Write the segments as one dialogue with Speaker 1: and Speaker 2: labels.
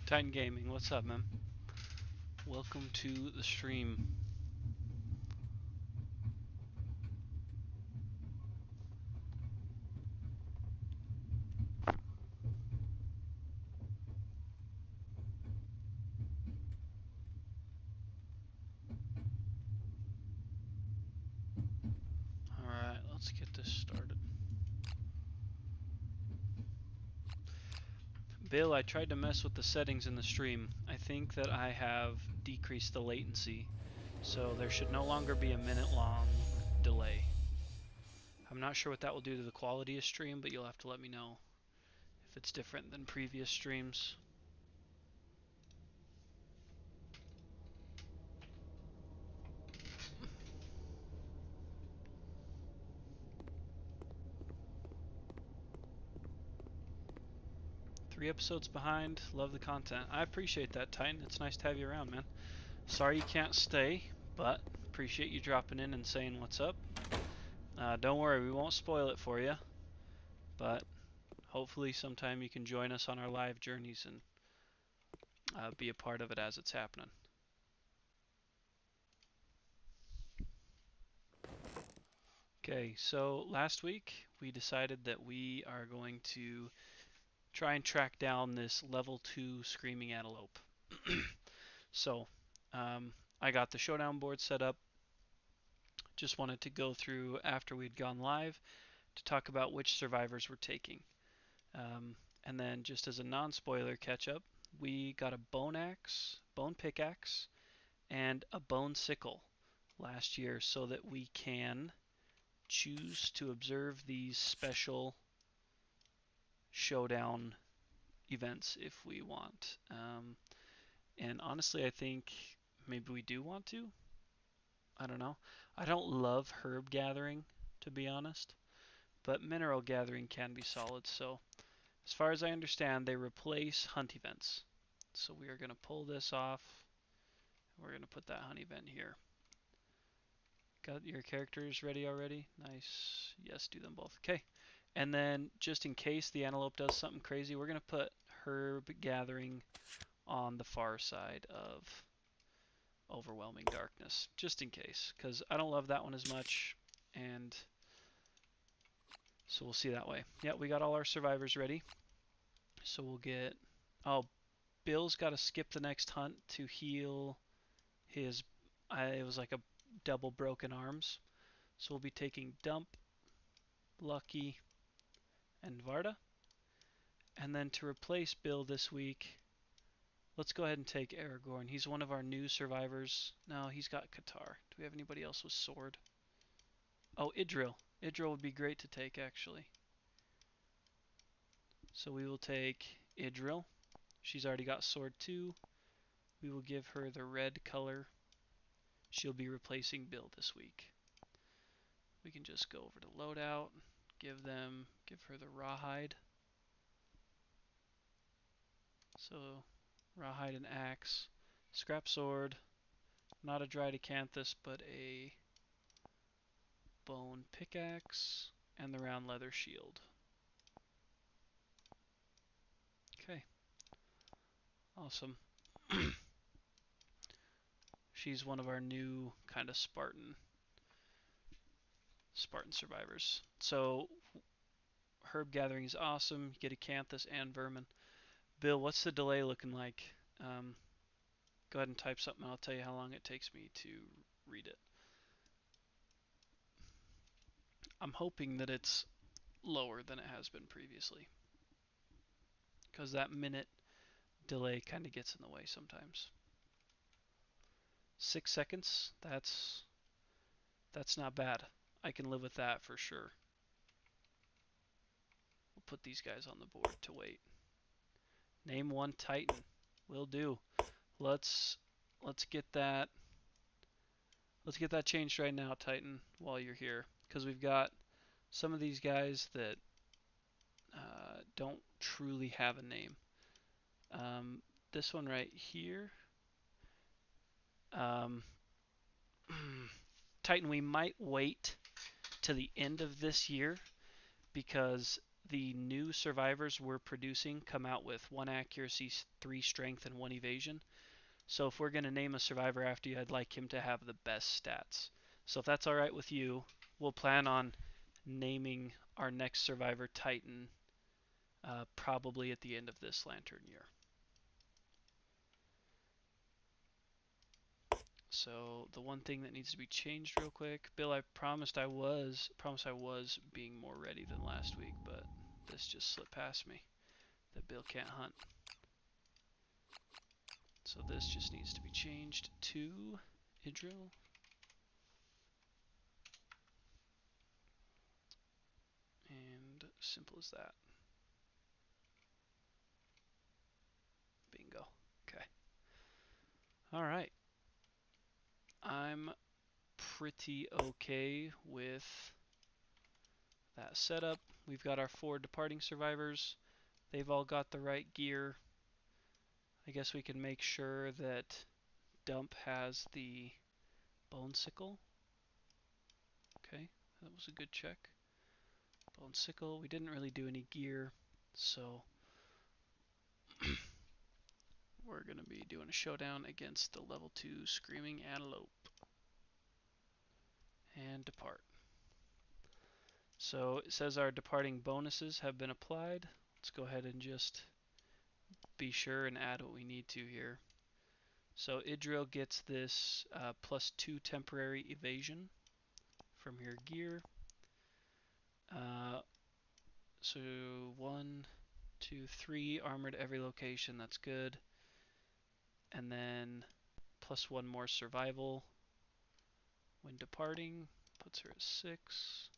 Speaker 1: Titan Gaming, what's up, man? Welcome to the stream. Alright, let's get this started. Bill, I tried to mess with the settings in the stream. I think that I have decreased the latency, so there should no longer be a minute-long delay. I'm not sure what that will do to the quality of stream, but you'll have to let me know if it's different than previous streams. 3 episodes behind. Love the content. I appreciate that, Titan. It's nice to have you around, man. Sorry you can't stay, but appreciate you dropping in and saying what's up. Don't worry, we won't spoil it for you, but hopefully sometime you can join us on our live journeys and be a part of it as it's happening. Okay, so last week we decided that we are going to try and track down this level 2 screaming antelope. So I got the showdown board set up. Just wanted to go through after we'd gone live to talk about which survivors we're taking. And then just as a non-spoiler catch-up, we got a bone pickaxe, and a bone sickle last year so that we can choose to observe these special showdown events if we want. And honestly, I think maybe we do want to. I don't know. I don't love herb gathering, to be honest, but mineral gathering can be solid. So as far as I understand, they replace hunt events. So we are going to pull this off. We're going to put that hunt event here. Got your characters ready already? Nice. Yes, do them both. Okay. And then just in case the antelope does something crazy, we're going to put herb gathering on the far side of overwhelming darkness, just in case, because I don't love that one as much, and so we'll see that way. Yeah, we got all our survivors ready. So we'll get... Oh, Bill's got to skip the next hunt to heal his... it was like a double broken arms. So we'll be taking Dump, Lucky, and Varda. And then to replace Bill this week, let's go ahead and take Aragorn. He's one of our new survivors. No, he's got Qatar. Do we have anybody else with sword? Oh, Idril. Idril would be great to take, actually. So we will take Idril. She's already got sword 2. We will give her the red color. She'll be replacing Bill this week. We can just go over to loadout, give her the rawhide. So rawhide and axe, scrap sword, not a dried acanthus, but a bone pickaxe, and the round leather shield. Okay, awesome. She's one of our new kind of Spartan survivors. So herb gathering is awesome. You get acanthus and vermin. Bill, what's the delay looking like? Go ahead and type something. I'll tell you how long it takes me to read it. I'm hoping that it's lower than it has been previously, because that minute delay kind of gets in the way sometimes. 6 seconds, that's not bad. I can live with that for sure. We'll put these guys on the board to wait. Name one Titan. Will do. Let's get that changed right now, Titan, while you're here, because we've got some of these guys that don't truly have a name. This one right here, Titan, we might wait to the end of this year, because the new survivors we're producing come out with 1 accuracy, 3 strength, and 1 evasion. So if we're going to name a survivor after you, I'd like him to have the best stats. So if that's alright with you, we'll plan on naming our next survivor Titan probably at the end of this Lantern year. So the one thing that needs to be changed real quick, Bill, I promised I was being more ready than last week, but this just slipped past me that Bill can't hunt. So this just needs to be changed to Idril. And simple as that. Bingo. Okay. All right. I'm pretty okay with that setup. We've got our 4 departing survivors. They've all got the right gear. I guess we can make sure that Dump has the bone sickle. Okay, that was a good check. Bone sickle. We didn't really do any gear, so we're going to be doing a showdown against the level 2 Screaming Antelope. And depart. So it says our departing bonuses have been applied. Let's go ahead and just be sure and add what we need to here. So Idril gets this +2 temporary evasion from your gear. So 1, 2, 3 armored every location. That's good. And then +1 more survival when departing. Puts her at 6.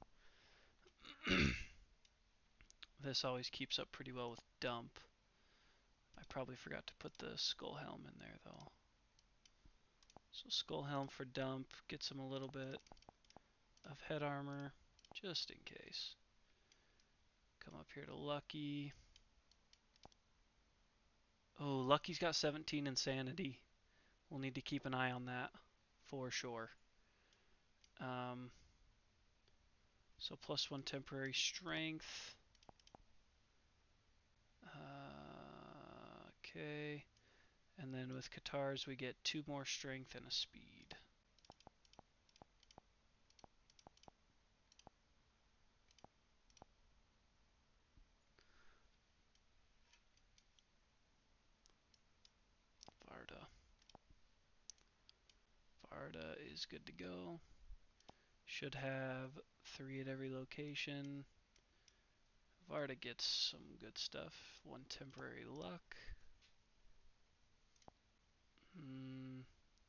Speaker 1: This always keeps up pretty well with Dump. I probably forgot to put the skull helm in there though. So skull helm for Dump gets him a little bit of head armor just in case. Come up here to Lucky. Oh, Lucky's got 17 insanity. We'll need to keep an eye on that for sure. So +1 temporary strength. Okay. And then with Katars we get 2 more strength and a speed. Varda. Varda is good to go. Should have 3 at every location. Varda gets some good stuff. 1 temporary luck.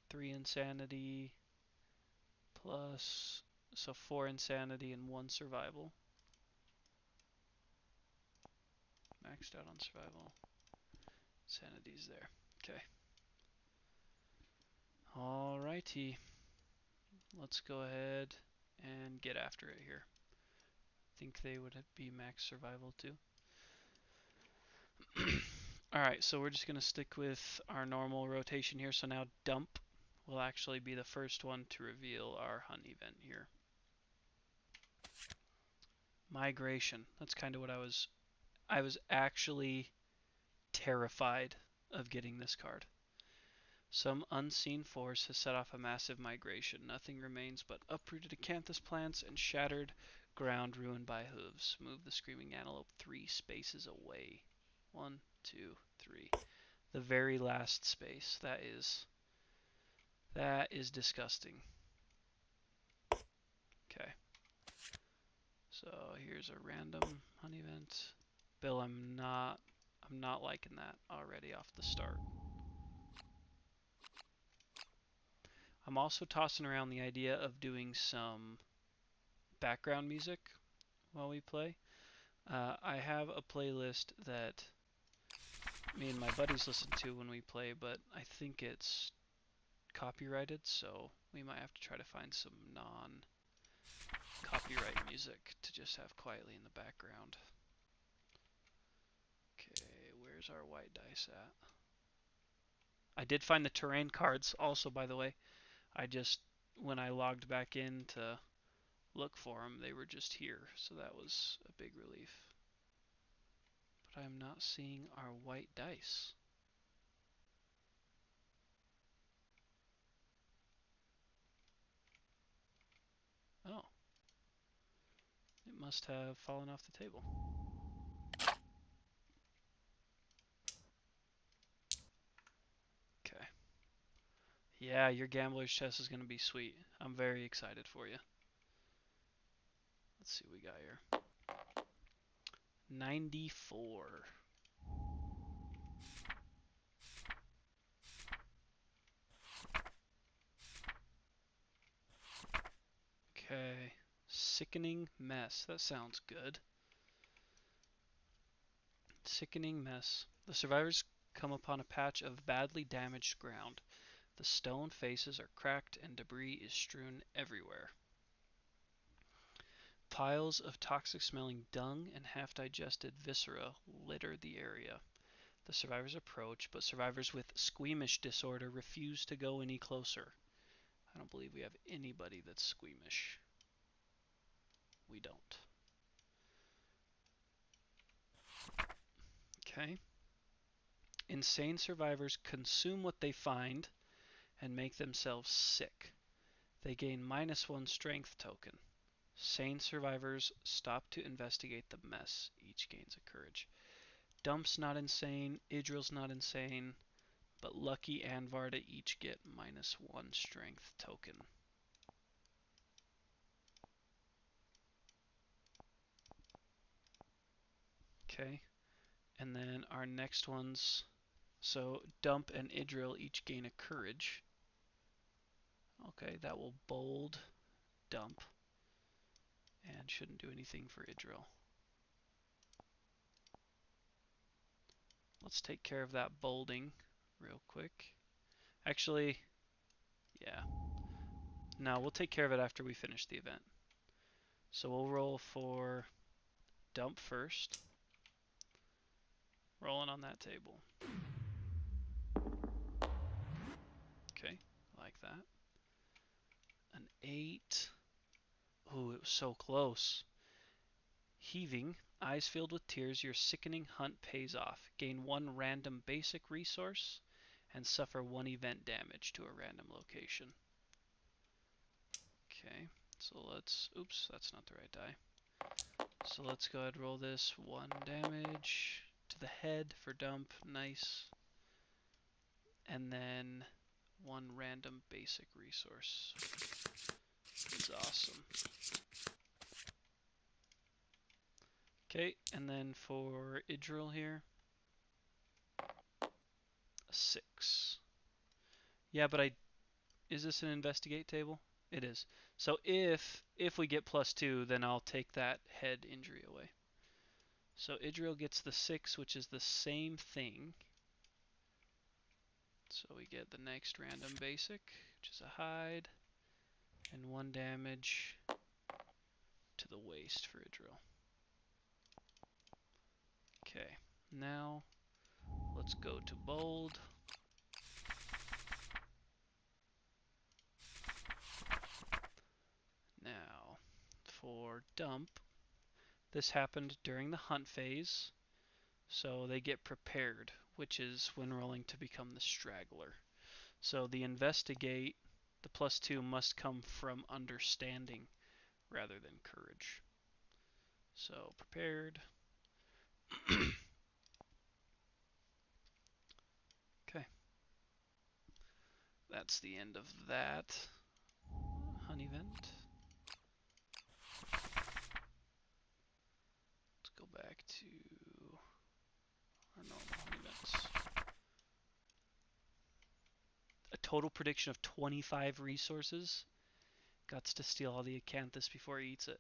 Speaker 1: 3 insanity. Plus, so 4 insanity and 1 survival. Maxed out on survival. Sanity's there. Okay. Alrighty. Let's go ahead and get after it here. I think they would be max survival too. Alright, so we're just going to stick with our normal rotation here. So now Dump will actually be the first one to reveal our hunt event here. Migration. That's kind of what I was actually terrified of getting this card. Some unseen force has set off a massive migration. Nothing remains but uprooted acanthus plants and shattered ground ruined by hooves. Move the Screaming Antelope 3 spaces away. 1, 2, 3. The very last space. That is disgusting. Okay. So here's a random hunt event. Bill, I'm not liking that already off the start. I'm also tossing around the idea of doing some background music while we play. I have a playlist that me and my buddies listen to when we play, but I think it's copyrighted, so we might have to try to find some non-copyright music to just have quietly in the background. Okay, where's our white dice at? I did find the terrain cards also, by the way. When I logged back in to look for them, they were just here, so that was a big relief. but I'm not seeing our white dice. Oh. It must have fallen off the table. Okay. Yeah, your gambler's chest is going to be sweet. I'm very excited for you. Let's see what we got here. 94. Okay. Sickening mess. That sounds good. Sickening mess. The survivors come upon a patch of badly damaged ground. The stone faces are cracked and debris is strewn everywhere. Piles of toxic-smelling dung and half-digested viscera litter the area. The survivors approach, but survivors with squeamish disorder refuse to go any closer. I don't believe we have anybody that's squeamish. We don't. Okay. Insane survivors consume what they find and make themselves sick. They gain -1 strength token. Sane survivors stop to investigate the mess. Each gains a courage. Dump's not insane. Idril's not insane. But Lucky and Varda each get -1 strength token. Okay. And then our next ones. So Dump and Idril each gain a courage. Okay, that will bold Dump. And shouldn't do anything for Idril. Let's take care of that bolding real quick. Actually, yeah. No, we'll take care of it after we finish the event. So we'll roll for Dump first. Rolling on that table. Okay, like that. An 8. Ooh, it was so close. Heaving, eyes filled with tears, your sickening hunt pays off. Gain 1 random basic resource and suffer 1 event damage to a random location. Okay, so let's... Oops, that's not the right die. So let's go ahead and roll this. 1 damage to the head for Dump. Nice. And then 1 random basic resource. It's awesome. Okay, and then for Idril here, a 6. Yeah, but is this an investigate table? It is. So if we get +2, then I'll take that head injury away. So Idril gets the 6, which is the same thing. So we get the next random basic, which is a hide, and 1 damage to the waist for Idril. Okay, now let's go to bold. Now, for Dump, this happened during the hunt phase, so they get prepared, which is when rolling to become the straggler. So the investigate, the +2 must come from understanding rather than courage. So prepared. Okay. That's the end of that hunt event. Let's go back to our normal hunt events. A total prediction of 25 resources. Guts to steal all the acanthus before he eats it.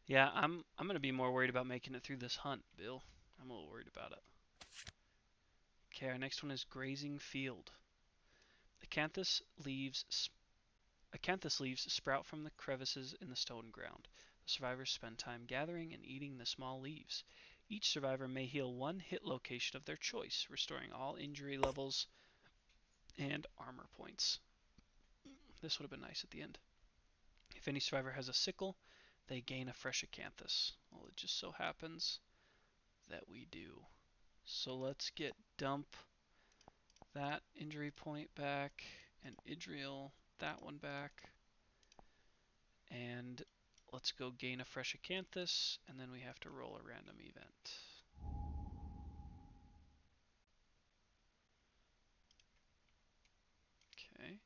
Speaker 1: Yeah, I'm gonna be more worried about making it through this hunt, Bill. I'm a little worried about it. Okay, our next one is grazing field. Acanthus leaves sprout from the crevices in the stone ground. The survivors spend time gathering and eating the small leaves. Each survivor may heal 1 hit location of their choice, restoring all injury levels and armor points. This would have been nice at the end. If any survivor has a sickle, they gain a fresh acanthus. Well, it just so happens that we do. So let's get dump that injury point back and Idriel that one back. And let's go gain a fresh Acanthus, and then we have to roll a random event. Okay.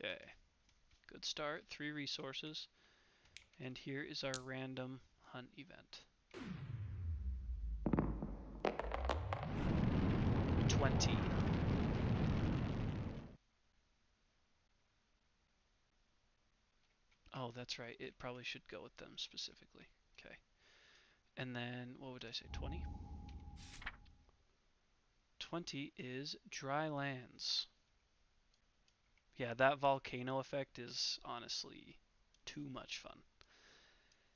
Speaker 1: Okay. Good start. 3 resources. And here is our random hunt event. 20. Oh, that's right. It probably should go with them specifically. Okay. And then, what would I say, 20? 20 is dry lands. Yeah, that volcano effect is honestly too much fun.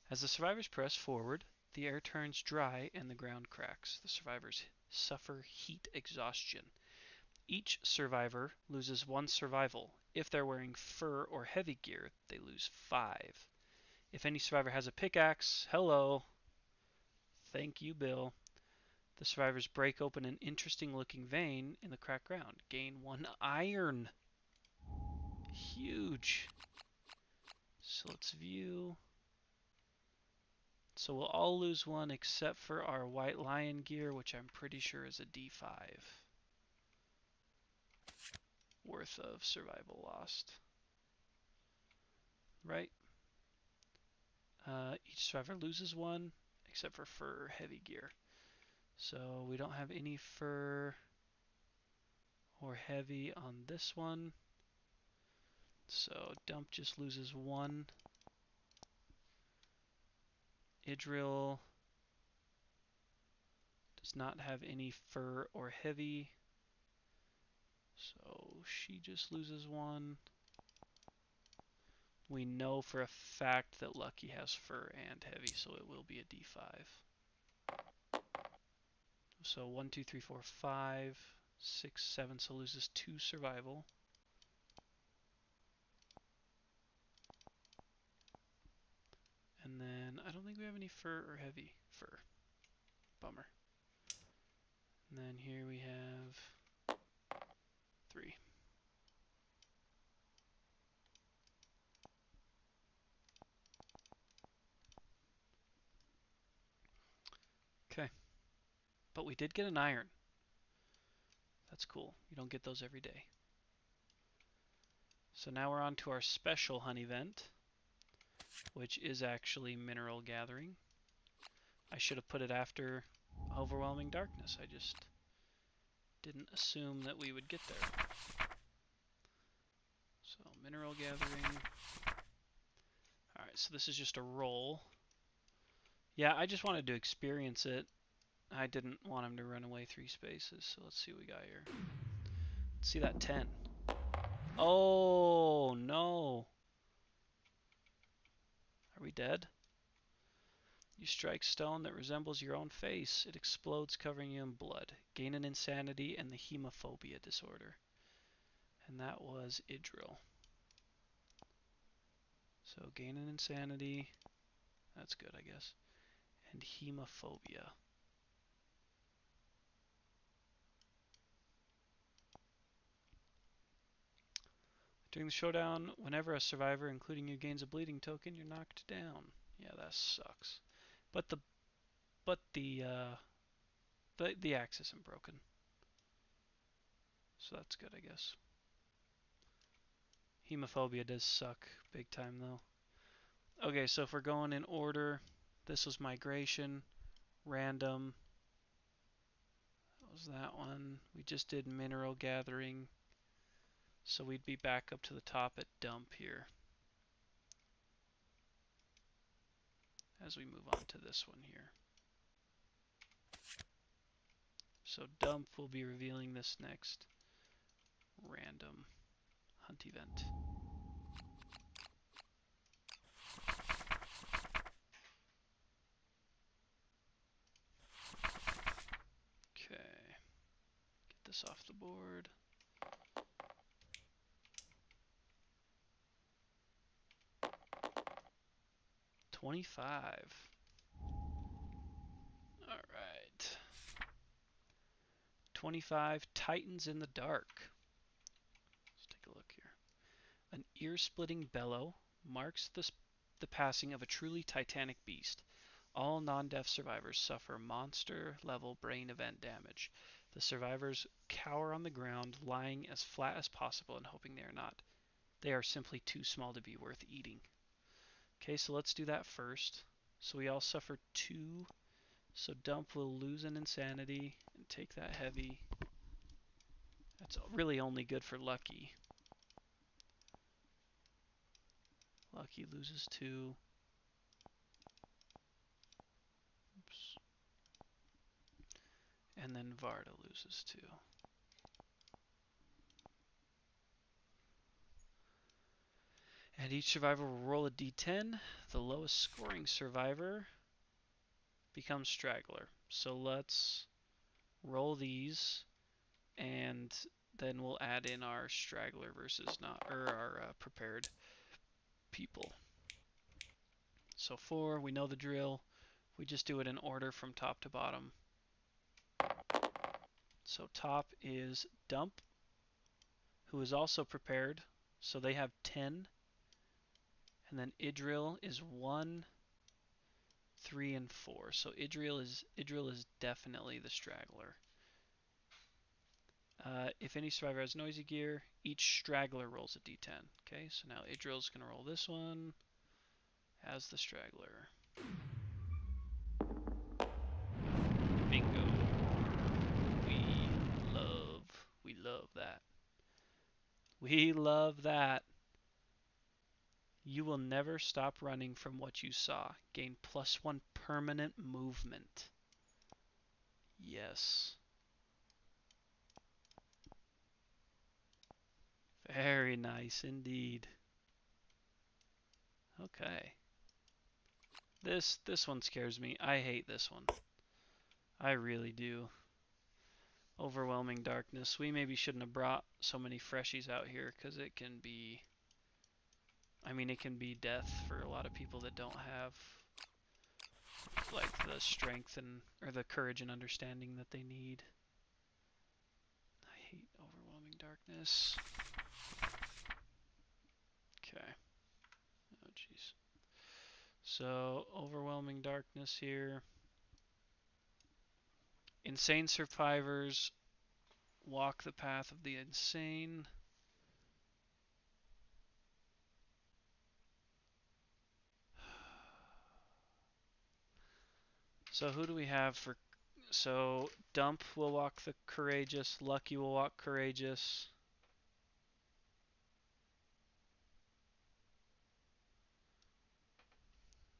Speaker 1: As the survivors press forward, the air turns dry and the ground cracks. The survivors suffer heat exhaustion. Each survivor loses 1 survival. If they're wearing fur or heavy gear, they lose 5. If any survivor has a pickaxe, hello. Thank you, Bill. The survivors break open an interesting looking vein in the cracked ground. Gain 1 iron. Huge. So let's view. So we'll all lose 1 except for our white lion gear, which I'm pretty sure is a D5 worth of survival lost. Right? Each survivor loses 1 except for fur or heavy gear. So we don't have any fur or heavy on this one. So dump just loses 1. Idril does not have any fur or heavy. So she just loses 1. We know for a fact that Lucky has fur and heavy, so it will be a D5. So 1, 2, 3, 4, 5, 6, 7, so loses 2 survival. And then I don't think we have any fur or heavy fur. Bummer. And then here we have 3. Okay. But we did get an iron. That's cool. You don't get those every day. So now we're on to our special hunt event, which is actually mineral gathering. I should have put it after overwhelming darkness. I just didn't assume that we would get there. So mineral gathering. Alright, so this is just a roll. Yeah, I just wanted to experience it. I didn't want him to run away 3 spaces, so let's see what we got here. Let's see that 10. Oh, no. Are we dead? You strike stone that resembles your own face. It explodes, covering you in blood. Gain an insanity and the hemophobia disorder. And that was Idril. So gain an insanity. That's good, I guess. And hemophobia. During the showdown, whenever a survivor, including you, gains a bleeding token, you're knocked down. Yeah, that sucks. But the axe isn't broken. So that's good, I guess. Hemophobia does suck big time though. Okay, so if we're going in order, this was migration, random. That was that one. We just did mineral gathering. So we'd be back up to the top at dump here. As we move on to this one here. So dump will be revealing this next random hunt event. Okay. Get this off the board. 25. All right. 25, Titans in the Dark. Let's take a look here. An ear-splitting bellow marks the passing of a truly titanic beast. All non-deaf survivors suffer monster-level brain event damage. The survivors cower on the ground, lying as flat as possible and hoping they are not. They are simply too small to be worth eating. Okay, so let's do that first. So we all suffer 2. So Dump will lose an insanity and take that heavy. That's really only good for Lucky. Lucky loses 2. Oops. And then Varda loses 2. And each survivor will roll a d10. The lowest scoring survivor becomes Straggler. So let's roll these, and then we'll add in our Straggler versus not, or our prepared people. So 4, we know the drill. We just do it in order from top to bottom. So top is Dump, who is also prepared. So they have 10. And then Idril is 1, 3, and 4. So Idril is definitely the Straggler. If any survivor has noisy gear, each Straggler rolls a d10. Okay, so now Idril's going to roll this one as the Straggler. Bingo. We love that. We love that. You will never stop running from what you saw. Gain +1 permanent movement. Yes. Very nice indeed. Okay. This one scares me. I hate this one. I really do. Overwhelming Darkness. We maybe shouldn't have brought so many freshies out here because it can be... I mean, it can be death for a lot of people that don't have like the strength and or the courage and understanding that they need. I hate Overwhelming Darkness. Okay. Oh jeez. So Overwhelming Darkness here. Insane survivors walk the path of the insane. So who do we have for... So Dump will walk the courageous, Lucky will walk courageous.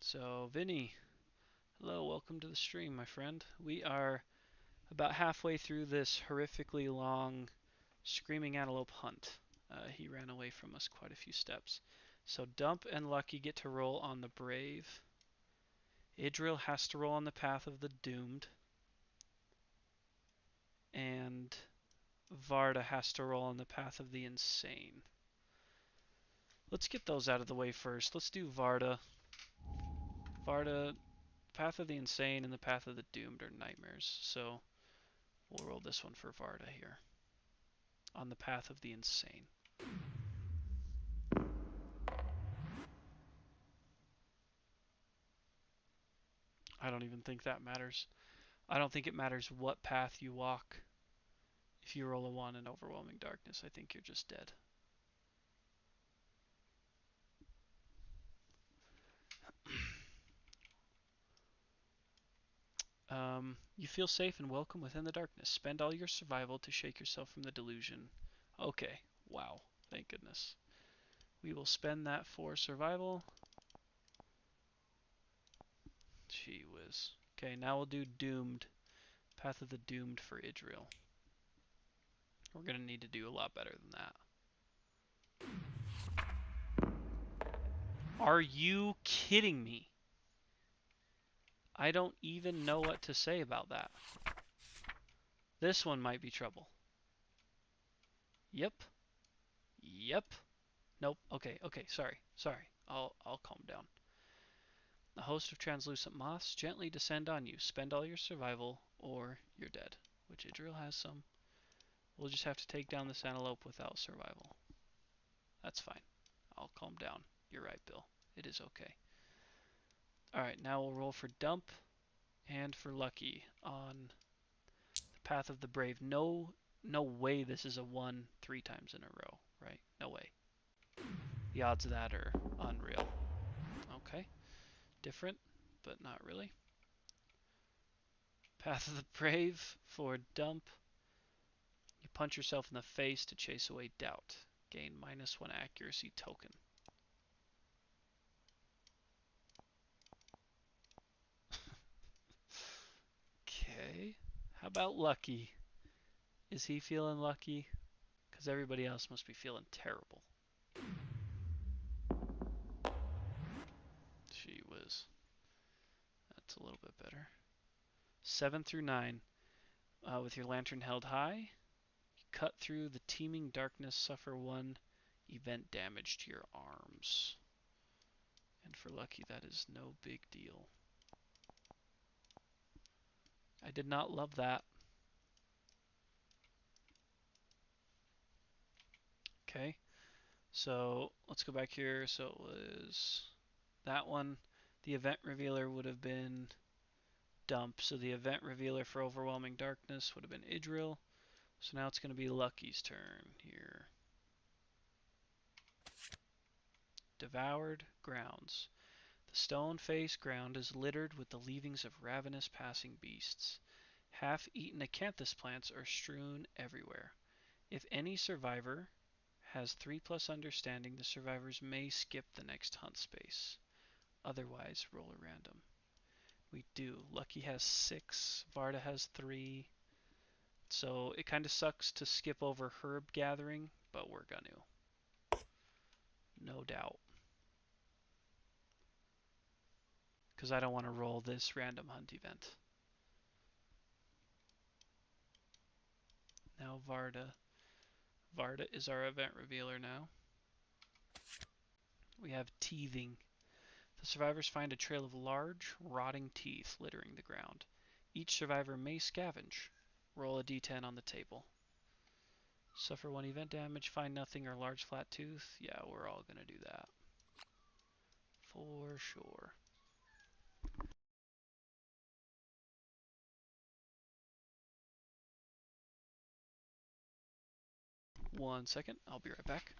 Speaker 1: So Vinny, hello, welcome to the stream, my friend. We are about halfway through this horrifically long Screaming Antelope hunt. He ran away from us quite a few steps. So Dump and Lucky get to roll on the Brave. Idril has to roll on the Path of the Doomed. And Varda has to roll on the Path of the Insane. Let's get those out of the way first. Let's do Varda. Varda, Path of the Insane and the Path of the Doomed are nightmares. So we'll roll this one for Varda here. On the Path of the Insane. I don't even think that matters. I don't think it matters what path you walk. If you roll a 1 in Overwhelming Darkness, I think you're just dead. You feel safe and welcome within the darkness. Spend all your survival to shake yourself from the delusion. Okay, wow, thank goodness. We will spend that for survival. Gee whiz. Okay, now we'll do Doomed. Path of the Doomed for Idril. We're going to need to do a lot better than that. Are you kidding me? I don't even know what to say about that. This one might be trouble. Yep. Yep. Nope. Okay, sorry. I'll calm down. A host of translucent moths gently descend on you. Spend all your survival or you're dead. Which Idril has some. We'll just have to take down this antelope without survival. That's fine. I'll calm down. You're right, Bill. It is okay. Alright, now we'll roll for dump and for lucky on the Path of the Brave. No way this is a 1 3 times in a row, right? No way. The odds of that are unreal. Okay. Different, but not really. Path of the Brave for dump. You punch yourself in the face to chase away doubt. Gain -1 accuracy token. Okay. How about lucky? Is he feeling lucky? Because everybody else must be feeling terrible. Gee whiz. That's a little bit better. 7 through 9. With your lantern held high, you cut through the teeming darkness, suffer 1 event damage to your arms. And for lucky, that is no big deal. I did not love that. Okay, so let's go back here. So it was that one. The event revealer would have been dump. So the event revealer for overwhelming darkness would have been Idril. So now it's going to be Lucky's turn here. Devoured grounds. The stone-faced ground is littered with the leavings of ravenous passing beasts. Half-eaten acanthus plants are strewn everywhere. If any survivor has 3+ understanding, the survivors may skip the next hunt space. Otherwise, roll a random. We do. Lucky has 6, Varda has 3. So it kind of sucks to skip over herb gathering, but we're gonna. No doubt. Because I don't want to roll this random hunt event. Now Varda. Varda is our event revealer now. We have teething. The survivors find a trail of large, rotting teeth littering the ground. Each survivor may scavenge. Roll a d10 on the table. Suffer 1 event damage, find nothing or large flat tooth. Yeah, we're all going to do that. For sure. One second, I'll be right back.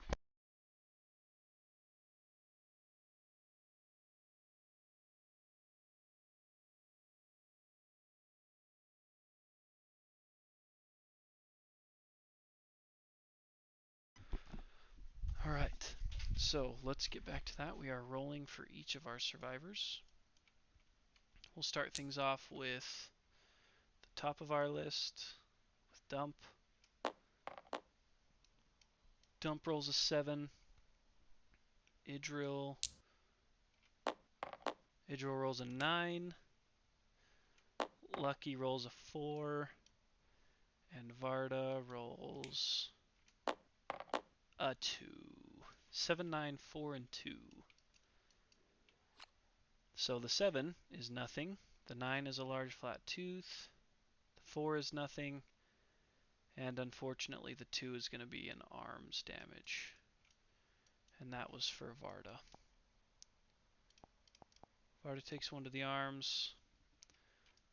Speaker 1: Alright, so let's get back to that. We are rolling for each of our survivors. We'll start things off with the top of our list with Dump. Dump rolls a 7. Idril rolls a 9. Lucky rolls a 4. And Varda rolls a 2. 7, 9, 4, and 2. So the 7 is nothing. The 9 is a large flat tooth. The 4 is nothing. And unfortunately the 2 is going to be an arms damage. And that was for Varda. Varda takes 1 to the arms.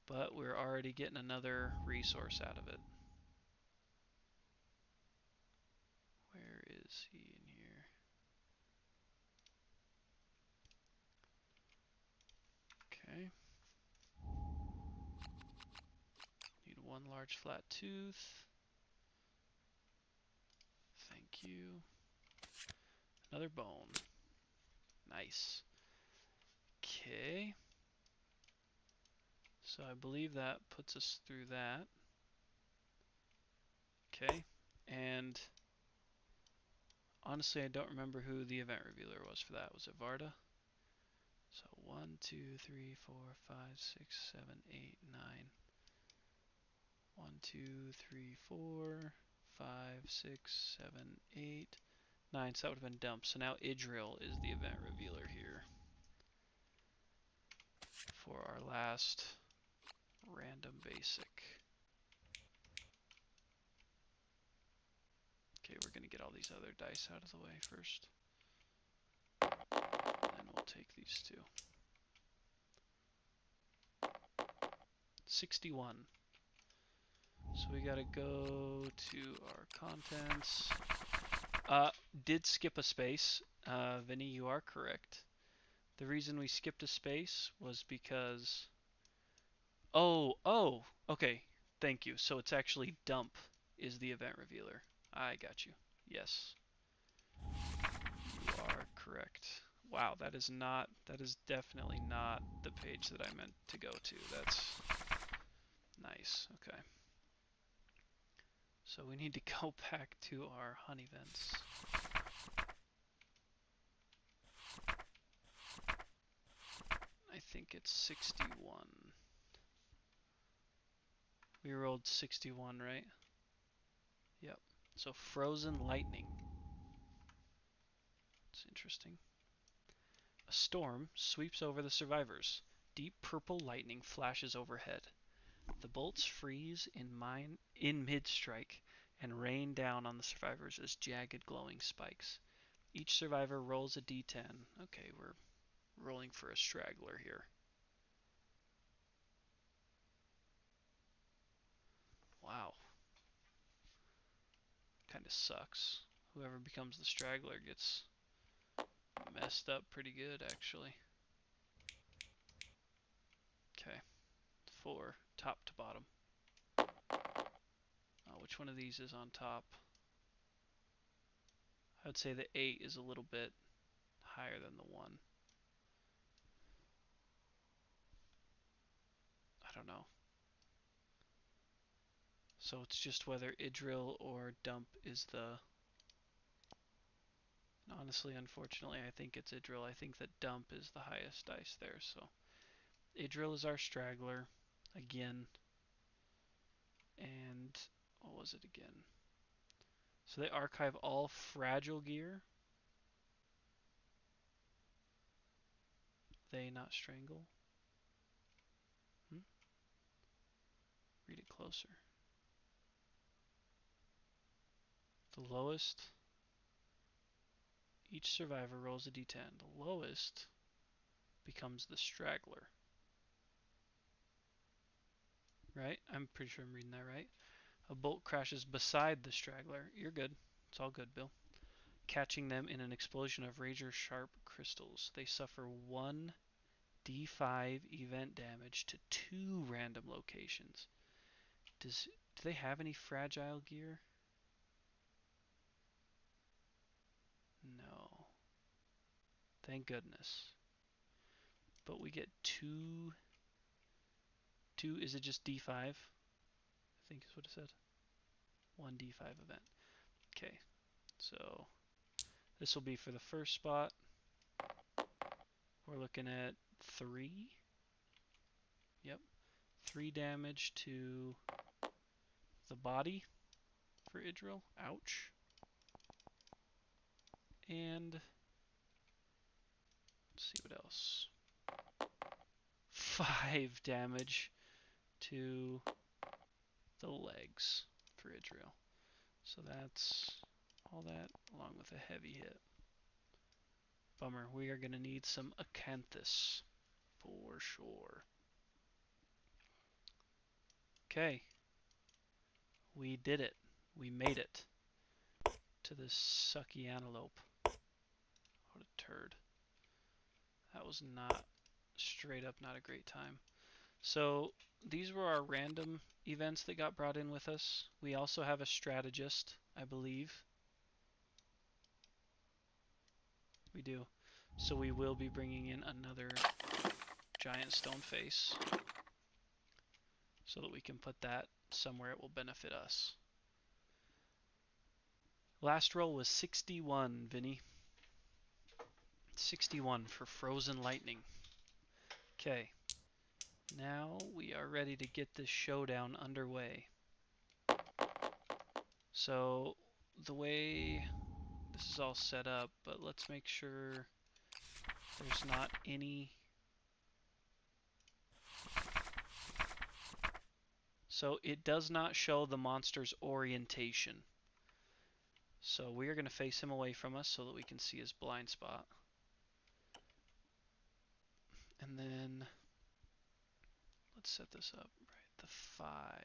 Speaker 1: But we're already getting another resource out of it. Where is he in here? Okay. Need 1 large flat tooth. Thank you. Another bone. Nice. Okay. So I believe that puts us through that. Okay. And honestly, I don't remember who the event revealer was for that. Was it Varda? So 1, 2, 3, 4, 5, 6, 7, 8, 9. 1, 2, 3, 4, 5, 6, 7, 8, 9. So that would have been Dump. So now Idril is the event revealer here. for our last random basic. Okay, we're going to get all these other dice out of the way first. And we'll take these two. 61. So we got to go to our contents. Did skip a space. Vinny, you are correct. The reason we skipped a space was because... Oh, okay. Thank you. So it's actually dump is the event revealer. I got you. Yes. You are correct. Wow, that is definitely not the page that I meant to go to. That's nice. Okay. So we need to go back to our hunt events. I think it's 61. We rolled 61, right? Yep. So frozen lightning. It's interesting. A storm sweeps over the survivors. Deep purple lightning flashes overhead. The bolts freeze in mid-strike and rain down on the survivors as jagged glowing spikes. Each survivor rolls a d10. Okay, we're rolling for a straggler here. Wow. Kind of sucks. Whoever becomes the straggler gets messed up pretty good, actually. Okay. 4, top to bottom. Which one of these is on top? I would say the 8 is a little bit higher than the 1. I don't know. So it's just whether Idril or Dump is the... Honestly, unfortunately, I think it's Idril. I think that Dump is the highest dice there, so... Idril is our straggler, again. And... what was it again? So they archive all fragile gear. They not strangle. Read it closer. The lowest... Each survivor rolls a d10. The lowest becomes the straggler. Right? I'm pretty sure I'm reading that right. A bolt crashes beside the straggler. You're good. It's all good, Bill. Catching them in an explosion of razor-sharp crystals. They suffer 1 d5 event damage to 2 random locations. Do they have any fragile gear? No. Thank goodness. But we get 2... is it just d5? I think is what it said. 1 d5 event. Okay, so this will be for the first spot. We're looking at 3. Yep. 3 damage to the body for Idril. Ouch. And let's see what else. 5 damage to the legs for Idril. So that's all that, along with a heavy hit. Bummer. We are going to need some Acanthus for sure. Okay. We did it. We made it to this sucky antelope. What a turd. That was not, straight up not a great time. So these were our random events that got brought in with us. We also have a strategist, I believe. We do. So we will be bringing in another giant stone face so that we can put that somewhere it will benefit us. Last roll was 61, Vinny. 61 for Frozen Lightning. Okay. Now we are ready to get this showdown underway. So the way this is all set up, but let's make sure there's not any So it does not show the monster's orientation. So we are going to face him away from us so that we can see his blind spot. And then let's set this up right. The 5. I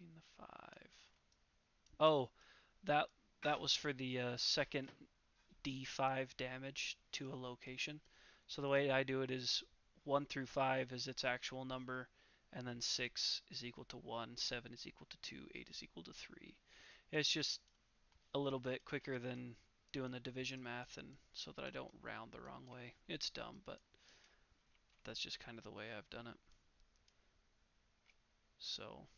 Speaker 1: mean the 5. Oh, that was for the second D5 damage to a location. So the way I do it is 1 through 5 is its actual number, and then 6 is equal to 1, 7 is equal to 2, 8 is equal to 3. It's just a little bit quicker than doing the division math, and so that I don't round the wrong way. It's dumb, but that's just kind of the way I've done it. So,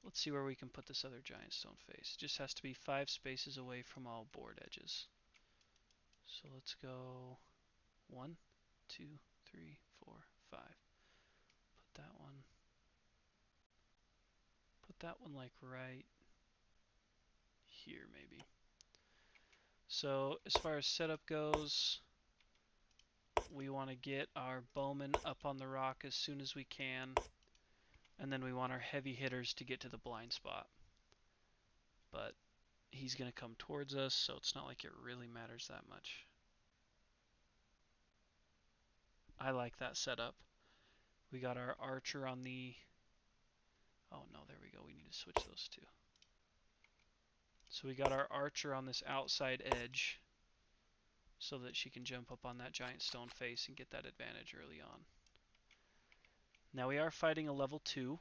Speaker 1: let's see where we can put this other giant stone face. It just has to be 5 spaces away from all board edges. So let's go 1, 2, 3, 4, 5. Put that one like right here maybe. So as far as setup goes, we want to get our bowman up on the rock as soon as we can, and then we want our heavy hitters to get to the blind spot. But he's going to come towards us, so it's not like it really matters that much. I like that setup. We got our archer on the... Oh no, there we go. We need to switch those two. So we got our archer on this outside edge so that she can jump up on that giant stone face and get that advantage early on. Now we are fighting a level 2,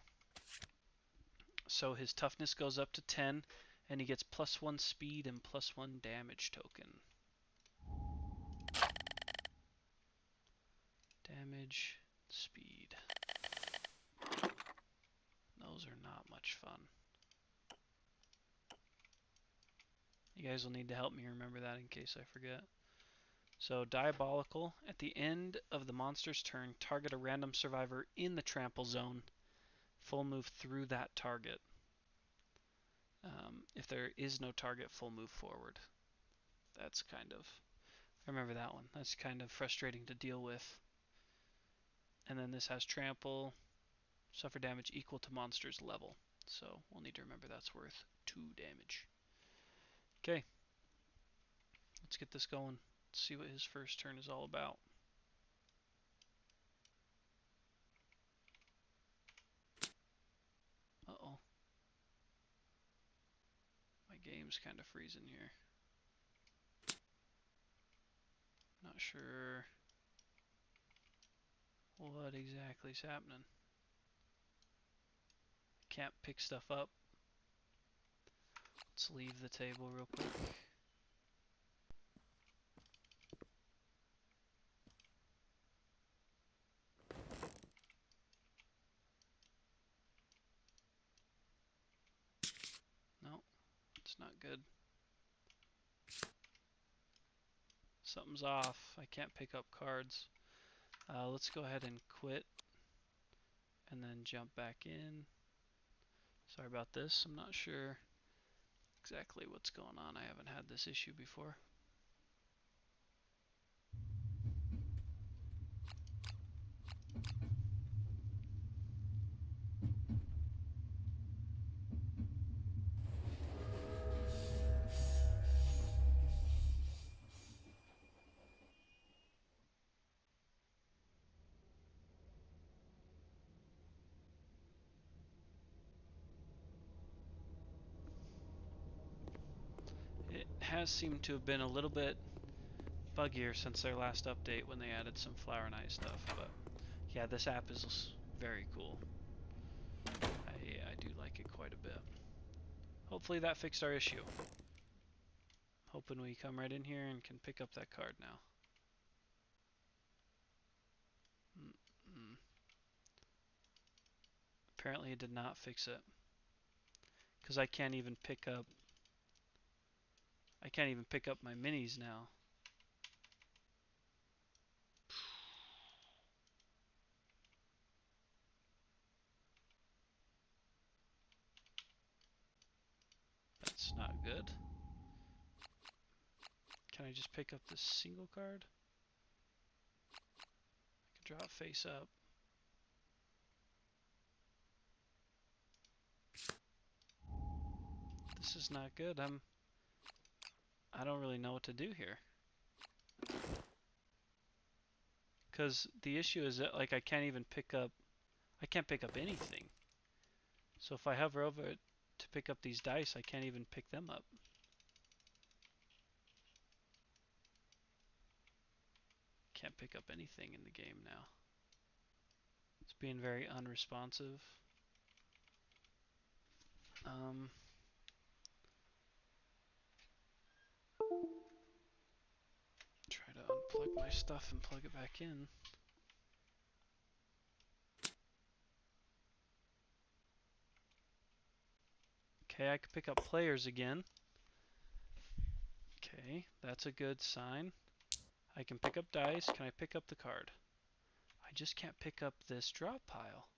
Speaker 1: so his toughness goes up to 10, and he gets +1 speed and +1 damage token. Damage, speed. Those are not much fun. You guys will need to help me remember that in case I forget. So Diabolical, at the end of the monster's turn, target a random survivor in the trample zone. Full move through that target. If there is no target, full move forward. That's kind of... I remember that one. That's kind of frustrating to deal with. And then this has trample. Suffer damage equal to monster's level. So we'll need to remember that's worth 2 damage. Okay. Let's get this going. Let's see what his first turn is all about. Uh-oh. My game's kind of freezing here. Not sure what exactly is happening. Can't pick stuff up. Let's leave the table real quick. No, it's not good. Something's off. I can't pick up cards. Let's go ahead and quit and then jump back in. Sorry about this. I'm not sure exactly what's going on. I haven't had this issue before. It has seemed to have been a little bit buggier since their last update when they added some Flower Knight stuff, but yeah, this app is very cool. I do like it quite a bit. Hopefully that fixed our issue. Hoping we come right in here and can pick up that card now. Apparently it did not fix it. Because I can't even pick up my minis now. That's not good. Can I just pick up this single card? I can draw it face up. This is not good. I don't really know what to do here. Because the issue is that, like, I can't pick up anything. So if I hover over it to pick up these dice, I can't even pick them up. Can't pick up anything in the game now. It's being very unresponsive. Try to unplug my stuff and plug it back in. Okay, I can pick up players again. Okay, that's a good sign. I can pick up dice. Can I pick up the card? I just can't pick up this drop pile.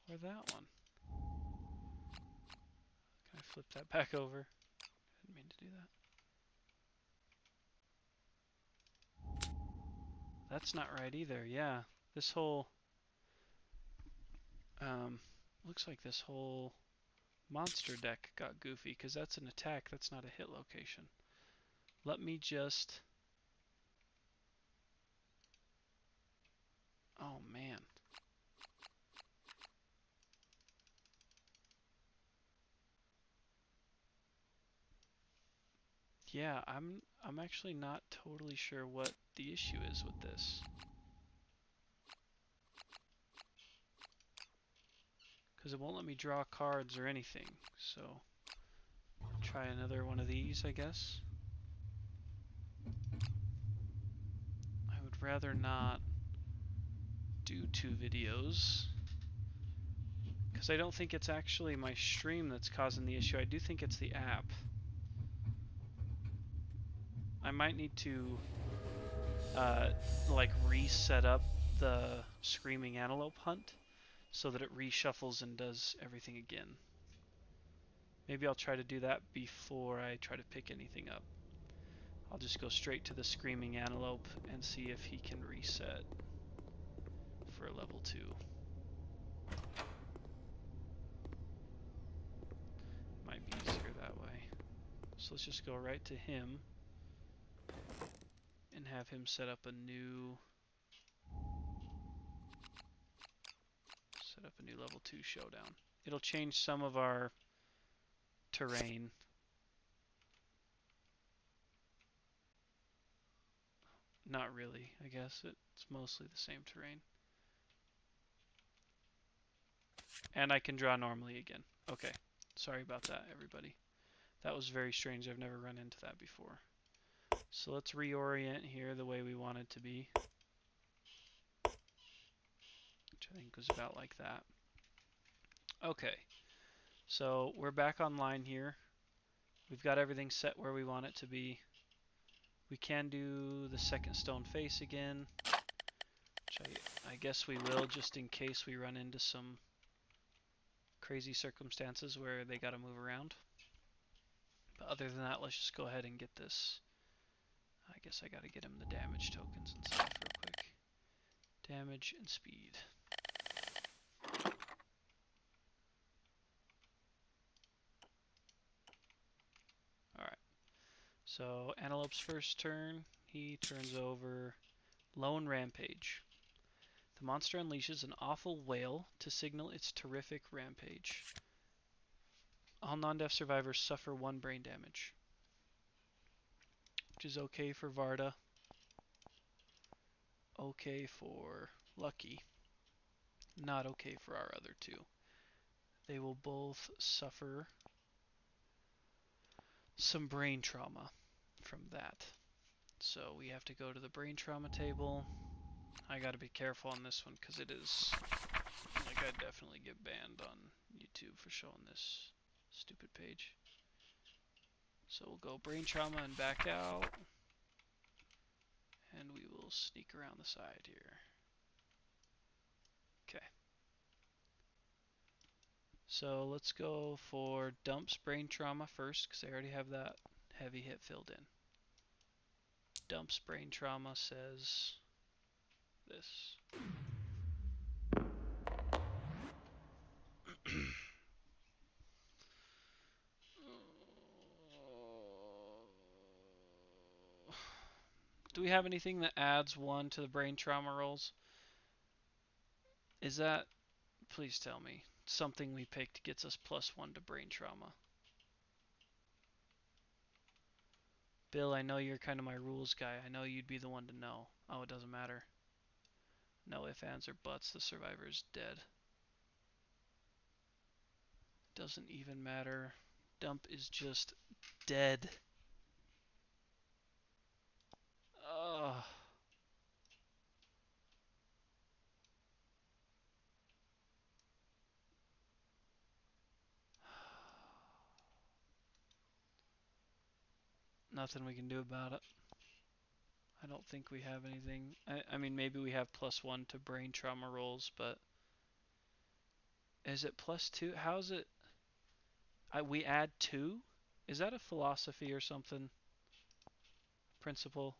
Speaker 1: Or that one. Can I flip that back over? Didn't mean to do that. That's not right either. Yeah, this whole looks like this whole monster deck got goofy because that's an attack. That's not a hit location. Let me just. Oh man. Yeah, I'm actually not totally sure what the issue is with this. Because it won't let me draw cards or anything. So, try another one of these, I guess. I would rather not do 2 videos. Because I don't think it's actually my stream that's causing the issue. I do think it's the app. I might need to like reset up the Screaming Antelope hunt so that it reshuffles and does everything again. Maybe I'll try to do that before I try to pick anything up. I'll just go straight to the Screaming Antelope and see if he can reset for level 2. Might be easier that way. So let's just go right to him and have him set up a new level 2 showdown. It'll change some of our terrain. Not really, I guess. It's mostly the same terrain. And I can draw normally again. Okay. Sorry about that, everybody. That was very strange. I've never run into that before. So let's reorient here the way we want it to be. Which I think goes about like that. Okay. So we're back online here. We've got everything set where we want it to be. We can do the second stone face again. Which I guess we will, just in case we run into some crazy circumstances where they gotta move around. But other than that, let's just go ahead and get this. I guess I gotta get him the damage tokens and stuff real quick. Damage and speed. Alright. So, Antelope's first turn, he turns over Lone Rampage. The monster unleashes an awful wail to signal its terrific rampage. All non-death survivors suffer 1 brain damage. Which is okay for Varda. Okay for Lucky. Not okay for our other 2. They will both suffer some brain trauma from that. So we have to go to the brain trauma table. I gotta be careful on this one because it is, like, I'd definitely get banned on YouTube for showing this stupid page. So we'll go brain trauma and back out. And we will sneak around the side here. Okay. So let's go for dumps brain trauma first because I already have that heavy hit filled in. Dumps brain trauma says this. Do we have anything that adds 1 to the brain trauma rolls? Is that, please tell me, something we picked gets us +1 to brain trauma? Bill, I know you're kind of my rules guy. I know you'd be the one to know. Oh, it doesn't matter. No ifs, ands, or buts. The survivor is dead. Doesn't even matter. Dump is just dead. Ugh. Nothing we can do about it. I don't think we have anything. I mean, maybe we have +1 to brain trauma rolls, but is it +2? How is it? We add 2? Is that a philosophy or something? Principle?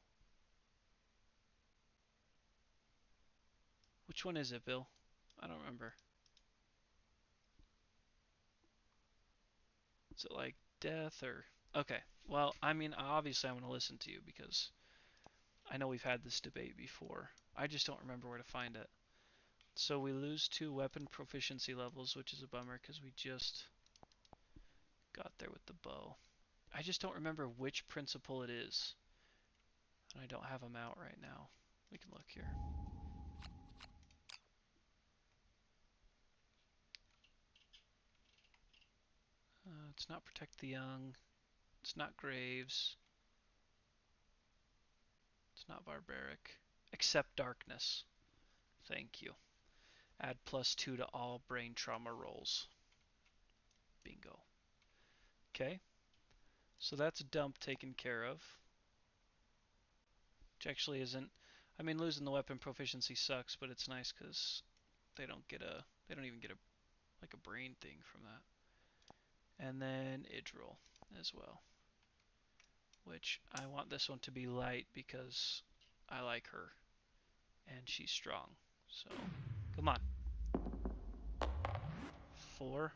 Speaker 1: Which one is it, Bill? I don't remember. Is it like death or... Okay, well, I mean, obviously I'm going to listen to you because I know we've had this debate before. I just don't remember where to find it. So we lose 2 weapon proficiency levels, which is a bummer because we just got there with the bow. I just don't remember which principle it is. And I don't have them out right now. We can look here. It's not protect the young. It's not graves. It's not barbaric. Accept darkness. Thank you. Add +2 to all brain trauma rolls. Bingo. Okay. So that's dump taken care of. Which actually isn't... I mean, losing the weapon proficiency sucks, but it's nice because they don't even get a like a brain thing from that. And then Idril as well. Which I want this one to be light because I like her. And she's strong. So, come on. 4.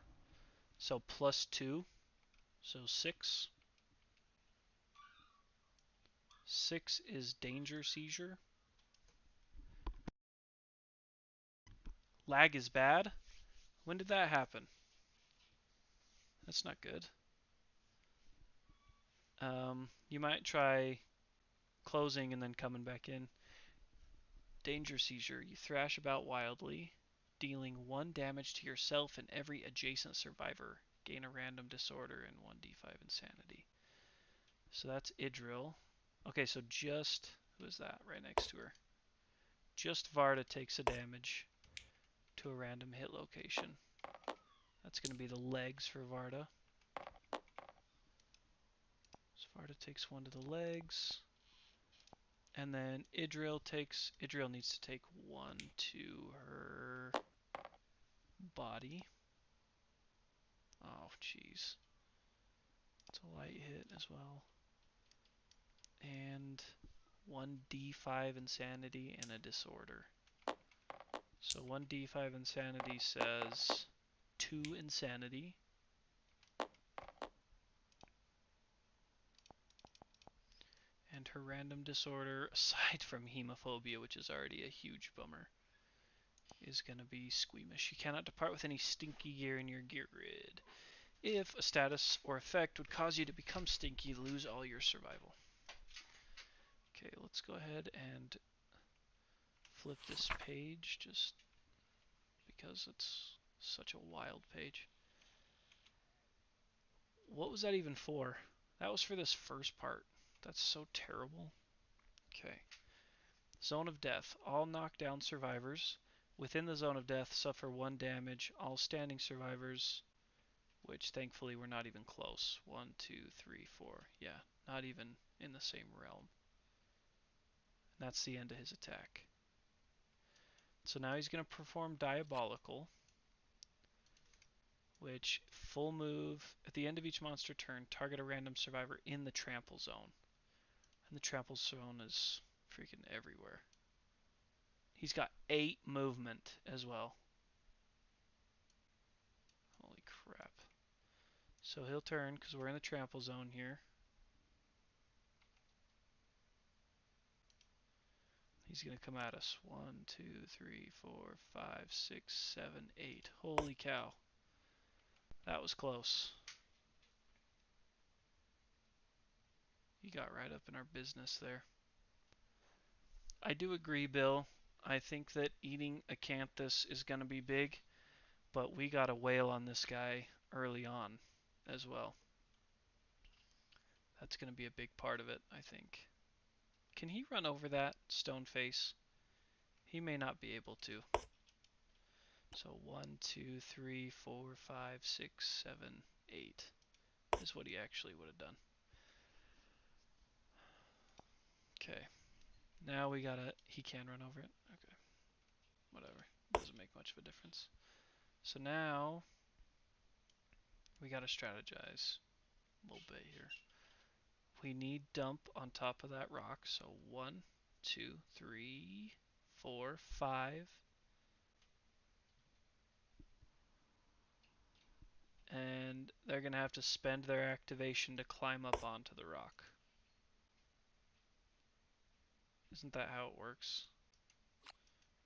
Speaker 1: So +2. So 6. 6 is danger seizure. Lag is bad. When did that happen? That's not good. You might try closing and then coming back in. Danger seizure. You thrash about wildly, dealing 1 damage to yourself and every adjacent survivor. Gain a random disorder and 1d5 insanity. So that's Idril. Okay, so just... Who is that right next to her? Just Varda takes a damage to a random hit location. That's going to be the legs for Varda. So Varda takes 1 to the legs. And then Idril needs to take 1 to her body. Oh, jeez. It's a light hit as well. And 1d5 insanity and a disorder. So 1d5 insanity says 2 insanity. And her random disorder, aside from hemophobia, which is already a huge bummer, is going to be squeamish. You cannot depart with any stinky gear in your gear grid. If a status or effect would cause you to become stinky, lose all your survival. Okay, let's go ahead and flip this page just because it's such a wild page. What was that even for? That was for this first part. That's so terrible. Okay. Zone of Death. All knockdown survivors within the zone of death suffer 1 damage. All standing survivors, which thankfully we're not even close. 1, 2, 3, 4. Yeah, not even in the same realm. And that's the end of his attack. So now he's going to perform Diabolical, which full move. At the end of each monster turn, target a random survivor in the trample zone. And the trample zone is freaking everywhere. He's got 8 movement as well. Holy crap. So he'll turn because we're in the trample zone here. He's going to come at us. 1, 2, 3, 4, 5, 6, 7, 8. Holy cow. That was close. He got right up in our business there. I do agree, Bill. I think that eating Acanthus is going to be big, but we got a whale on this guy early on as well. That's going to be a big part of it, I think. Can he run over that stone face? He may not be able to. So 1, 2, 3, 4, 5, 6, 7, 8 is what he actually would have done. Okay. Now we gotta... He can run over it? Okay. Whatever. Doesn't make much of a difference. So now we gotta strategize a little bit here. We need dump on top of that rock. So 1, 2, 3, 4, 5. And they're going to have to spend their activation to climb up onto the rock. Isn't that how it works?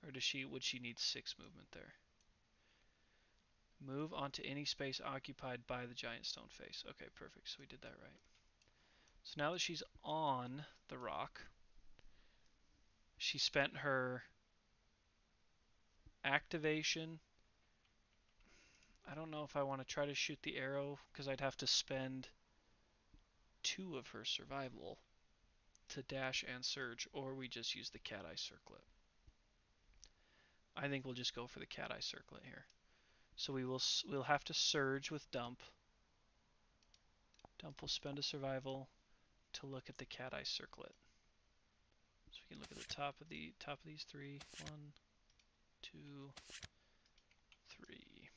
Speaker 1: Or would she need 6 movement there? Move onto any space occupied by the giant stone face. Okay, perfect. So we did that right. So now that she's on the rock, she spent her activation. I don't know if I want to try to shoot the arrow because I'd have to spend 2 of her survival to dash and surge, or we just use the cat eye circlet. I think we'll just go for the cat eye circlet here. So we'll have to surge with dump. Dump will spend a survival to look at the cat eye circlet. So we can look at the top of these 3. 1, 2, 3.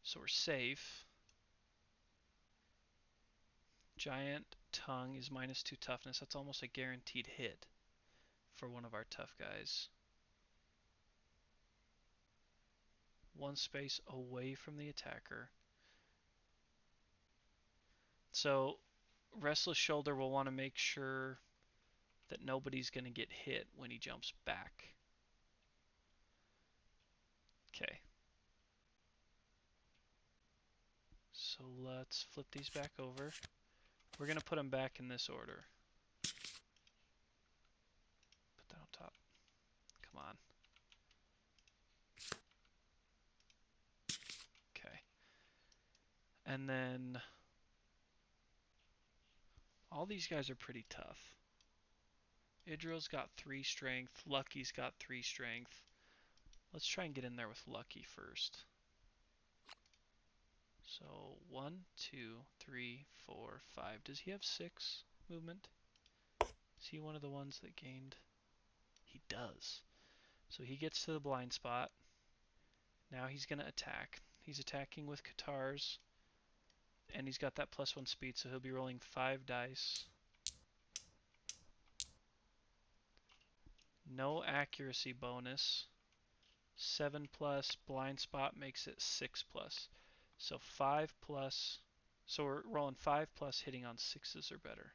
Speaker 1: So we're safe. Giant tongue is -2 toughness. That's almost a guaranteed hit for one of our tough guys. 1 space away from the attacker. So Restless Shoulder will want to make sure that nobody's going to get hit when he jumps back. Okay. So let's flip these back over. We're going to put them back in this order. Put that on top. Come on. Okay. And then all these guys are pretty tough. Idril's got 3 strength. Lucky's got 3 strength. Let's try and get in there with Lucky first. So 1, 2, 3, 4, 5. Does he have 6 movement? Is he one of the ones that gained? He does. So he gets to the blind spot. Now he's going to attack. He's attacking with Katars. And he's got that +1 speed, so he'll be rolling 5 dice. No accuracy bonus. 7+, blind spot makes it 6+. So 5+, so we're rolling 5+, hitting on 6s or better.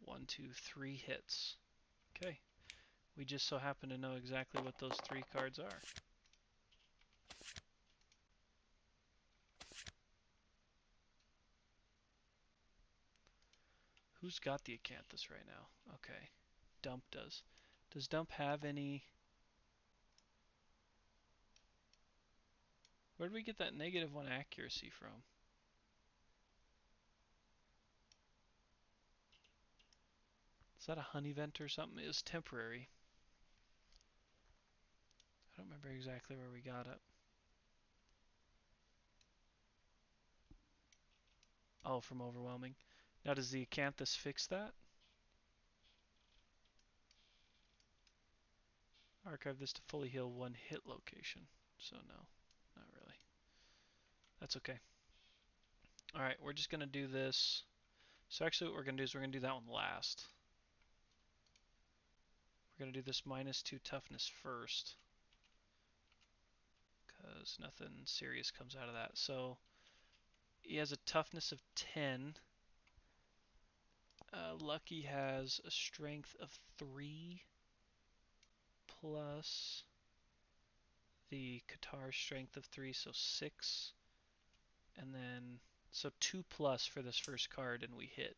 Speaker 1: One, two, 3 hits. Okay. We just so happen to know exactly what those 3 cards are. Who's got the Acanthus right now? Okay. Dump does. Does Dump have any... Where did we get that -1 accuracy from? Is that a honey vent or something? It was temporary. I don't remember exactly where we got it. Oh, from overwhelming. Now does the Acanthus fix that? Archive this to fully heal 1 hit location. So no, not really. That's okay. Alright, we're just going to do this. So actually what we're going to do is we're going to do that one last. We're going to do this -2 toughness first. Because nothing serious comes out of that. So he has a toughness of 10. Lucky has a strength of 3 plus the Qatar strength of 3, so 6. And then, so 2 plus for this first card, and we hit.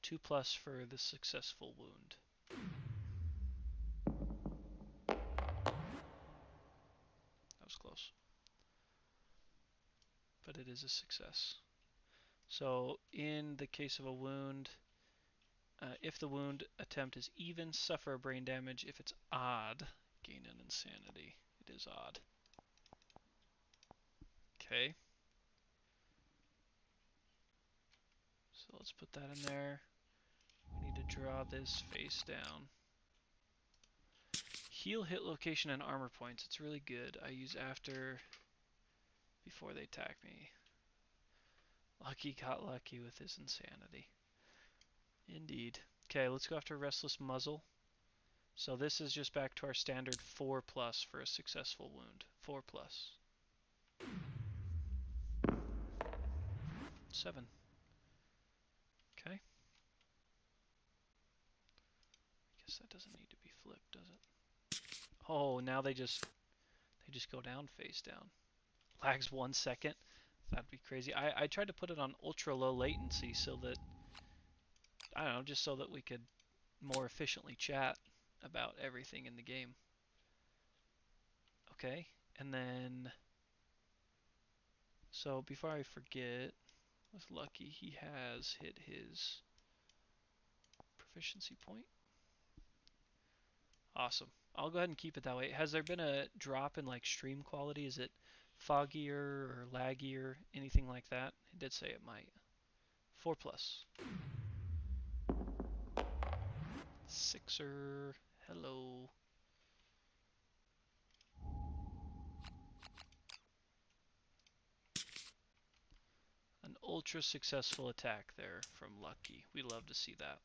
Speaker 1: 2 plus for the successful wound. That was close. But it is a success. So in the case of a wound, if the wound attempt is even, suffer brain damage. If it's odd, gain an insanity. It is odd. Okay. So let's put that in there. We need to draw this face down. Heal hit location and armor points. It's really good. I use after, before they attack me. Lucky got lucky with his insanity. Indeed. Okay, let's go after Restless Muzzle. So this is just back to our standard 4 plus for a successful wound. 4 plus. 7. Okay. I guess that doesn't need to be flipped, does it? Oh, now they just go down face down. Lags 1 second. That'd be crazy. I tried to put it on ultra low latency so that, I don't know, just so that we could more efficiently chat about everything in the game. Okay, and then, so before I forget, with Lucky, he has hit his proficiency point. Awesome. I'll go ahead and keep it that way. Has there been a drop in like stream quality? Is it foggier or laggier? Anything like that? It did say it might. 4 plus. Sixer. Hello. An ultra successful attack there from Lucky. We love to see that.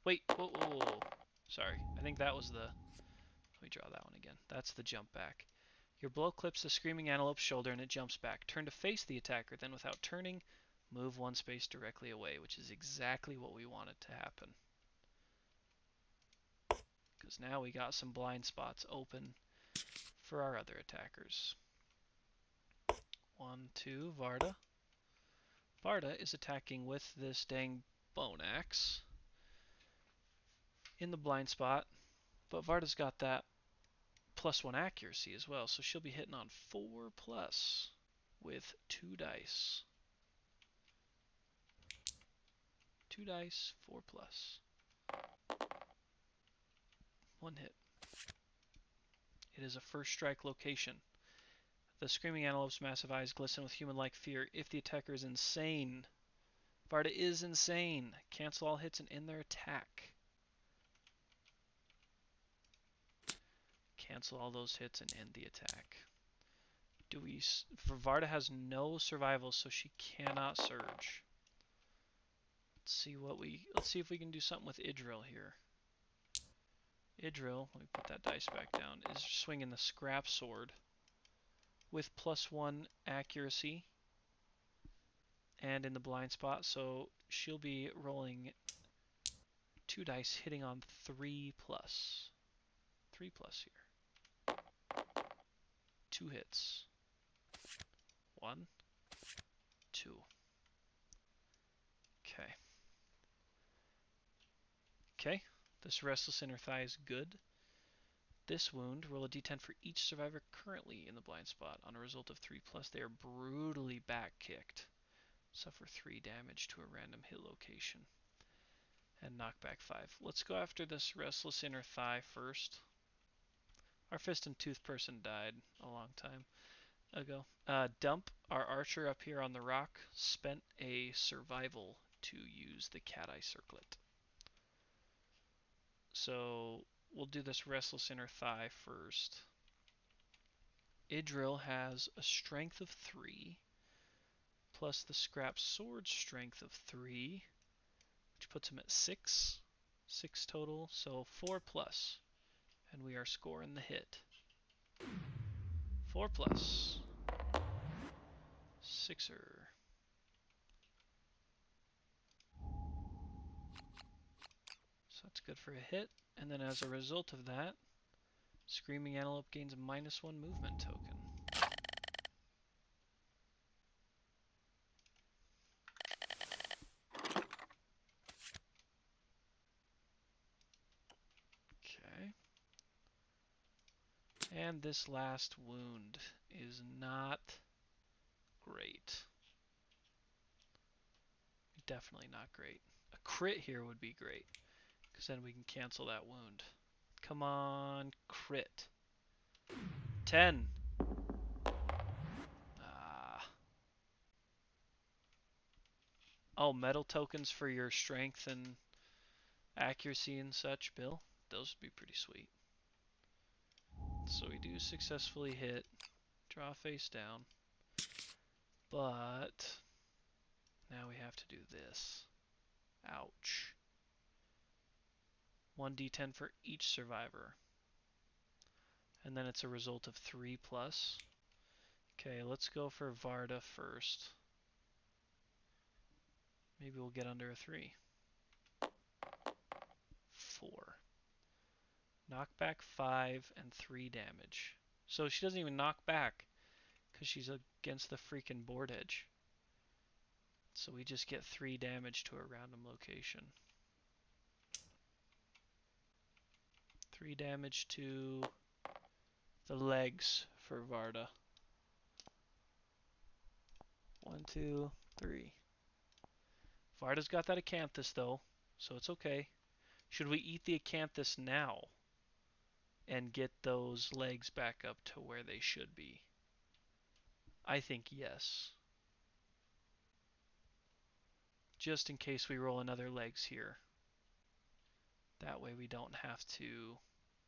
Speaker 1: Wait, whoa, whoa, whoa. Sorry. I think that was the... Let me draw that one again. That's the jump back. Your blow clips the Screaming Antelope's shoulder and it jumps back. Turn to face the attacker, then without turning, move 1 space directly away, which is exactly what we wanted to happen. Because now we got some blind spots open for our other attackers. 1, 2, Varda. Varda is attacking with this dang bone axe in the blind spot, but Varda's got that +1 accuracy as well, so she'll be hitting on 4 plus with 2 dice. 2 dice, 4 plus. 1 hit. It is a first strike location. The Screaming Antelope's massive eyes glisten with human-like fear. If the attacker is insane, Varda is insane. Cancel all hits and end their attack. Cancel all those hits and end the attack. Varda has no survival, so she cannot surge. Let's see if we can do something with Idril here. Idril, let me put that dice back down, is swinging the scrap sword with +1 accuracy and in the blind spot, so she'll be rolling 2 dice, hitting on 3 plus. 3 plus here. 2 hits. 1, 2. Okay. Okay, this Restless Inner Thigh is good. This wound, roll a d10 for each survivor currently in the blind spot. On a result of 3 plus, they are brutally back kicked. Suffer 3 damage to a random hit location. And knock back 5. Let's go after this Restless Inner Thigh first. Our Fist and Tooth person died a long time ago. Dump, our archer up here on the rock, spent a survival to use the Cat Eye Circlet. So we'll do this Restless Inner Thigh first. Idril has a strength of 3, plus the Scrap Sword strength of 3, which puts him at 6. 6 total, so 4 plus. And we are scoring the hit. 4 plus. Sixer. good for a hit. And then as a result of that, Screaming Antelope gains a -1 movement token. Okay. And this last wound is not great. Definitely not great. A crit here would be great, because then we can cancel that wound. Come on, crit. 10. Ah. Oh, metal tokens for your strength and accuracy and such, Bill. Those would be pretty sweet. So we do successfully hit, draw face down, but now we have to do this. Ouch. 1d10 for each survivor. And then it's a result of 3+. Okay, let's go for Varda first. Maybe we'll get under a 3. 4. Knockback 5 and 3 damage. So she doesn't even knock back because she's against the freaking board edge. So we just get 3 damage to a random location. 3 damage to the legs for Varda. 1, 2, 3. Varda's got that Acanthus though, so it's okay. Should we eat the Acanthus now and get those legs back up to where they should be? I think yes. Just in case we roll another legs here. That way we don't have to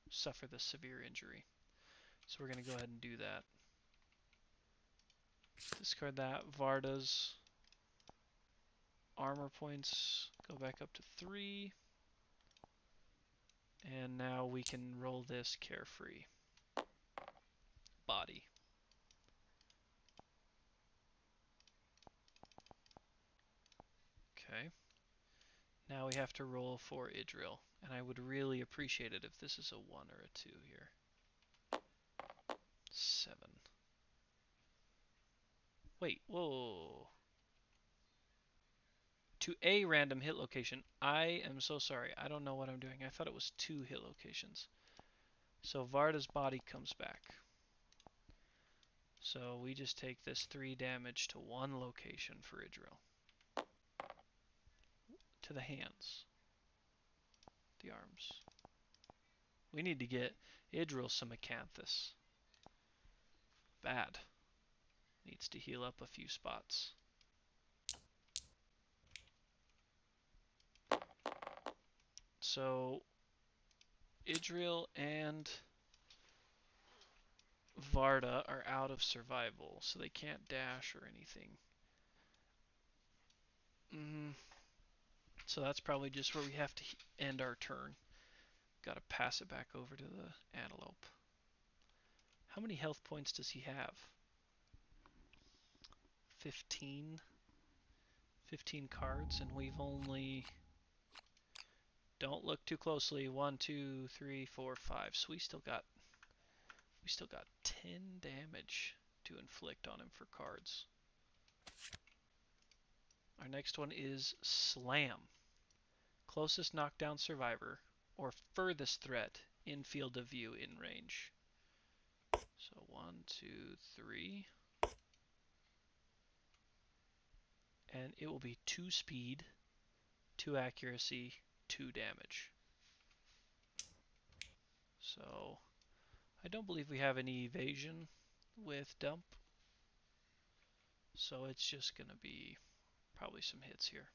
Speaker 1: suffer the severe injury. So we're going to go ahead and do that. Discard that. Varda's armor points go back up to 3. And now we can roll this carefree. Body. Okay. Now we have to roll for Idril. And I would really appreciate it if this is a 1 or a 2 here. 7. Wait, whoa. To a random hit location. I am so sorry. I don't know what I'm doing. I thought it was 2 hit locations. So Varda's body comes back. So we just take this 3 damage to 1 location for Idril. To the hands. The arms. We need to get Idril some Acanthus. Bad. Needs to heal up a few spots. So Idril and Varda are out of survival, so they can't dash or anything. So that's probably just where we have to end our turn. Gotta pass it back over to the antelope. How many health points does he have? 15? 15 cards, and we've only... Don't look too closely. 1, 2, 3, 4, 5. So we still got 10 damage to inflict on him for cards. Our next one is Slam. Closest knockdown survivor or furthest threat in field of view in range. So 1, 2, 3. And it will be 2 speed, 2 accuracy, 2 damage. So I don't believe we have any evasion with dump. So it's just going to be probably some hits here.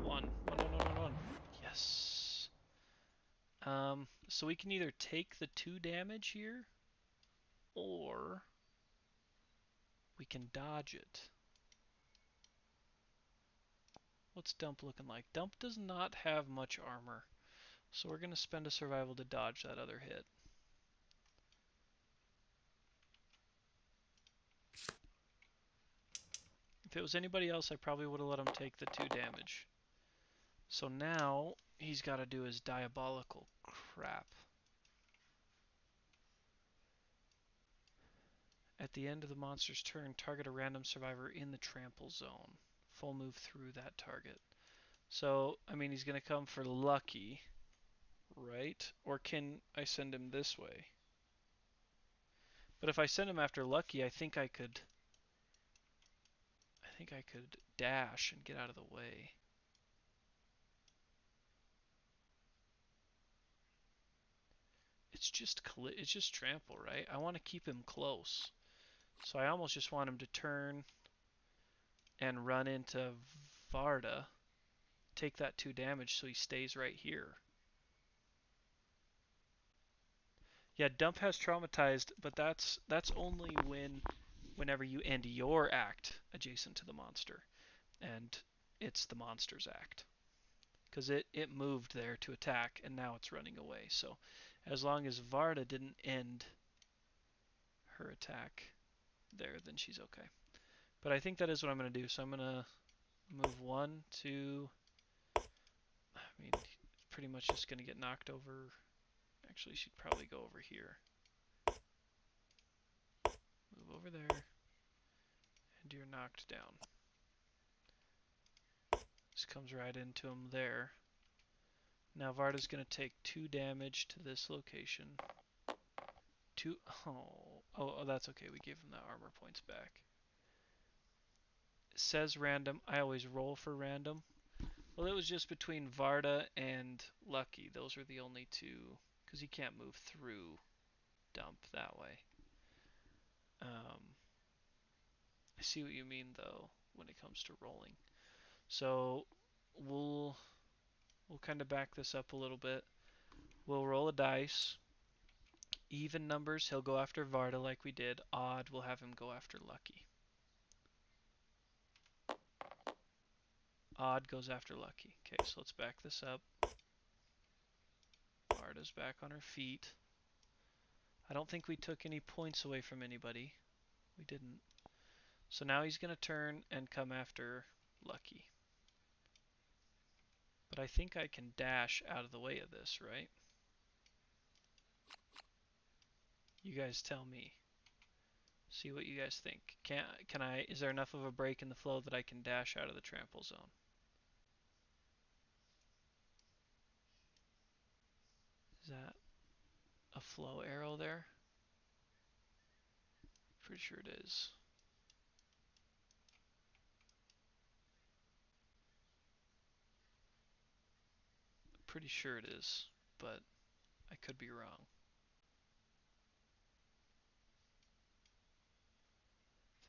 Speaker 1: 1. 1, 1, 1, 1, 1. Yes. So we can either take the 2 damage here, or we can dodge it. What's Dump looking like? Dump does not have much armor, so we're going to spend a survival to dodge that other hit. If it was anybody else, I probably would have let him take the 2 damage. So now he's got to do his diabolical crap. At the end of the monster's turn, target a random survivor in the trample zone. Full move through that target. So, I mean, he's going to come for Lucky, right? Or can I send him this way? But if I send him after Lucky, I think I could dash and get out of the way. It's just trample, right? I want to keep him close. So I almost just want him to turn and run into Varda, take that 2 damage so he stays right here. Yeah, Dump has traumatized, but that's only whenever you end your act adjacent to the monster, and it's the monster's act. Because it moved there to attack, and now it's running away. So as long as Varda didn't end her attack there, then she's okay. But I think that is what I'm going to do. So I'm going to move 1, 2... I mean, pretty much just going to get knocked over. Actually, she'd probably go over here. Move over there, and you're knocked down. Just comes right into him there. Now Varda's going to take 2 damage to this location. 2... Oh, that's okay. We gave him the armor points back. It says random. I always roll for random. Well, it was just between Varda and Lucky. Those are the only two, because he can't move through Dump that way. I see what you mean, though, when it comes to rolling. So we'll kind of back this up a little bit. We'll roll a dice. Even numbers, he'll go after Varda like we did. Odd, we'll have him go after Lucky. Odd goes after Lucky. Okay, so let's back this up. Varda's back on her feet. I don't think we took any points away from anybody. We didn't. So now he's going to turn and come after Lucky. But I think I can dash out of the way of this, right? You guys tell me. See what you guys think. Is there enough of a break in the flow that I can dash out of the trample zone? Is that a flow arrow there? Pretty sure it is. Pretty sure it is, but I could be wrong.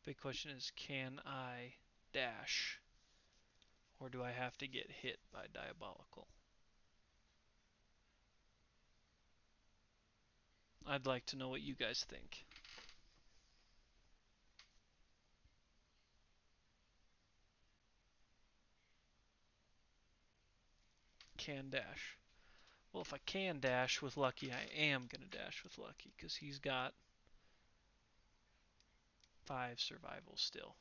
Speaker 1: The big question is, can I dash? Or do I have to get hit by Diabolical? I'd like to know what you guys think. Can dash. Well, if I can dash with Lucky, I am going to dash with Lucky, because he's got 5 survival still.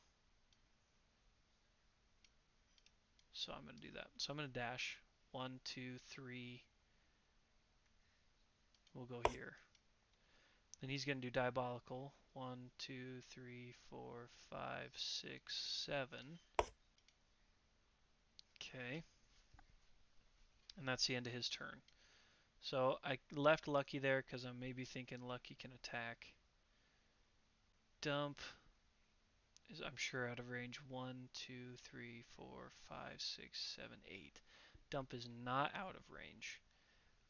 Speaker 1: So I'm going to do that. So I'm going to dash. 1, 2, 3. We'll go here. Then he's going to do Diabolical. 1, 2, 3, 4, 5, 6, 7. Okay. And that's the end of his turn. So I left Lucky there because I'm maybe thinking Lucky can attack. Dump is, I'm sure, out of range. 1, 2, 3, 4, 5, 6, 7, 8. Dump is not out of range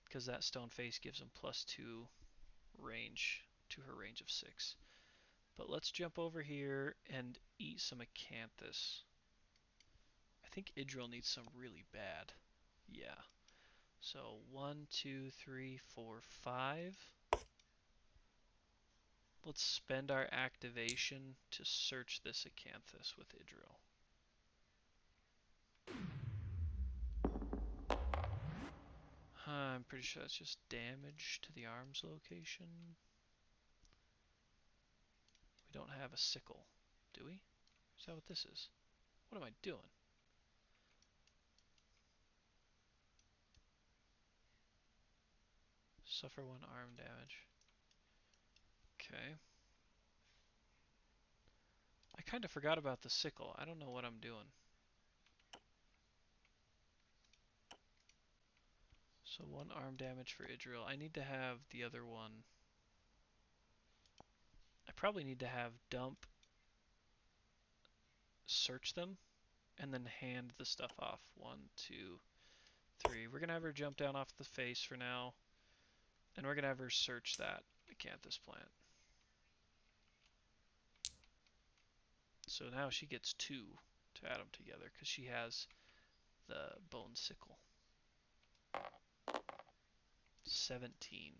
Speaker 1: because that stone face gives him +2 range to her range of 6. But let's jump over here and eat some Acanthus. I think Idril needs some really bad. Yeah. So 1, 2, 3, 4, 5. Let's spend our activation to search this Acanthus with Idril. I'm pretty sure that's just damage to the arms location. We don't have a sickle, do we? Is that what this is? What am I doing? Suffer 1 arm damage. Okay. I kind of forgot about the sickle. I don't know what I'm doing. So 1 arm damage for Idril. I need to have the other one. I probably need to have Dump search them and then hand the stuff off. 1, 2, 3. We're going to have her jump down off the face for now. And we're going to have her search that acanthus plant. So now she gets 2 to add them together because she has the bone sickle. 17.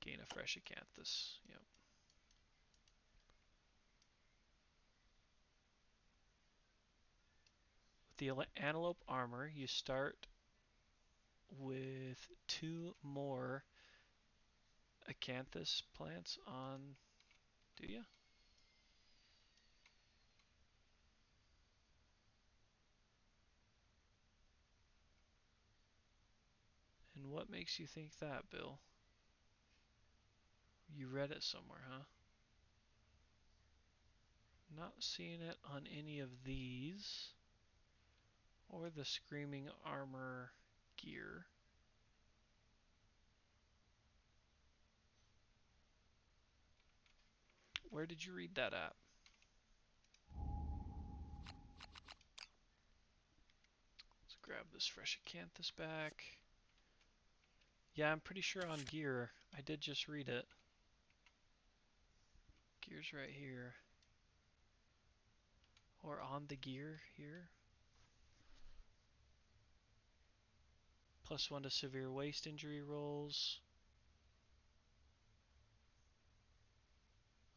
Speaker 1: Gain a fresh acanthus. Yep. With the antelope armor, you start with 2 more acanthus plants on, do you? And what makes you think that, Bill? You read it somewhere, huh? Not seeing it on any of these or the screaming armor gear. Where did you read that at? Let's grab this fresh acanthus back. Yeah, I'm pretty sure on gear. I did just read it. Gear's right here. Or on the gear here. +1 to severe waist injury rolls.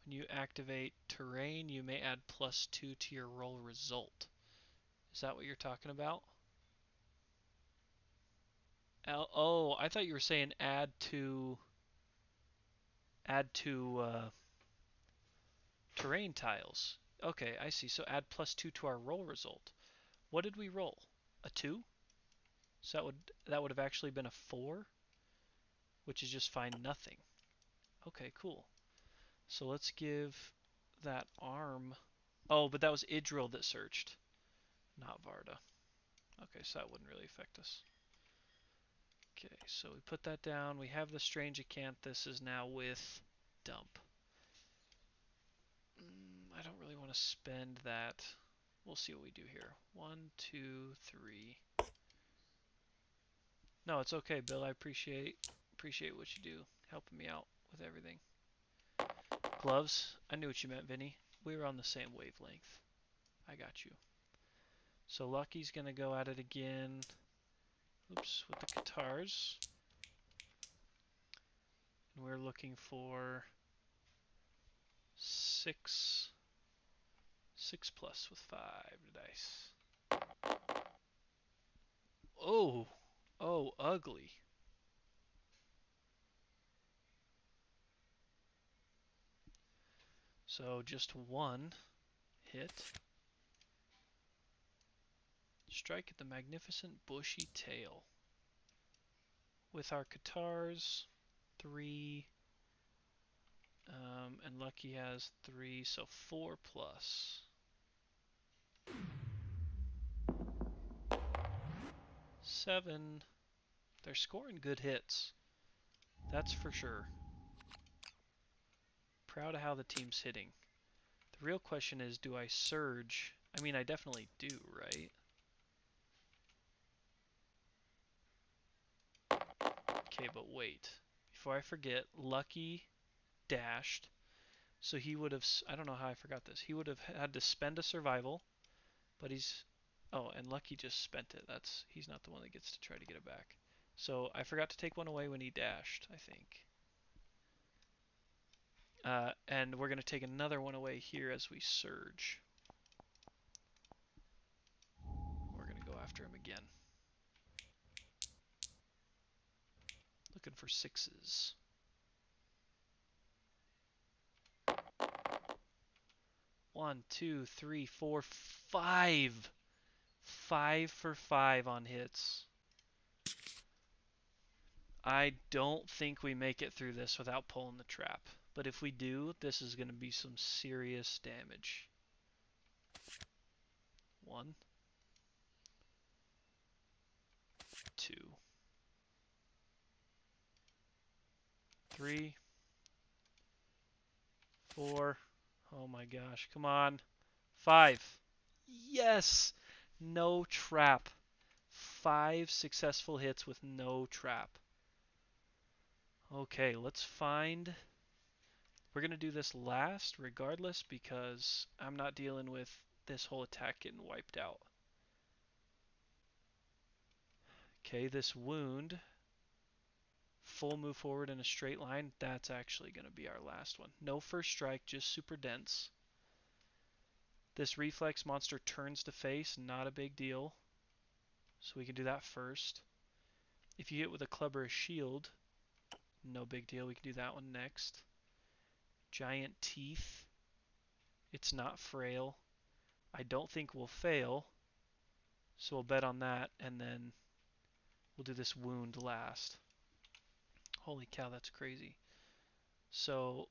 Speaker 1: When you activate terrain, you may add +2 to your roll result. Is that what you're talking about? Oh, I thought you were saying add to terrain tiles. Okay, I see. So add +2 to our roll result. What did we roll? A 2? So that would have actually been a 4, which is just find nothing. Okay, cool. So let's give that arm. Oh, but that was Idril that searched, not Varda. Okay, so that wouldn't really affect us. Okay, so we put that down. We have the strange acanthus is now with Dump. I don't really want to spend that. We'll see what we do here. 1, 2, 3. No, it's okay, Bill. I appreciate what you do, helping me out with everything. Gloves. I knew what you meant, Vinny. We were on the same wavelength. I got you. So Lucky's gonna go at it again. Oops, with the guitars. And we're looking for 6 plus with 5 dice. Oh, ugly. So just 1 hit. Strike at the magnificent bushy tail. With our guitars, 3. And Lucky has 3, so 4 plus. 7. They're scoring good hits. That's for sure. Proud of how the team's hitting. The real question is, do I surge? I mean, I definitely do, right? Okay, but wait. Before I forget, Lucky dashed. So he would have, I don't know how I forgot this. He would have had to spend a survival, but he's, oh, and Lucky just spent it. He's not the one that gets to try to get it back. So I forgot to take one away when he dashed, I think. And we're going to take another one away here as we surge. We're going to go after him again. Looking for 6s. 1, 2, 3, 4, 5. 5 for 5 on hits. I don't think we make it through this without pulling the trap. But if we do, this is going to be some serious damage. 1, 2, 3, 4. Oh my gosh, come on. 5. Yes! No trap. 5 successful hits with no trap. Okay, let's find... We're going to do this last regardless because I'm not dealing with this whole attack getting wiped out. Okay, this wound, full move forward in a straight line, that's actually going to be our last one. No first strike, just super dense. This reflex monster turns to face, not a big deal. So we can do that first. If you hit with a club or a shield, no big deal, we can do that one next. Giant teeth, it's not frail. I don't think we'll fail, so we'll bet on that, and then we'll do this wound last. Holy cow, that's crazy. So,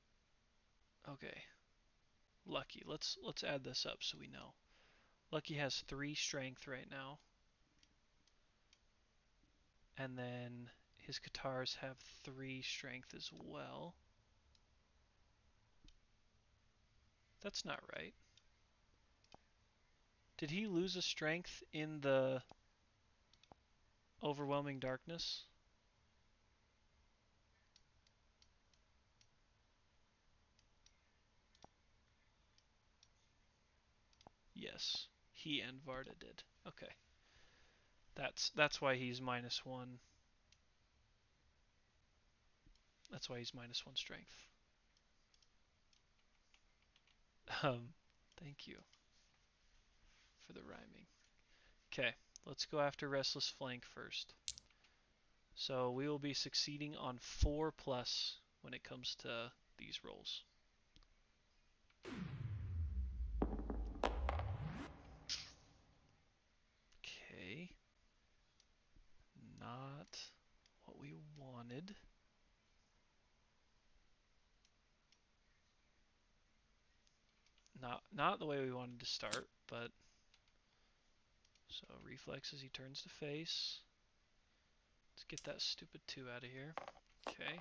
Speaker 1: okay. Lucky. Let's add this up so we know. Lucky has 3 strength right now. And then his Katars have 3 strength as well. That's not right. Did he lose a strength in the overwhelming darkness? Yes, he and Varda did. Okay. That's why he's -1. That's why he's -1 strength. Thank you for the rhyming. Okay, let's go after Restless Flank first. So we will be succeeding on 4+ when it comes to these rolls. Okay. Not what we wanted. Not the way we wanted to start, but so reflexes, he turns to face. Let's get that stupid 2 out of here. Okay.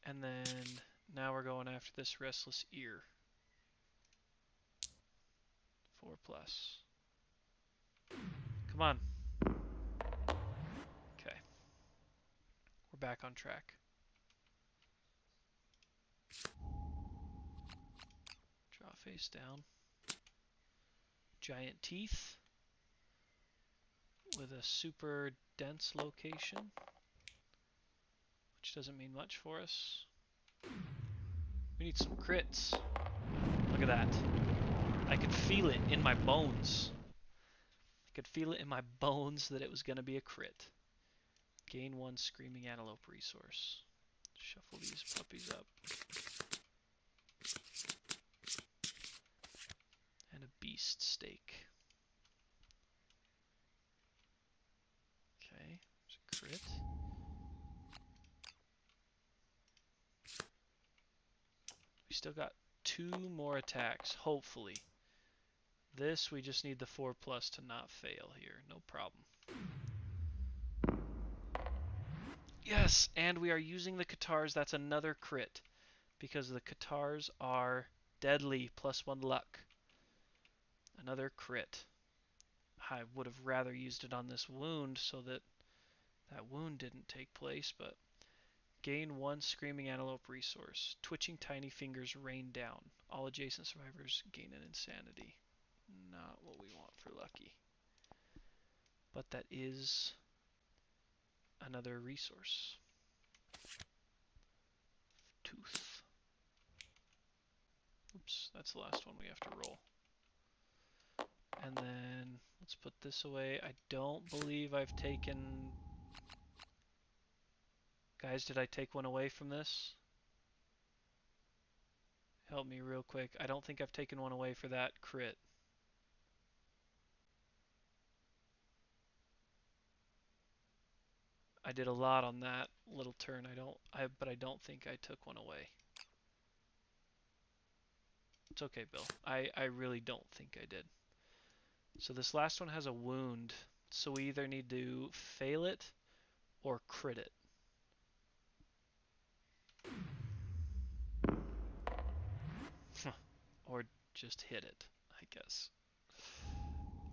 Speaker 1: And then now we're going after this Restless Ear. 4+. Come on. Okay. We're back on track. Draw face down. Giant teeth with a super dense location, which doesn't mean much for us. We need some crits. Look at that. I could feel it in my bones. I could feel it in my bones that it was going to be a crit. Gain 1 Screaming Antelope resource. Shuffle these puppies up. And a beast steak. Okay, there's a crit. We still got 2 more attacks, hopefully. This, we just need the 4+ to not fail here. No problem. Yes, and we are using the Katars. That's another crit. Because the Katars are deadly, +1 luck. Another crit. I would have rather used it on this wound so that that wound didn't take place, but gain 1 Screaming Antelope resource. Twitching Tiny Fingers rain down. All adjacent survivors gain an insanity. Not what we want for Lucky. But that is another resource. Tooth. Oops, that's the last one we have to roll. And then let's put this away. I don't believe I've taken... Guys, did I take one away from this? Help me real quick. I don't think I've taken one away for that crit. I did a lot on that little turn. But I don't think I took one away. It's okay, Bill. I really don't think I did. So this last one has a wound, so we either need to fail it or crit it. Or just hit it, I guess.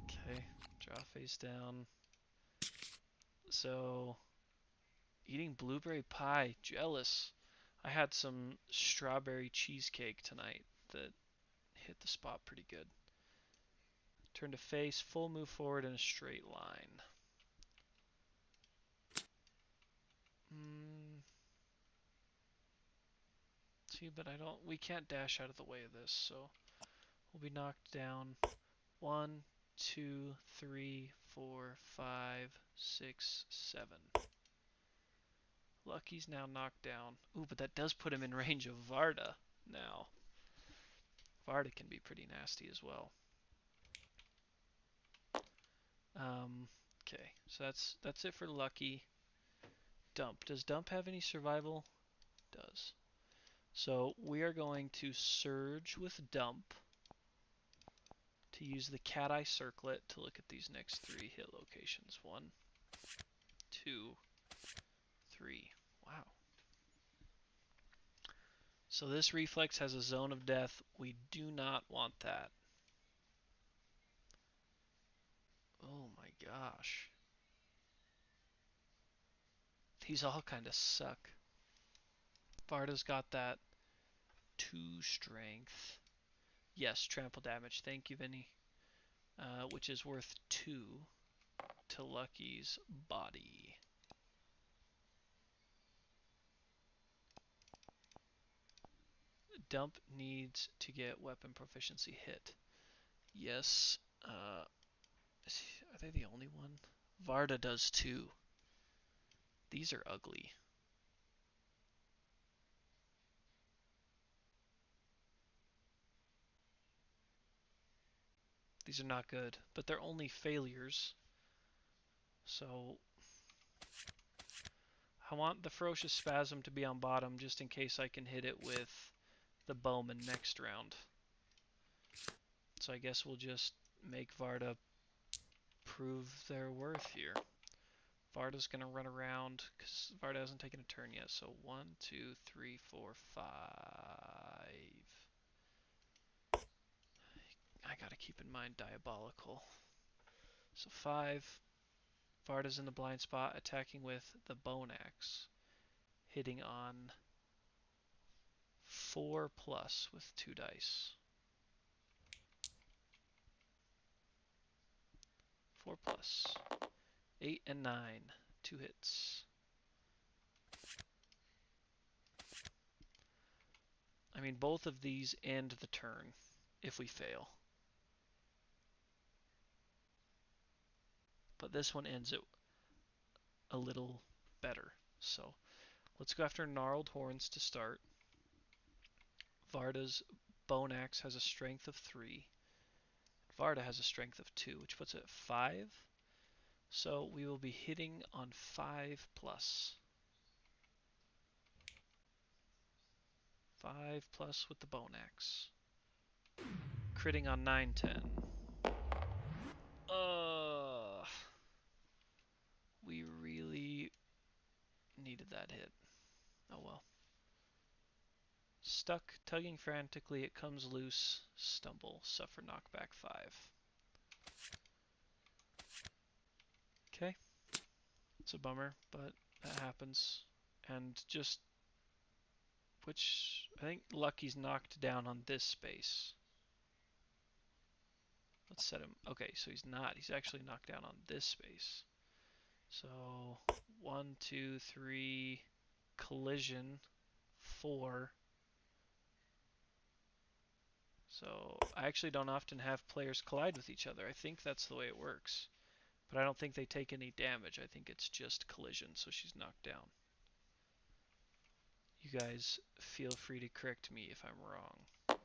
Speaker 1: Okay, draw face down. So, eating blueberry pie, jealous. I had some strawberry cheesecake tonight that hit the spot pretty good. Turn to face, full move forward in a straight line. See, but we can't dash out of the way of this, so we'll be knocked down. 1, 2, 3, 4, 5, 6, 7. Lucky's now knocked down. Ooh, but that does put him in range of Varda now. Varda can be pretty nasty as well. Okay, so that's it for Lucky. Dump. Does Dump have any survival? Does. So we are going to Surge with Dump to use the Cat Eye Circlet to look at these next 3 hit locations. 1, 2, 3. Wow. So this reflex has a zone of death. We do not want that. Oh my gosh. These all kind of suck. Varda's got that 2 strength. Yes, trample damage. Thank you, Vinny. Which is worth 2 to Lucky's body. Dump needs to get weapon proficiency hit. Yes. Are they the only one? Varda does too. These are ugly. These are not good, but they're only failures. So I want the Ferocious Spasm to be on bottom just in case I can hit it with the Bowman next round. So I guess we'll just make Varda prove their worth here. Varda's going to run around because Varda hasn't taken a turn yet. So 1, 2, 3, 4, 5. I got to keep in mind Diabolical. So 5. Varda's in the blind spot, attacking with the Bone Axe. Hitting on 4 plus with 2 dice. 4 plus. 8 and 9. 2 hits. I mean, both of these end the turn if we fail. But this one ends it a little better. So let's go after Gnarled Horns to start. Varda's Bone Axe has a strength of 3. Varda has a strength of 2, which puts it at 5. So we will be hitting on 5 plus. 5 plus with the Bone Axe. Critting on 9, 10. We really needed that hit. Oh well. Stuck, tugging frantically, it comes loose. Stumble, suffer knockback 5. Okay. It's a bummer, but that happens. And just... I think Lucky's knocked down on this space. Let's set him... Okay, so he's not. He's actually knocked down on this space. So, 1, 2, 3... Collision. 4... So I actually don't often have players collide with each other. I think that's the way it works. But I don't think they take any damage. I think it's just collision, so she's knocked down. You guys feel free to correct me if I'm wrong.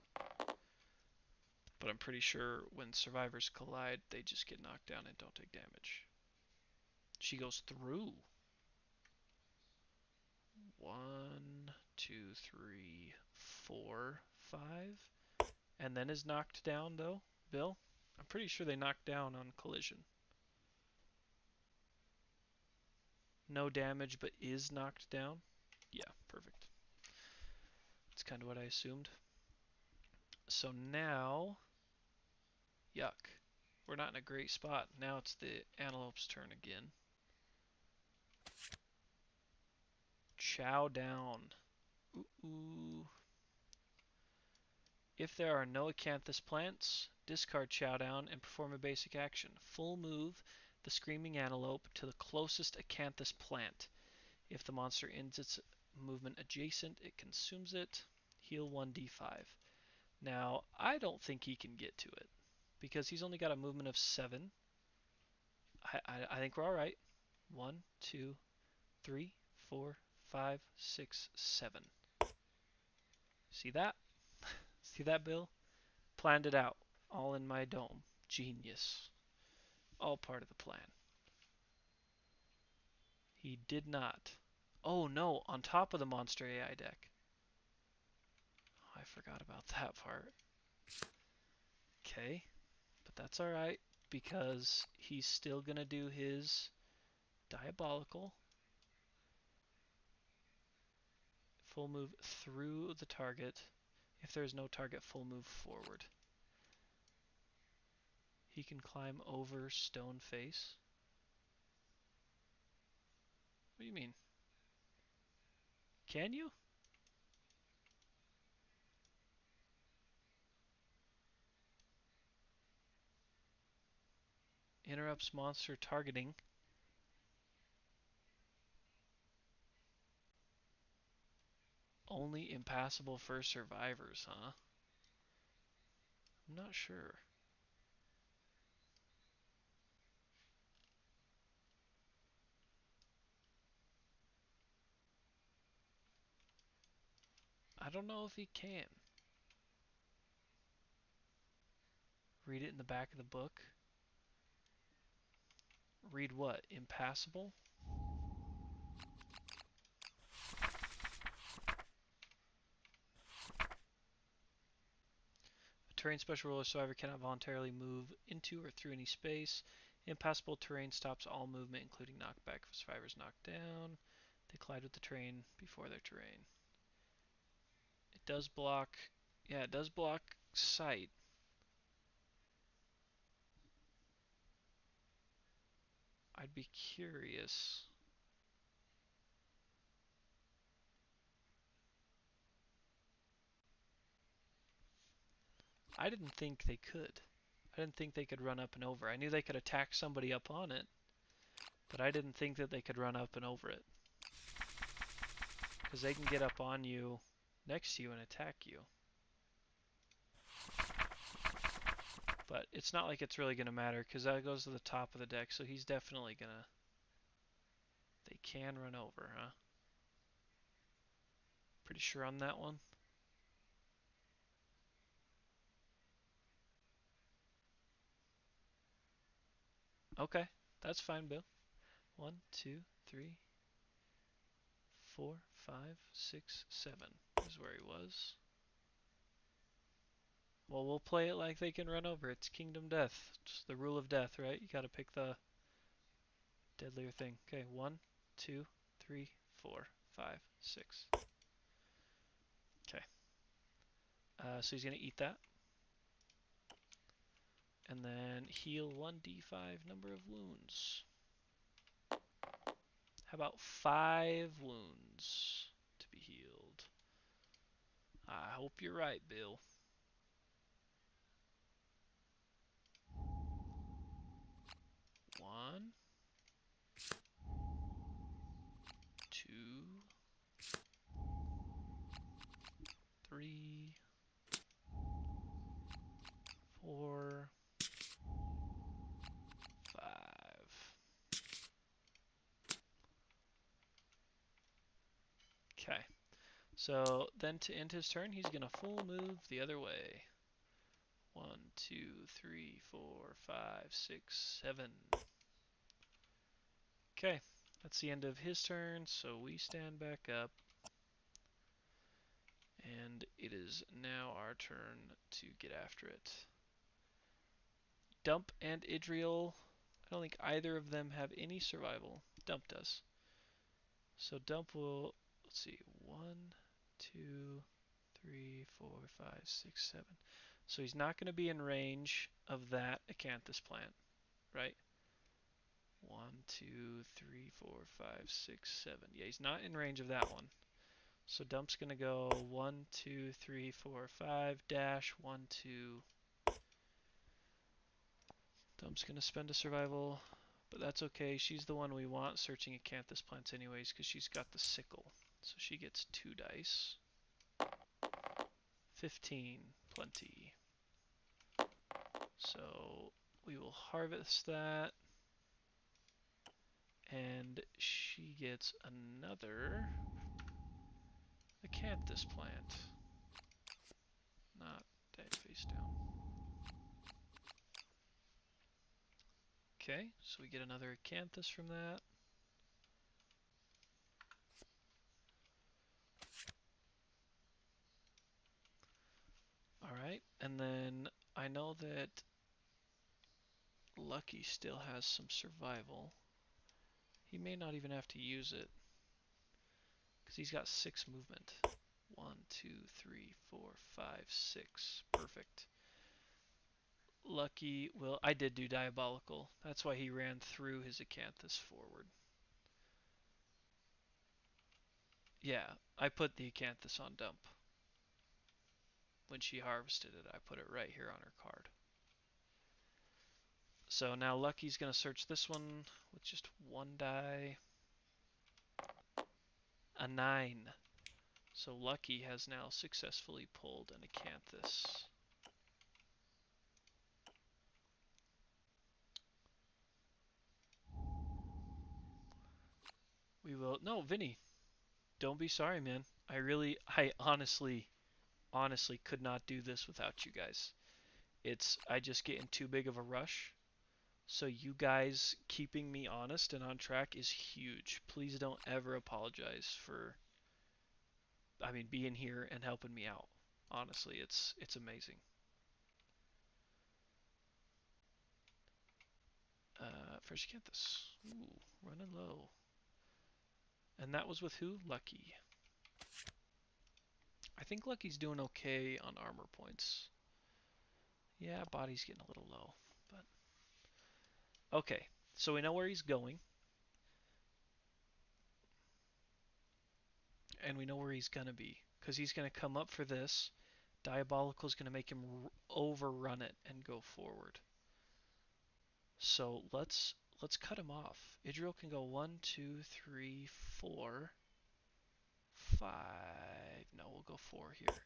Speaker 1: But I'm pretty sure when survivors collide, they just get knocked down and don't take damage. She goes through. 1, 2, 3, 4, 5. And then is knocked down, though, Bill? I'm pretty sure they knocked down on collision. No damage, but is knocked down? Yeah, perfect. That's kind of what I assumed. So now, yuck. We're not in a great spot. Now it's the antelope's turn again. Chow down. Ooh. If there are no acanthus plants, discard chow down and perform a basic action. Full move the screaming antelope to the closest acanthus plant. If the monster ends its movement adjacent, it consumes it. Heal 1d5. Now, I don't think he can get to it because he's only got a movement of 7. I think we're all right. 1, 2, 3, 4, 5, 6, 7. See that? See that, Bill? Planned it out. All in my dome. Genius. All part of the plan. He did not. Oh no, on top of the Monster AI deck. I forgot about that part. Okay, but that's alright because he's still going to do his Diabolical. Full move through the target. If there's no target, full move forward. He can climb over Stone Face. What do you mean? Can you? Interrupts monster targeting. Only impassable for survivors, huh? I'm not sure. I don't know if he can. Read it in the back of the book. Read what? Impassable? A terrain special rule: a survivor cannot voluntarily move into or through any space. Impassable terrain stops all movement, including knockback. If a survivor is knocked down, they collide with the terrain before their terrain. It does block. Yeah, it does block sight. I'd be curious. I didn't think they could. I didn't think they could run up and over. I knew they could attack somebody up on it, but I didn't think that they could run up and over it. Because they can get up on you, next to you, and attack you. But it's not like it's really going to matter, because that goes to the top of the deck, so he's definitely going to... They can run over, huh? Pretty sure on that one? Okay, that's fine, Bill. 1, 2, 3, 4, 5, 6, 7 is where he was. Well, we'll play it like they can run over. It's Kingdom Death. It's the rule of death, right? You gotta pick the deadlier thing. Okay, 1, 2, 3, 4, 5, 6. Okay. So he's gonna eat that. And then heal 1d5 number of wounds. How about 5 wounds to be healed? I hope you're right, Bill. 1, 2, 3, 4, 5. Okay. So then to end his turn, he's going to full move the other way. 1, 2, 3, 4, 5, 6, 7. Okay, that's the end of his turn, so we stand back up. And it is now our turn to get after it. Dump and Idriel, I don't think either of them have any survival. Dump does. So Dump will, let's see, 1, 2, 3, 4, 5, 6, 7. So he's not going to be in range of that acanthus plant, right? 1, 2, 3, 4, 5, 6, 7. Yeah, he's not in range of that one. So Dump's going to go 1, 2, 3, 4, 5, dash, 1, 2. Dump's going to spend a survival, but that's okay. She's the one we want searching acanthus plants anyways because she's got the sickle. So she gets 2 dice. 15, plenty. So we will harvest that. And she gets another acanthus plant. Not dead face down. Okay, so we get another acanthus from that. Alright, and then I know that Lucky still has some survival. He may not even have to use it, because he's got 6 movement. 1, 2, 3, 4, 5, 6. Perfect. Lucky will... I did do Diabolical. That's why he ran through his acanthus forward. Yeah, I put the acanthus on Dump. When she harvested it, I put it right here on her card. So now Lucky's going to search this one with just 1 die. A 9. So Lucky has now successfully pulled an acanthus. We will... No, Vinny, don't be sorry, man. I honestly could not do this without you guys. I just get in too big of a rush. So you guys keeping me honest and on track is huge. Please don't ever apologize for, being here and helping me out. Honestly, it's amazing. Fresh acanthus. Ooh, running low. And that was with who? Lucky. I think Lucky's doing okay on armor points. Yeah, body's getting a little low, but okay. So we know where he's going, and we know where he's gonna be, because he's gonna come up for this. Diabolical's gonna make him overrun it and go forward. So let's cut him off. Idriel can go 1, 2, 3, 4, 5. No, we'll go 4 here.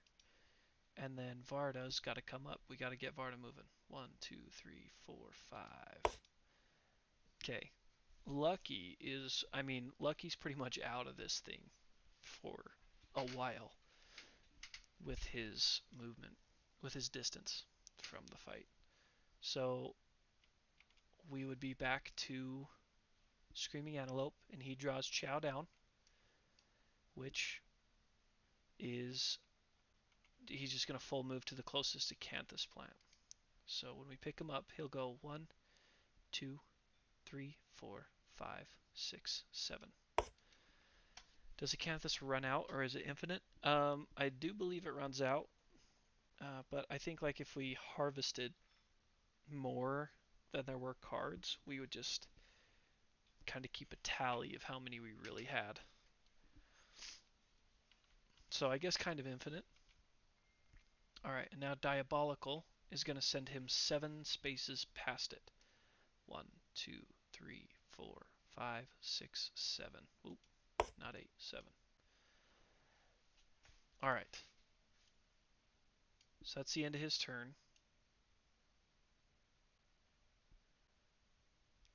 Speaker 1: And then Varda's got to come up. We got to get Varda moving. 1, 2, 3, 4, 5. Okay. Lucky's pretty much out of this thing for a while with his movement, with his distance from the fight. So we would be back to Screaming Antelope, and he draws Chow down, which is he's just going to full move to the closest acanthus plant. So when we pick him up, he'll go 1, 2, 3, 4, 5, 6, 7. Does acanthus run out, or is it infinite? I do believe it runs out, but I think like if we harvested more than there were cards, we would just kind of keep a tally of how many we really had. So I guess kind of infinite. Alright, and now Diabolical is going to send him 7 spaces past it. 1, 2, 3, 4, 5, 6, 7. Oop, not 8, 7. Alright. So that's the end of his turn.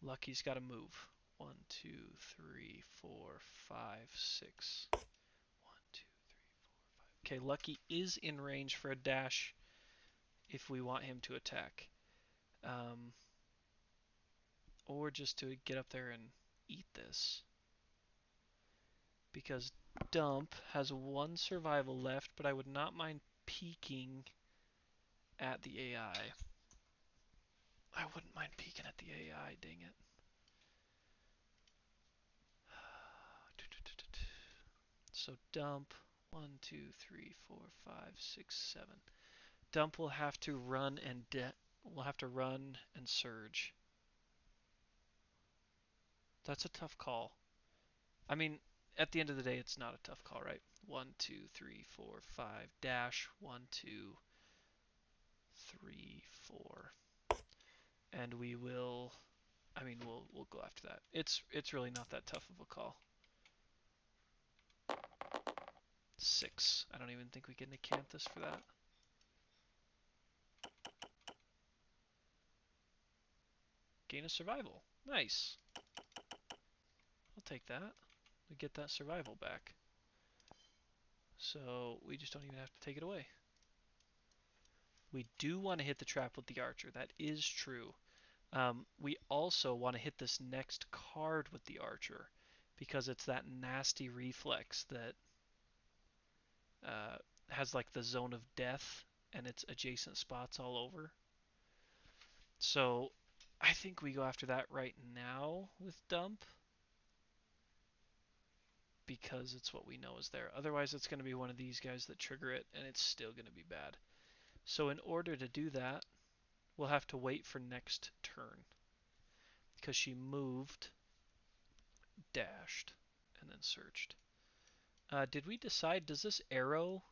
Speaker 1: Lucky's got to move. 1, 2, 3, 4, 5, 6. 1, 2, 3, 4, 5. Okay, Lucky is in range for a dash if we want him to attack. Or just to get up there and eat this. because Dump has 1 survival left, but I would not mind peeking at the AI. I wouldn't mind peeking at the AI, dang it. So Dump, 1, 2, 3, 4, 5, 6, 7. Dump will have to run and surge. That's a tough call. I mean, at the end of the day, it's not a tough call, right? 1, 2, 3, 4, 5, dash, 1, 2, 3, 4. And we will, I mean, we'll go after that. It's really not that tough of a call. 6. I don't even think we can Acanthus for that. Gain a survival. Nice. I'll take that. We get that survival back. So we just don't even have to take it away. We do want to hit the trap with the archer. That is true. We also want to hit this next card with the archer because it's that nasty reflex that has like the zone of death and its adjacent spots all over. So I think we go after that right now with Dump because it's what we know is there. Otherwise, it's going to be one of these guys that trigger it and it's still going to be bad. So in order to do that, we'll have to wait for next turn because she moved, dashed, and then searched. Did we decide, does this arrow,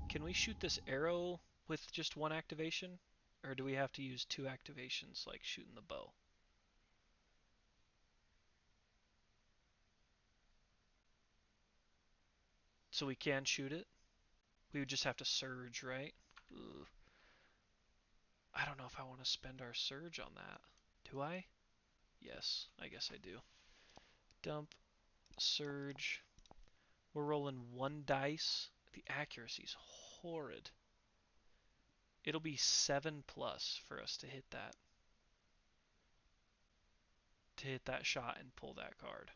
Speaker 1: can we shoot this arrow with just 1 activation? Or do we have to use 2 activations like shooting the bow? So we can shoot it? We would just have to surge, right? Ugh. I don't know if I want to spend our surge on that. Do I? Yes, I guess I do. Dump, surge. We're rolling 1 dice. The accuracy's horrid. It'll be 7+ for us to hit that. To hit that shot and pull that card.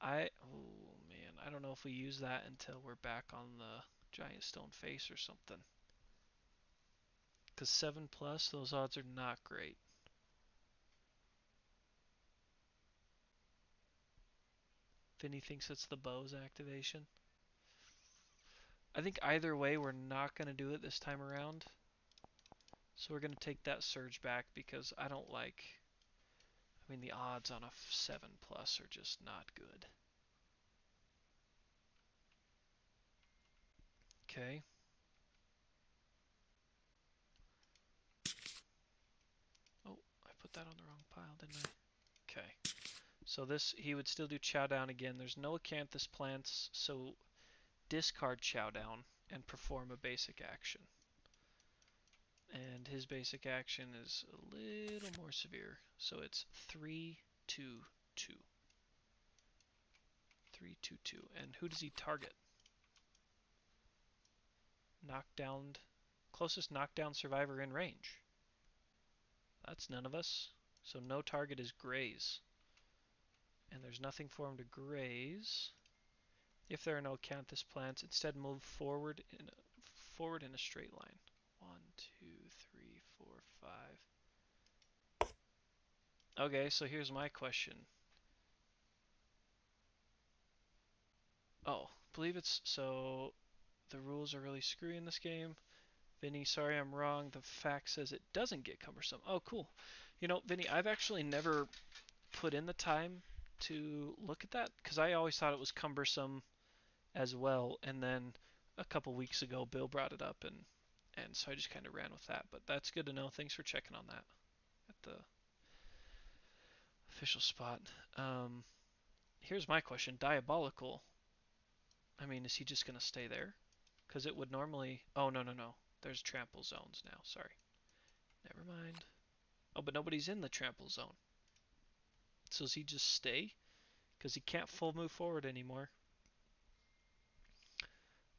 Speaker 1: Oh man, I don't know if we use that until we're back on the giant stone face or something. Because 7+, those odds are not great. Vinny thinks it's the bow's activation. I think either way, we're not going to do it this time around. So we're going to take that surge back because I don't like... I mean, the odds on a 7+ are just not good. Okay. Oh, I put that on the wrong pile, didn't I? Okay. So this, he would still do Chow Down again. There's no Acanthus plants, so discard Chow Down and perform a basic action. And his basic action is a little more severe. So it's 3, 2, 2. 3, 2, 2. And who does he target? Knockdown, closest knockdown survivor in range. That's none of us. So no target is graze. And there's nothing for him to graze. If there are no Acanthus plants, instead move forward in a straight line. 1, 2, 3, 4, 5. Okay, so here's my question. Oh, believe it's so. The rules are really screwy in this game. Vinny, sorry I'm wrong. The fact says it doesn't get cumbersome. Oh, cool. You know, Vinny, I've actually never put in the time to look at that because I always thought it was cumbersome as well. And then a couple weeks ago, Bill brought it up, and so I just kind of ran with that. But that's good to know. Thanks for checking on that at the official spot. Here's my question: Diabolical. I mean, is he just gonna stay there? Because it would normally. Oh no. There's trample zones now. Sorry. Never mind. Oh, but nobody's in the trample zone. So does he just stay? Because he can't full move forward anymore.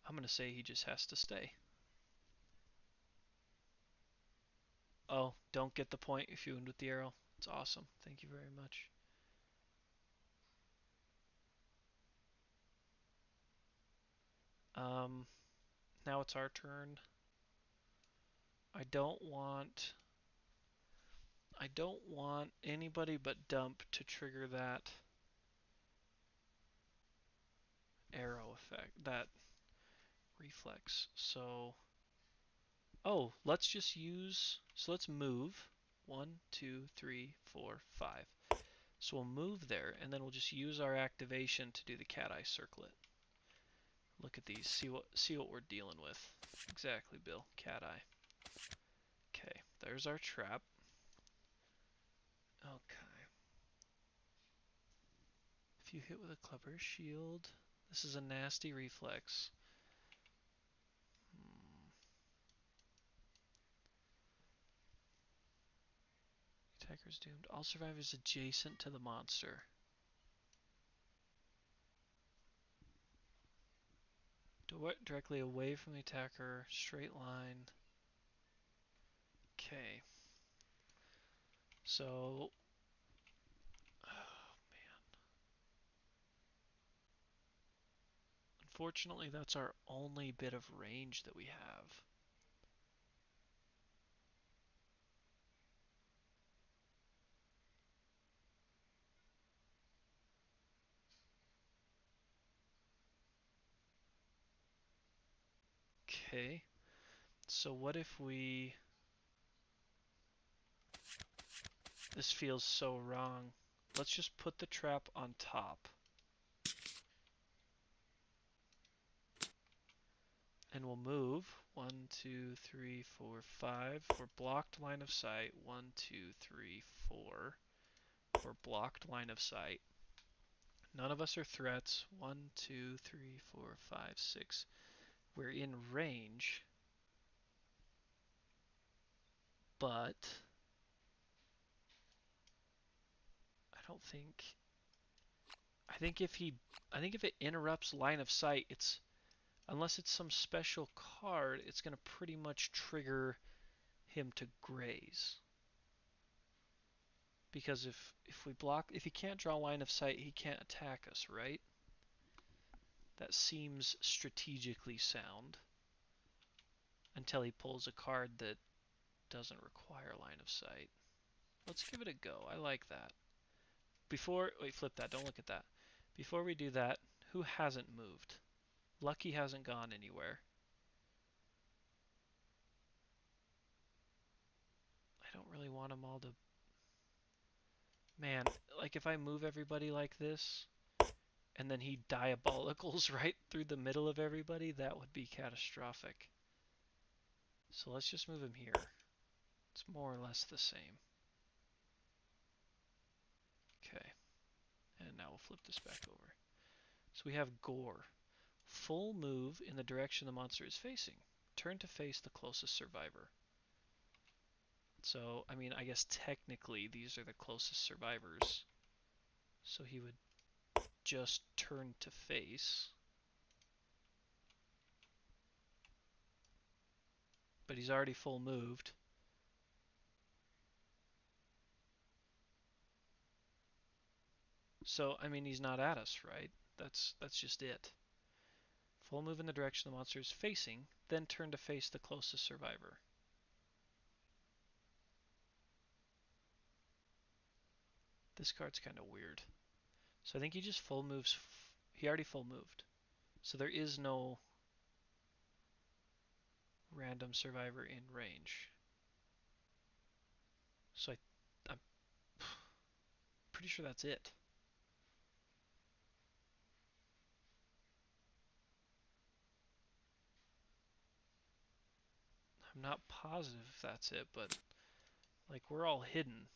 Speaker 1: I'm gonna say he just has to stay. Oh, don't get the point if you wound with the arrow. It's awesome. Thank you very much. Now it's our turn. I don't want anybody but Dump to trigger that arrow effect, that reflex. So, oh, let's just use, so let's move 1, 2, 3, 4, 5. So we'll move there, and then we'll just use our activation to do the cat eye circlet. Look at these, see what we're dealing with. Exactly, Bill, cat eye. Okay, there's our trap. Okay. If you hit with a clever shield, this is a nasty reflex. Attacker's doomed. All survivors adjacent to the monster. Directly away from the attacker, straight line. Okay. So, oh man. Unfortunately, that's our only bit of range that we have. Okay. So what if we... This feels so wrong. Let's just put the trap on top. And we'll move 1, 2, 3, 4, 5 for blocked line of sight. 1, 2, 3, 4 for blocked line of sight. None of us are threats. 1, 2, 3, 4, 5, 6. We're in range, but I don't think. I think if it interrupts line of sight, unless it's some special card, it's gonna pretty much trigger him to graze. Because if he can't draw line of sight, he can't attack us, right? That seems strategically sound until he pulls a card that doesn't require line of sight. Let's give it a go. I like that. Wait, flip that. Don't look at that. Before we do that, who hasn't moved? Lucky hasn't gone anywhere. I don't really want them all to... Man, like if I move everybody like this, and then he diabolicals right through the middle of everybody, that would be catastrophic. So let's just move him here. It's more or less the same. Okay. And now we'll flip this back over. So we have Gore. Full move in the direction the monster is facing. Turn to face the closest survivor. So, I mean, I guess technically these are the closest survivors. So he would just turn to face. But he's already full moved. So, I mean, he's not at us, right? That's just it. Full move in the direction the monster is facing, then turn to face the closest survivor. This card's kind of weird. So I think he just full moves. He already full moved. So there is no random survivor in range. So I'm pretty sure that's it. I'm not positive if that's it, but like we're all hidden.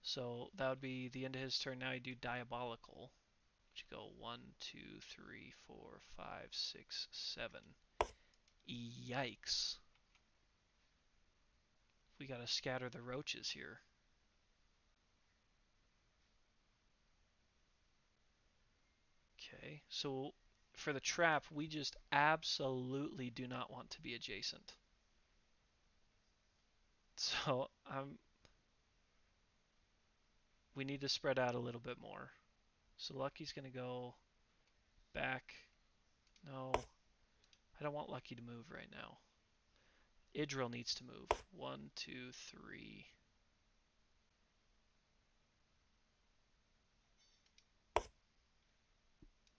Speaker 1: So that would be the end of his turn. Now I do diabolical. Which go 1, 2, 3, 4, 5, 6, 7. Yikes. We gotta scatter the roaches here. Okay, so for the trap, we just absolutely do not want to be adjacent. So we need to spread out a little bit more. So Lucky's gonna go back. No, I don't want Lucky to move right now. Idril needs to move. 1, 2, 3.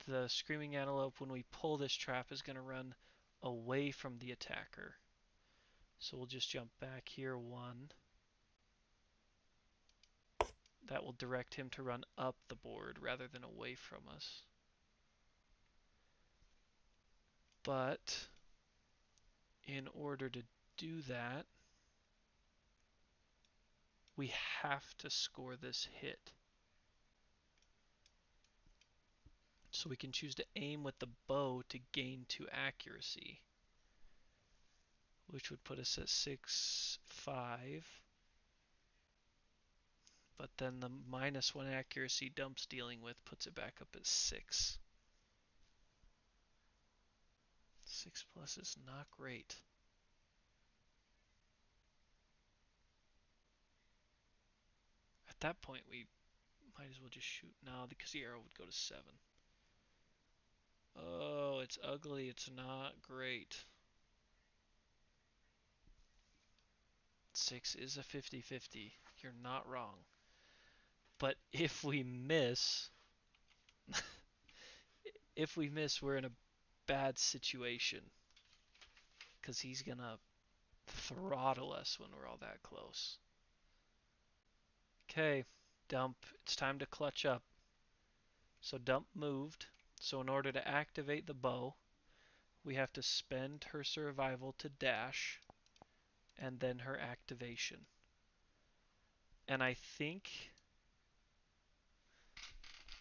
Speaker 1: The Screaming Antelope, when we pull this trap, is going to run away from the attacker. So we'll just jump back here 1. That will direct him to run up the board rather than away from us. But in order to do that, we have to score this hit. So we can choose to aim with the bow to gain 2 accuracy, which would put us at 6, 5. But then the -1 accuracy Dump's dealing with puts it back up at 6. 6 plus is not great. At that point, we might as well just shoot. No, because the arrow would go to 7. Oh, it's ugly. It's not great. 6 is a 50-50. You're not wrong. But if we miss, we're in a bad situation. Because he's going to throttle us when we're all that close. Okay, Dump, it's time to clutch up. So Dump moved. So in order to activate the bow, we have to spend her survival to dash, and then her activation. And I think...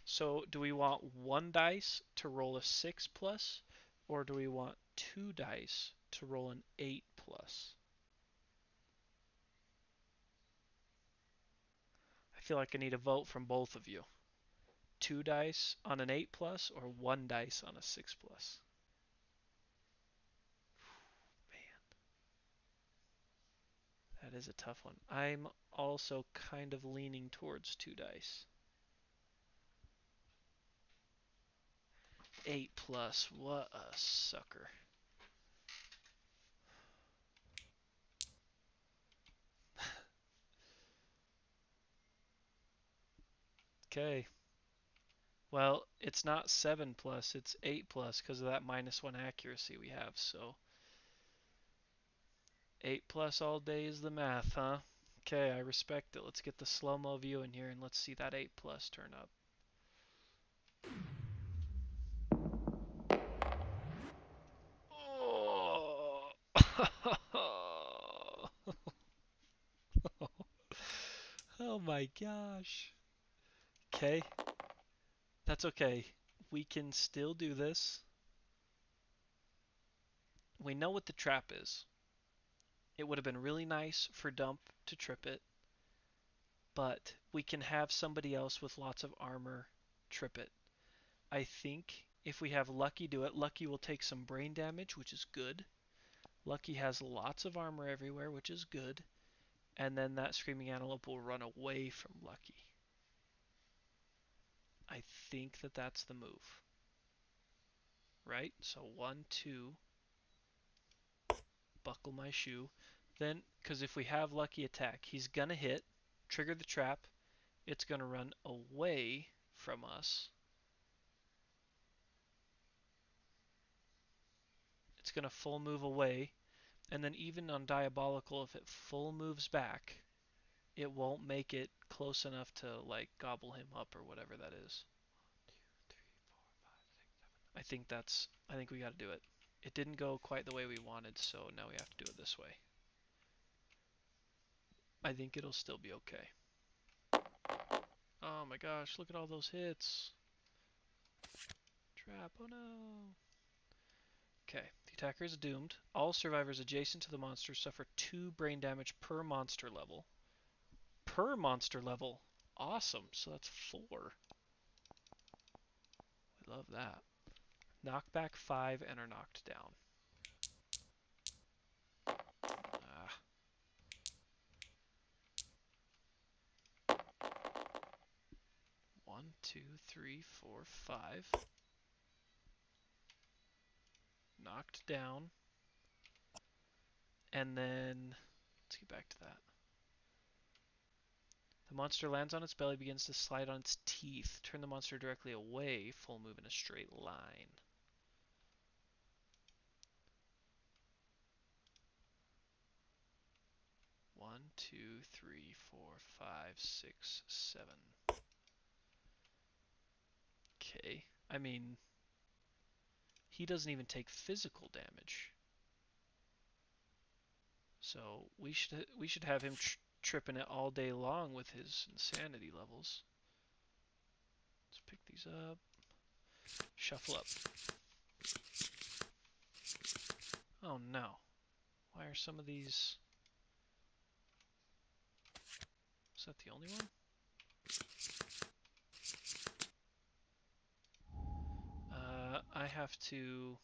Speaker 1: So do we want 1 dice to roll a 6 plus, or do we want 2 dice to roll an 8 plus? I feel like I need a vote from both of you. 2 dice on an 8 plus, or 1 dice on a 6 plus? Man, that is a tough one. I'm also kind of leaning towards 2 dice. 8 plus, what a sucker. Okay. Well, it's not 7 plus, it's 8 plus because of that -1 accuracy we have, so 8 plus all day is the math, huh? Okay, I respect it. Let's get the slow-mo view in here and let's see that 8 plus turn up. Oh, oh my gosh. Okay, that's okay. We can still do this. We know what the trap is. It would have been really nice for Dump to trip it, but we can have somebody else with lots of armor trip it. I think if we have Lucky do it, Lucky will take some brain damage, which is good. Lucky has lots of armor everywhere, which is good. And then that Screaming Antelope will run away from Lucky. I think that that's the move. Right? So 1, 2, buckle my shoe. Then, because if we have Lucky attack, he's going to hit, trigger the trap. It's going to run away from us. It's going to full move away. And then even on Diabolical, if it full moves back, it won't make it close enough to like gobble him up or whatever that is. 1, 2, 3, 4, 5, 6, 7. I think we got to do it. It didn't go quite the way we wanted, so now we have to do it this way. I think it'll still be okay. Oh my gosh, look at all those hits. Trap, oh no. Okay, the attacker is doomed. All survivors adjacent to the monster suffer 2 brain damage per monster level. Per monster level. Awesome, so that's 4. We love that. Knockback 5 and are knocked down. Ah. One, two, three, four, 5. knocked down. And then, let's get back to that. The monster lands on its belly, begins to slide on its teeth. Turn the monster directly away, full move in a straight line. One, two, three, four, five, six, seven. Okay. I mean, he doesn't even take physical damage. So we should have him tripping it all day long with his insanity levels. Let's pick these up. Shuffle up. Oh no. Why are some of these... Is that the only one? I have to...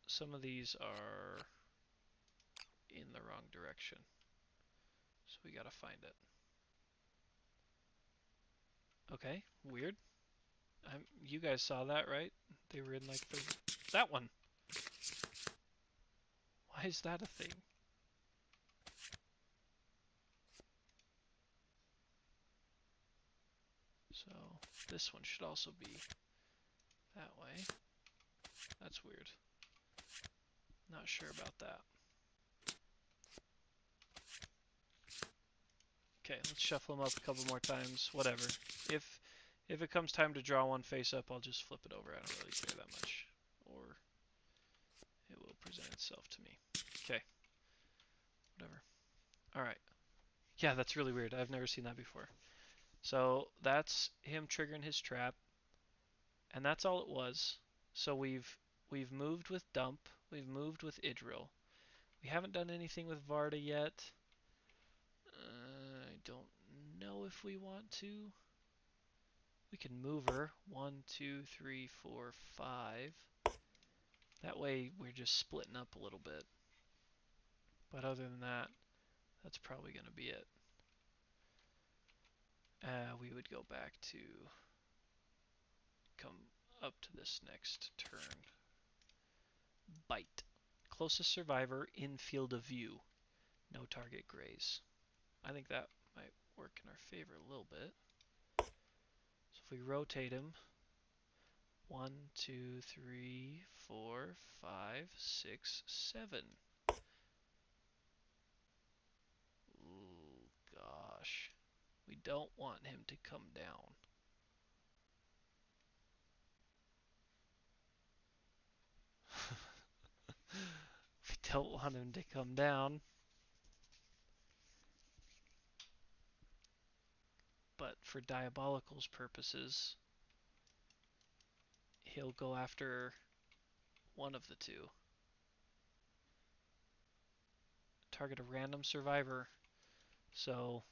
Speaker 1: Some of these are in the wrong direction. So we gotta find it. Okay, weird. You guys saw that, right? They were in like the... That one! Why is that a thing? So this one should also be that way. That's weird. Not sure about that. Okay, let's shuffle them up a couple more times. Whatever. If it comes time to draw one face up, I'll just flip it over. I don't really care that much. Or it will present itself to me. Okay. Whatever. Alright. Yeah, that's really weird. I've never seen that before. So that's him triggering his trap. And that's all it was. So we've moved with Dump. We've moved with Idril. We haven't done anything with Varda yet. I don't know if we want to. We can move her. 1, 2, 3, 4, 5. That way we're just splitting up a little bit. But other than that, that's probably going to be it. We would go back to come up to this next turn. Bite. Closest survivor in field of view. No target graze. I think that might work in our favor a little bit. So if we rotate him, 1, 2, 3, 4, 5, 6, 7. Ooh, gosh. We don't want him to come down. We don't want him to come down. But for Diabolical's purposes, he'll go after one of the two. Target a random survivor. So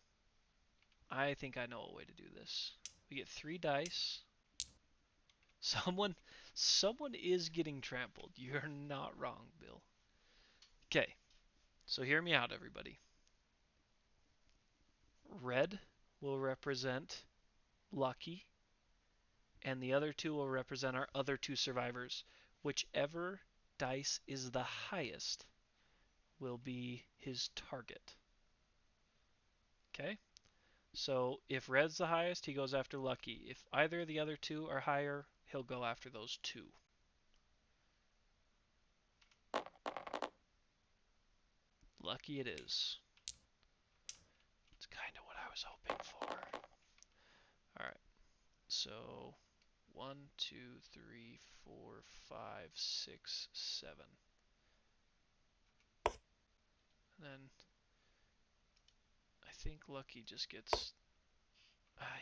Speaker 1: I think I know a way to do this. We get 3 dice. Someone is getting trampled. You're not wrong, Bill. Okay. So hear me out, everybody. Red will represent Lucky, and the other 2 will represent our other 2 survivors. Whichever dice is the highest will be his target. Okay? So if Red's the highest, he goes after Lucky. If either of the other 2 are higher, he'll go after those 2. Lucky it is. It's kind of what I was hoping for. Alright, so 1, 2, 3, 4, 5, 6, 7. And then I think Lucky just gets...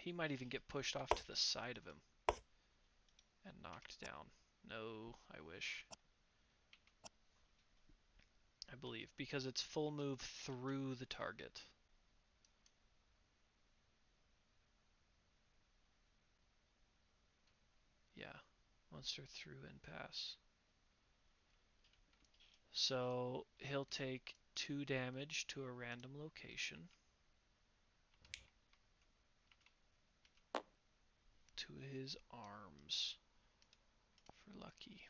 Speaker 1: he might even get pushed off to the side of him and knocked down. No, I wish. I believe, because it's full move through the target. Yeah, monster through and pass. So he'll take 2 damage to a random location. To his arms. for Lucky.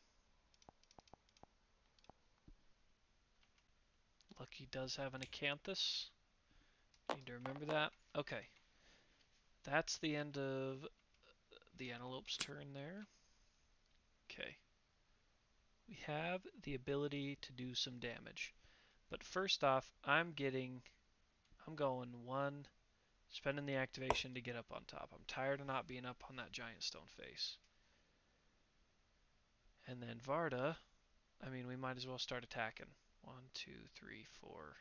Speaker 1: Lucky does have an Acanthus. Need to remember that. Okay. That's the end of the Antelope's turn there. Okay. We have the ability to do some damage. But first off, I'm going one, spending the activation to get up on top. I'm tired of not being up on that giant stone face. And then Varda, we might as well start attacking. 1, 2, 3, 4.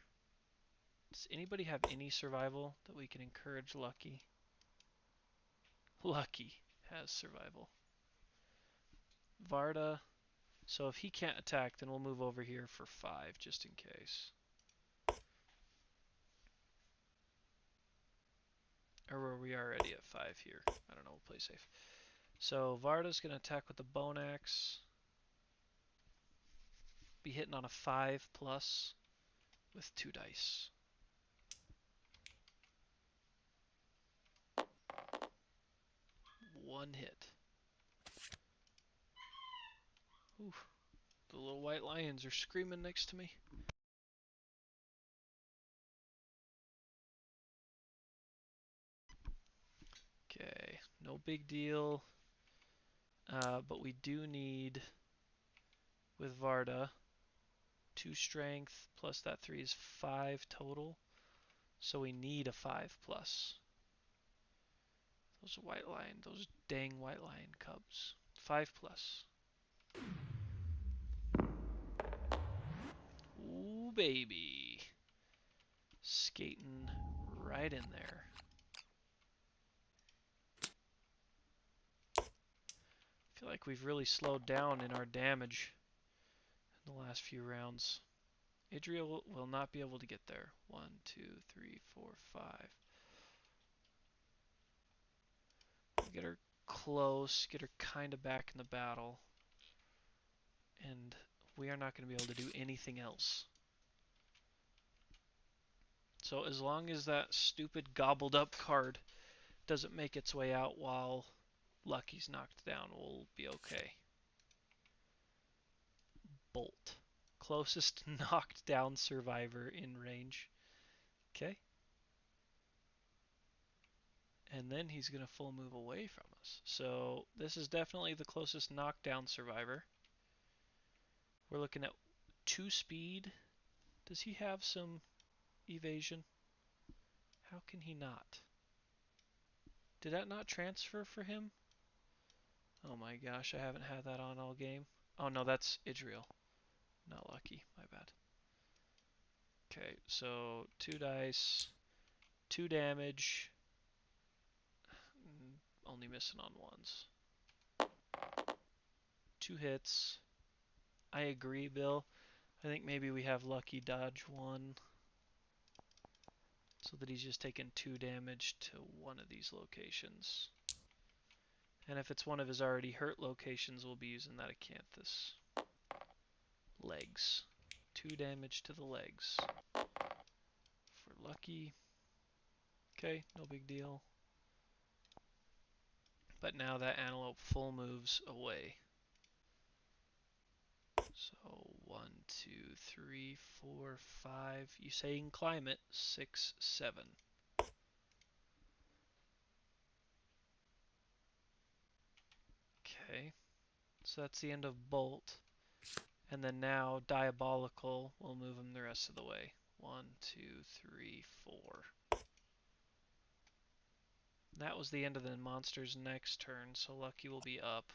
Speaker 1: Does anybody have any survival that we can encourage Lucky? Lucky has survival. Varda, so if he can't attack, then we'll move over here for 5 just in case. Or we are already at 5 here. I don't know, we'll play safe. So Varda's going to attack with the Bone Axe. Be hitting on a 5 plus with 2 dice. One hit. Oof. The little white lions are screaming next to me. Okay, no big deal. But we do need, with Varda, 2 strength plus that 3 is 5 total. So we need a 5 plus. Those white lion, those dang white lion cubs. 5 plus. Ooh, baby. Skating right in there. I feel like we've really slowed down in our damage in the last few rounds. Idriel will not be able to get there. 1, 2, 3, 4, 5. Get her close, get her kind of back in the battle. And we are not going to be able to do anything else. So as long as that stupid gobbled up card doesn't make its way out while Lucky's knocked down, we'll be okay. Bolt. Closest knocked down survivor in range. Okay. And then he's going to full move away from us. So this is definitely the closest knockdown survivor. We're looking at 2 speed. Does he have some evasion? How can he not? Did that not transfer for him? Oh my gosh, I haven't had that on all game. Oh no, that's Idriel. Not Lucky, my bad. Okay, so 2 dice, 2 damage. Only missing on 1s. 2 hits. I agree, Bill. I think maybe we have Lucky dodge 1. So that he's just taking 2 damage to one of these locations. And if it's one of his already hurt locations, we'll be using that Acanthus. Legs. 2 damage to the legs. For Lucky. Okay, no big deal. But now that Antelope full moves away. So 1, 2, 3, 4, 5. You say you can climb it. 6, 7. Okay. So that's the end of Bolt. And then now Diabolical will move him the rest of the way. 1, 2, 3, 4. That was the end of the monster's next turn, so Lucky will be up.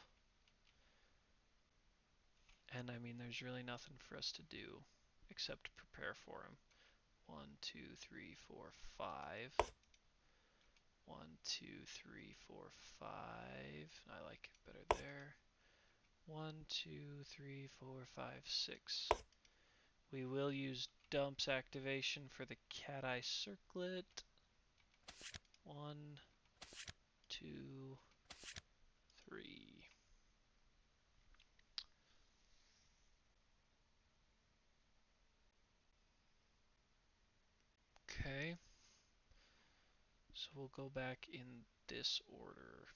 Speaker 1: And there's really nothing for us to do except prepare for him. 1, 2, 3, 4, 5. 1, 2, 3, 4, 5. I like it better there. 1, 2, 3, 4, 5, 6. We will use Dump's activation for the Cat Eye Circlet. 1, 2, 3. Okay. So we'll go back in this order.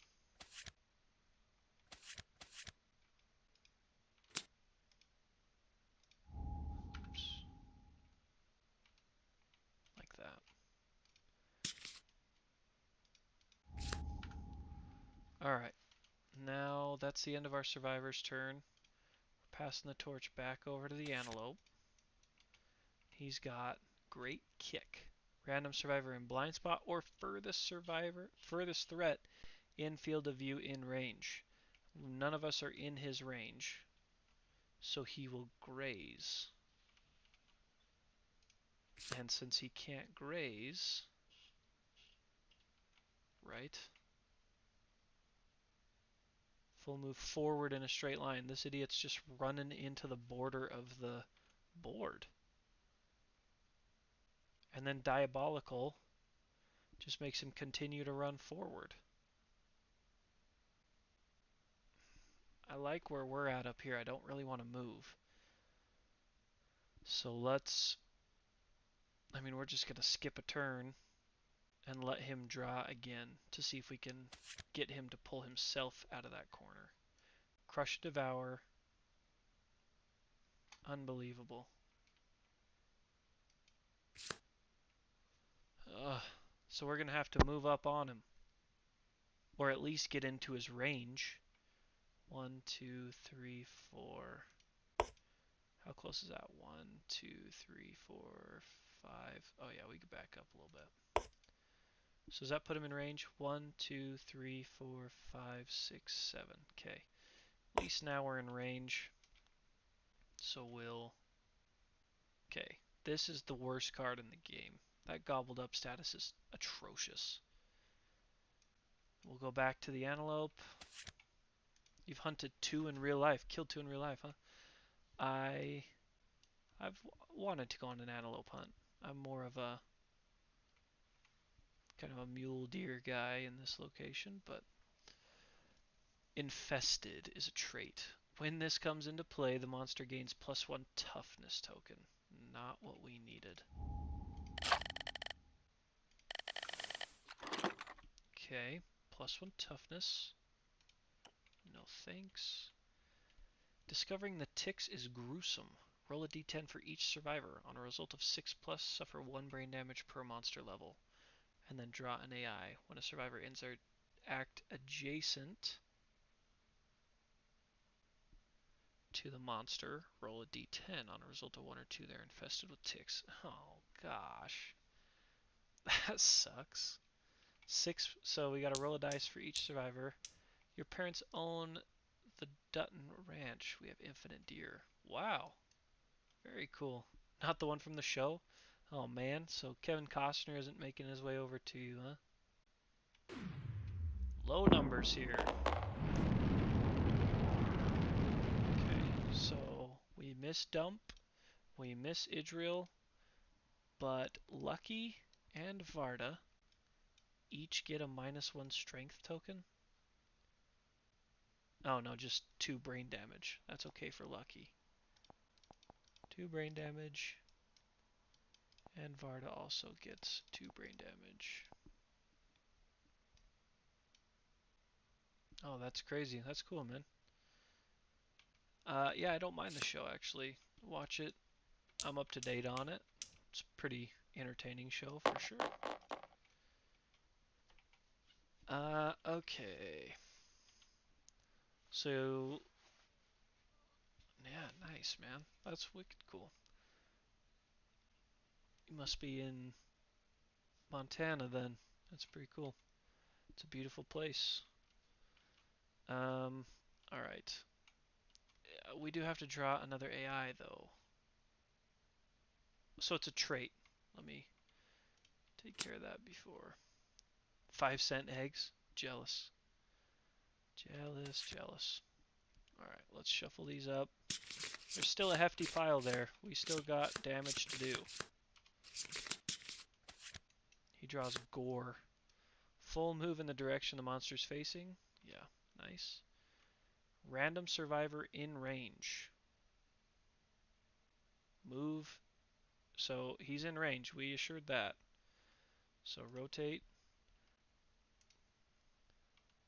Speaker 1: Alright, now that's the end of our survivor's turn. Passing the torch back over to the antelope. He's got great kick. Random survivor in blind spot or furthest threat in field of view in range. None of us are in his range, so he will graze. And since he can't graze, right? Full move forward in a straight line. This idiot's just running into the border of the board. And then diabolical just makes him continue to run forward. I like where we're at up here. I don't really want to move. So let's... I mean, we're just going to skip a turn and let him draw again to see if we can get him to pull himself out of that corner. Crush, devour. Unbelievable. Ugh. So we're going to have to move up on him. Or at least get into his range. 1, 2, 3, 4. How close is that? 1, 2, 3, 4, 5. Oh yeah, we could back up a little bit. So does that put him in range? 1, 2, 3, 4, 5, 6, 7. Okay. At least now we're in range. So we'll... Okay. This is the worst card in the game. That gobbled up status is atrocious. We'll go back to the antelope. You've hunted 2 in real life. Killed 2 in real life, huh? I've wanted to go on an antelope hunt. I'm more of a kind of a mule deer guy in this location, but infested is a trait. When this comes into play, the monster gains +1 toughness token. Not what we needed. Okay, +1 toughness. No thanks. Discovering the ticks is gruesome. Roll a d10 for each survivor. On a result of 6+, suffer 1 brain damage per monster level. And then draw an AI. When a survivor ends their act adjacent to the monster, roll a d10. On a result of 1 or 2, they're infested with ticks. Oh, gosh. That sucks. 6, so we gotta roll a dice for each survivor. Your parents own the Dutton Ranch. We have infinite deer. Wow. Very cool. Not the one from the show? Oh, man. So Kevin Costner isn't making his way over to you, huh? Low numbers here. Okay, so we miss Dump, we miss Idril, but Lucky and Varda each get a -1 strength token. Oh no, just 2 brain damage. That's okay for Lucky. 2 brain damage. And Varda also gets 2 brain damage. Oh, that's crazy. That's cool, man. Yeah, I don't mind the show, actually. Watch it. I'm up to date on it. It's a pretty entertaining show, for sure. Okay. So, yeah, nice, man. That's wicked cool. You must be in Montana, then. That's pretty cool. It's a beautiful place. Alright. We do have to draw another AI, though. So it's a trait. Let me take care of that before. 5-cent eggs. Jealous. Jealous, jealous. Alright, let's shuffle these up. There's still a hefty pile there. We still got damage to do. He draws gore. Full move in the direction the monster's facing. Yeah, nice. Random survivor in range. Move. So he's in range. We assured that. So rotate.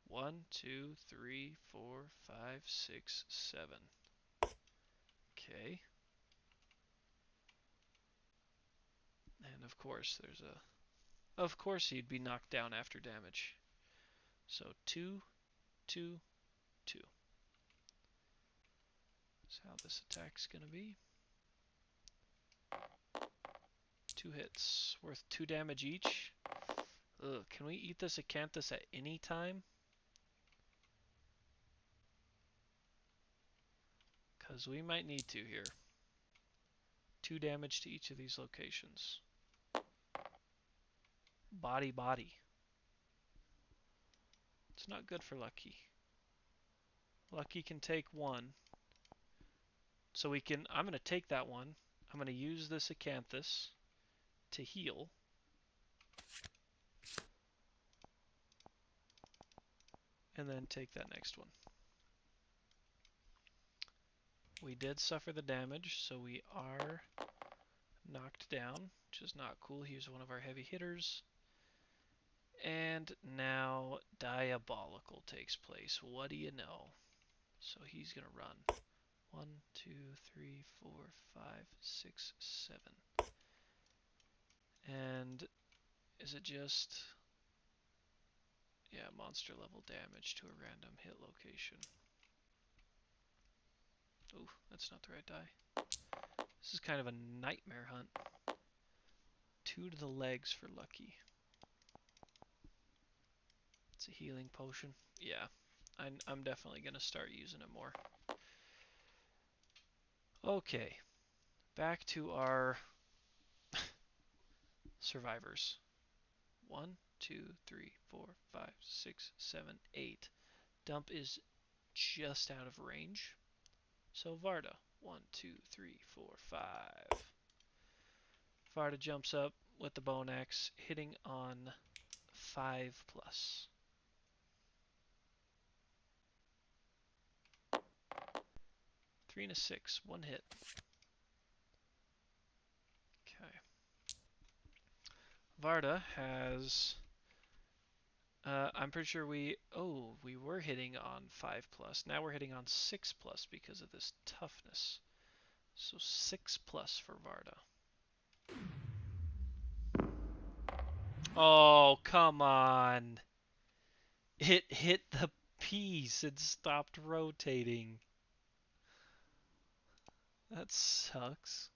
Speaker 1: 1, 2, 3, 4, 5, 6, 7. Okay. And of course there's a... Of course he'd be knocked down after damage. So 2, 2, 2. That's how this attack's gonna be. 2 hits, worth 2 damage each. Ugh, can we eat this Acanthus at any time? Because we might need to here. 2 damage to each of these locations. Body, body. It's not good for Lucky. Lucky can take 1. So we can, I'm going to take that one. I'm going to use this Acanthus to heal. And then take that next one. We did suffer the damage, so we are knocked down, which is not cool. He was one of our heavy hitters. And now Diabolical takes place. What do you know? So he's going to run. 1, 2, 3, 4, 5, 6, 7. And is it just... yeah, monster level damage to a random hit location. Ooh, that's not the right die. This is kind of a nightmare hunt. 2 to the legs for Lucky. It's a healing potion. Yeah, I'm definitely going to start using it more. Okay, back to our survivors. 1, 2, 3, 4, 5, 6, 7, 8. Dump is just out of range. So Varda, 1, 2, 3, 4, 5. Varda jumps up with the bone axe, hitting on 5+. 3 and a 6, 1 hit. Okay. Varda has... I'm pretty sure we were hitting on 5+. Now we're hitting on 6+ because of this toughness. So 6+ for Varda. Oh, come on. It hit the piece and stopped rotating. That sucks.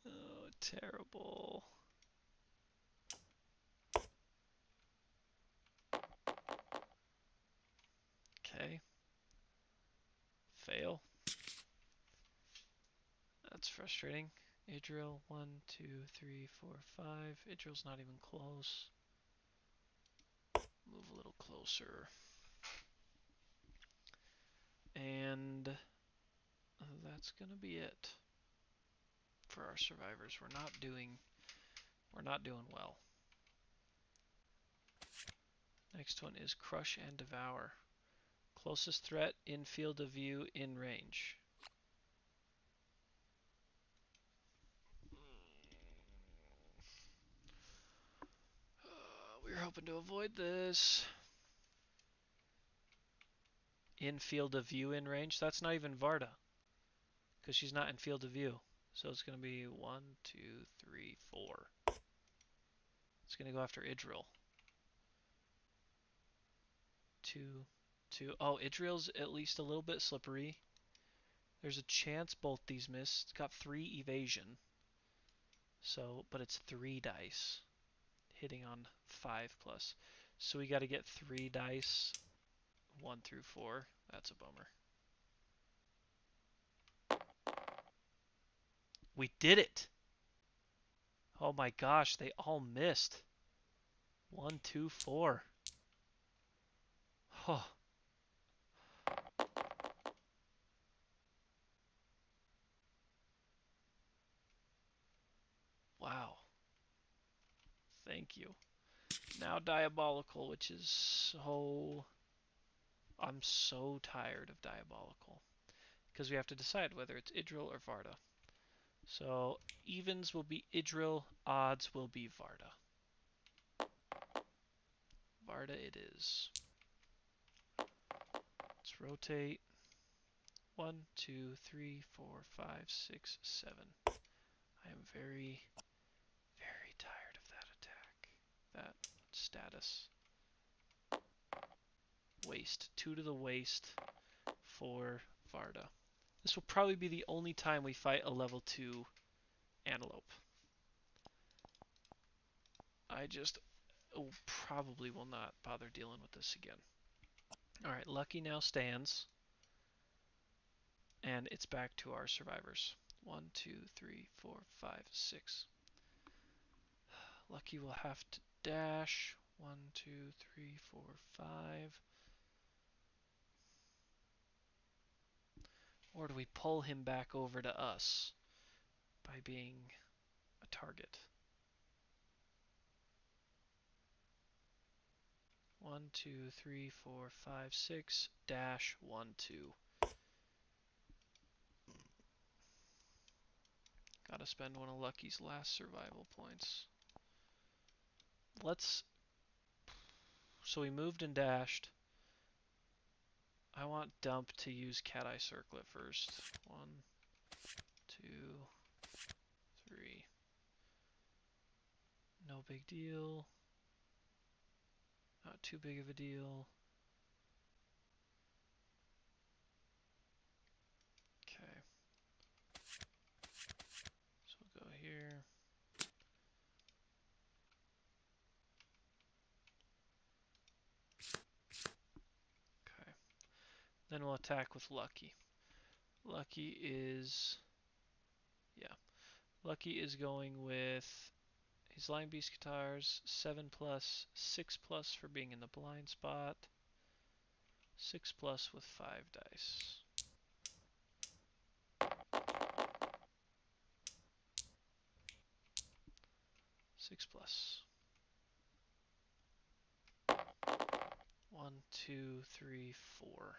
Speaker 1: Oh, terrible. Okay. Fail. That's frustrating. Idril, 1, 2, 3, 4, 5. Idril's not even close. Move a little closer. And that's gonna be it for our survivors. We're not doing well. Next one is Crush and Devour. Closest threat in field of view in range. We were hoping to avoid this. In field of view in range. That's not even Varda, because she's not in field of view. So it's going to be 1, 2, 3, 4. It's going to go after Idril. 2, 2. Oh, Idril's at least a little bit slippery. There's a chance both these miss. It's got 3 evasion. So, but it's 3 dice. Hitting on 5+. So we got to get 3 dice. 1 through 4. That's a bummer. We did it! Oh my gosh, they all missed. 1, 2, 4. Oh. Wow. Thank you. Now Diabolical, which is so... I'm so tired of Diabolical. Because we have to decide whether it's Idril or Varda. So evens will be Idril, odds will be Varda. Varda it is. Let's rotate. 1, 2, 3, 4, 5, 6, 7. I am very, very tired of that attack. That status. waist. 2 to the waist for Varda. This will probably be the only time we fight a level 2 antelope. I just probably will not bother dealing with this again. Alright, Lucky now stands. And it's back to our survivors. 1, 2, 3, 4, 5, 6. Lucky will have to dash. 1, 2, 3, 4, 5. Or do we pull him back over to us by being a target? 1, 2, 3, 4, 5, 6. Dash. 1, 2. Gotta spend one of Lucky's last survival points. So we moved and dashed. I want Dump to use Cat Eye Circlet first. 1, 2, 3. No big deal. Not too big of a deal. Okay. So we'll go here. Okay. Then we'll attack with Lucky. Lucky is going with his Lion Beast Guitars, 7 plus, 6 plus for being in the blind spot, 6 plus with 5 dice. Six plus. 1, 2, 3, 4.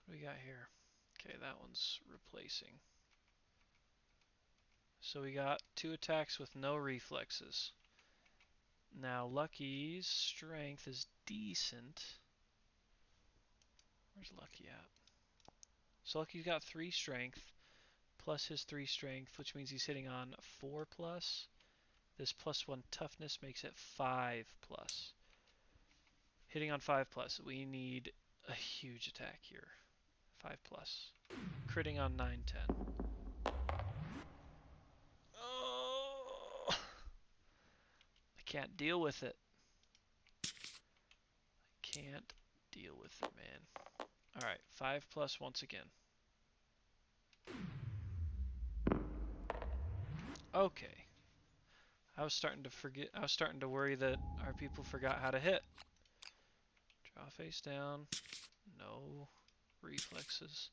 Speaker 1: What do we got here? Okay, that one's replacing. So we got 2 attacks with no reflexes. Now Lucky's strength is decent. Where's Lucky at? So Lucky's got 3 strength plus his 3 strength, which means he's hitting on 4 plus. This plus 1 toughness makes it 5 plus. Hitting on 5 plus, we need a huge attack here. 5 plus. Critting on 9, 10. Oh! I can't deal with it. Can't deal with it, man. Alright, 5 plus once again. Okay. I was starting to worry that our people forgot how to hit. Draw face down. No reflexes.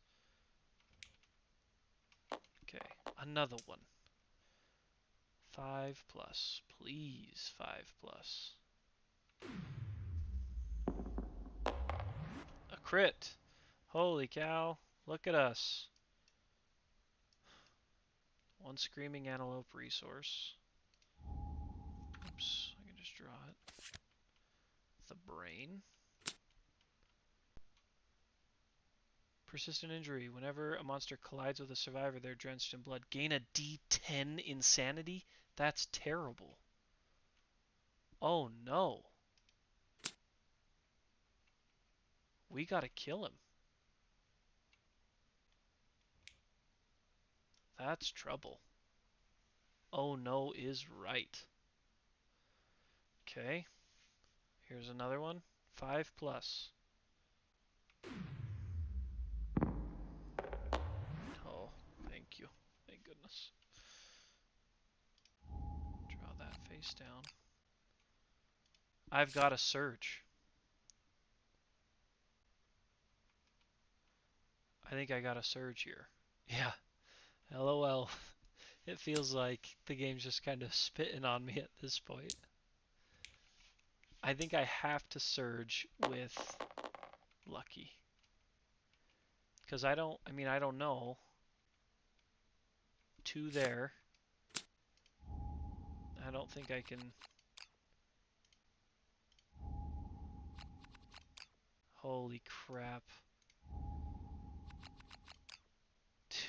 Speaker 1: Okay, another one. 5 plus. Please, 5 plus. A crit! Holy cow. Look at us. 1 Screaming Antelope resource. Oops, I can just draw it. The brain. Persistent injury. Whenever a monster collides with a survivor, they're drenched in blood. Gain a D10 insanity? That's terrible. Oh no. We gotta kill him. That's trouble. Oh no is right. Okay. Here's another one. 5 plus. Oh, thank you. Thank goodness. Draw that face down. I've got a surge. I think I got a surge here. Yeah. LOL. It feels like the game's just kind of spitting on me at this point. I think I have to surge with Lucky. Because I don't know. 2 there. I don't think I can... Holy crap.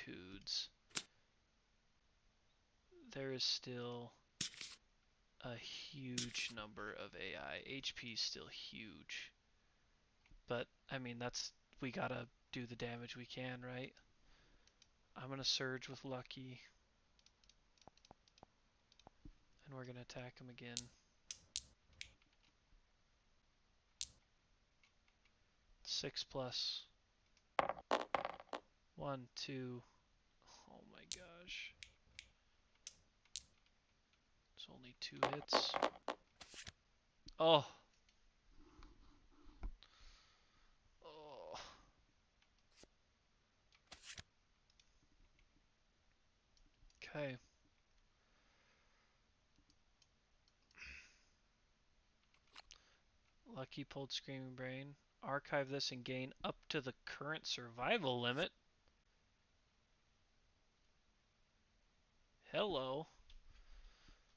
Speaker 1: Dudes. there is still a huge number of AI. HP is still huge. But, I mean, we gotta do the damage we can, right? I'm gonna surge with Lucky. And we're gonna attack him again. 6+. 1, 2. Oh my gosh. It's only 2 hits. Oh. Oh. Okay. Lucky pulled Screaming Brain. Archive this and gain up to the current survival limit. Hello.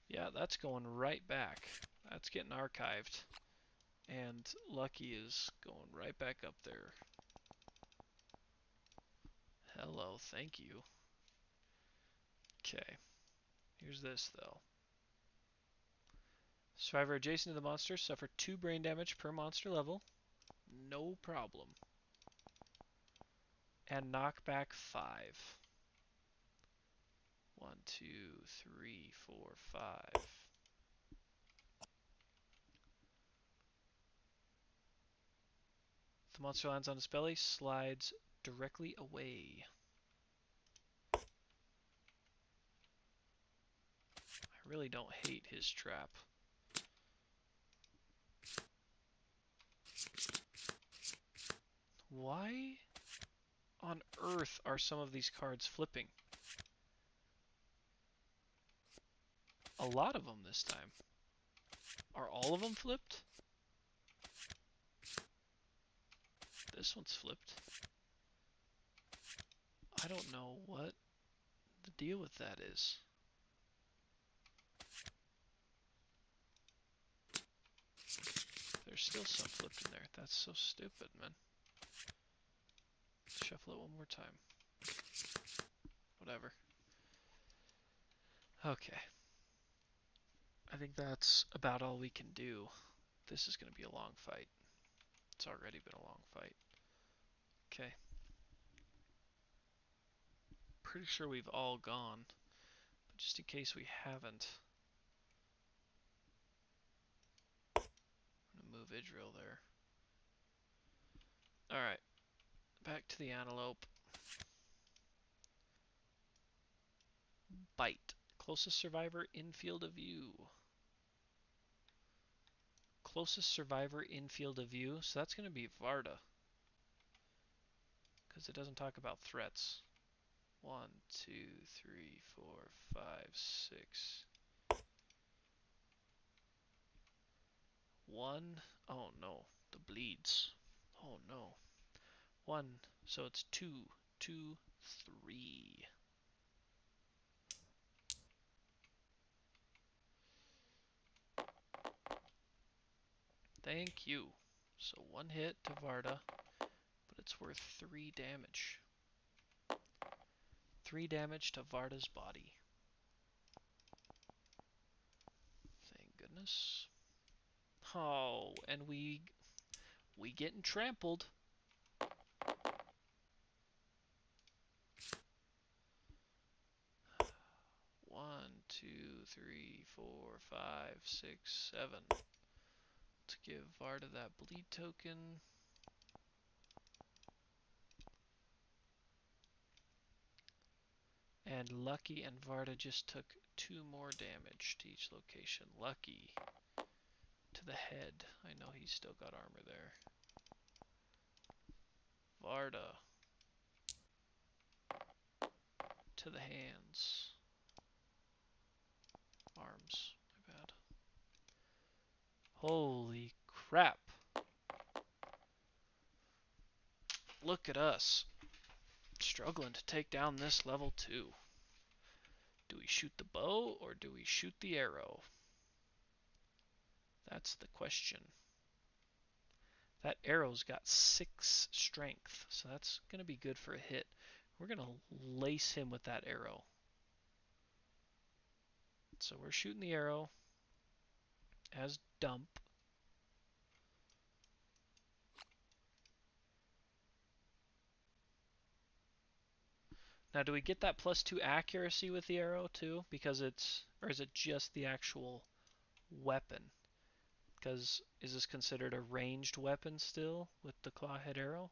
Speaker 1: Yeah, that's going right back. That's getting archived. And Lucky is going right back up there. Hello, thank you. Okay. Here's this, though. Survivor adjacent to the monster suffer 2 brain damage per monster level. No problem. And knockback 5. 1, 2, 3, 4, 5. The monster lands on its belly, slides directly away. I really don't hate his trap. Why on earth are some of these cards flipping? A lot of them this time. Are all of them flipped? This one's flipped. I don't know what the deal with that is. There's still some flipped in there. That's so stupid, man. Shuffle it one more time. Whatever. Okay. I think that's about all we can do. This is going to be a long fight. It's already been a long fight. Okay. Pretty sure we've all gone. But just in case we haven't, I'm going to move Idril there. Alright. Back to the antelope. Bite. Closest survivor in field of view. Closest survivor in field of view. So that's going to be Varda. Because it doesn't talk about threats. 1, 2, 3, 4, 5, 6. 1. Oh no. The bleeds. Oh no. 1. So it's 2, 2, 3. Thank you. So 1 hit to Varda, but it's worth 3 damage. 3 damage to Varda's body. Thank goodness. Oh, and we getting trampled. One, two, three, 4, 5, 6, 7. Let's give Varda that bleed token. And Lucky and Varda just took 2 more damage to each location. Lucky to the head. I know he's still got armor there. Varda to the hands. Arms. My bad. Holy crap. Look at us. Struggling to take down this level 2. Do we shoot the bow or do we shoot the arrow? That's the question. That arrow's got 6 strength, so that's going to be good for a hit. We're going to lace him with that arrow. So we're shooting the arrow as dump. Now, do we get that +2 accuracy with the arrow too? Because it's, or is it just the actual weapon? Because is this considered a ranged weapon still with the clawhead arrow?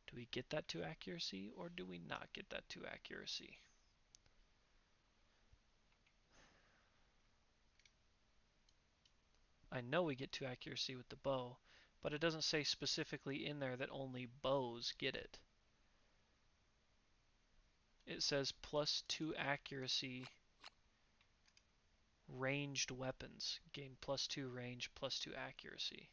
Speaker 1: Do we get that 2 accuracy or do we not get that 2 accuracy? I know we get 2 accuracy with the bow, but it doesn't say specifically in there that only bows get it. It says +2 accuracy ranged weapons. Gain +2 range, +2 accuracy.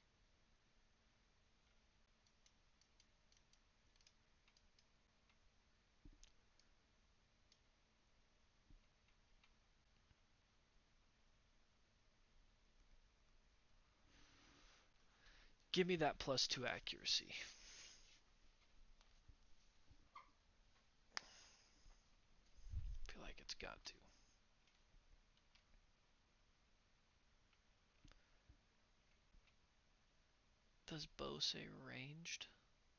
Speaker 1: Give me that +2 accuracy. I feel like it's got to. Does bow say ranged?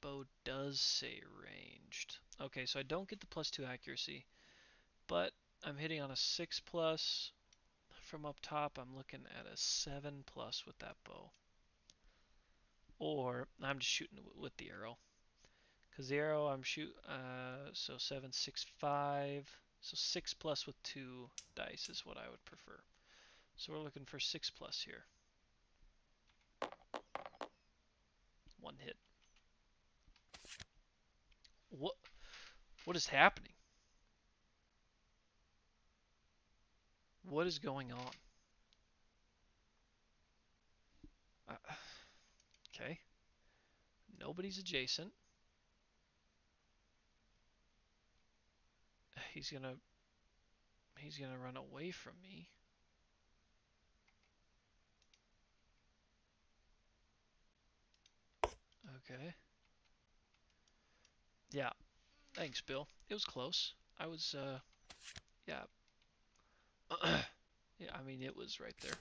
Speaker 1: Bow does say ranged. Okay, so I don't get the +2 accuracy, but I'm hitting on a 6+. From up top, I'm looking at a 7+ with that bow. Or I'm just shooting with the arrow. Because the arrow I'm so 7, 6, 5. So 6+ with 2 dice is what I would prefer. So we're looking for 6+ here. 1 hit. What is happening? What is going on? Okay. Nobody's adjacent. He's gonna run away from me. Okay. Yeah. Thanks, Bill. It was close. I was yeah. Yeah, I mean it was right there.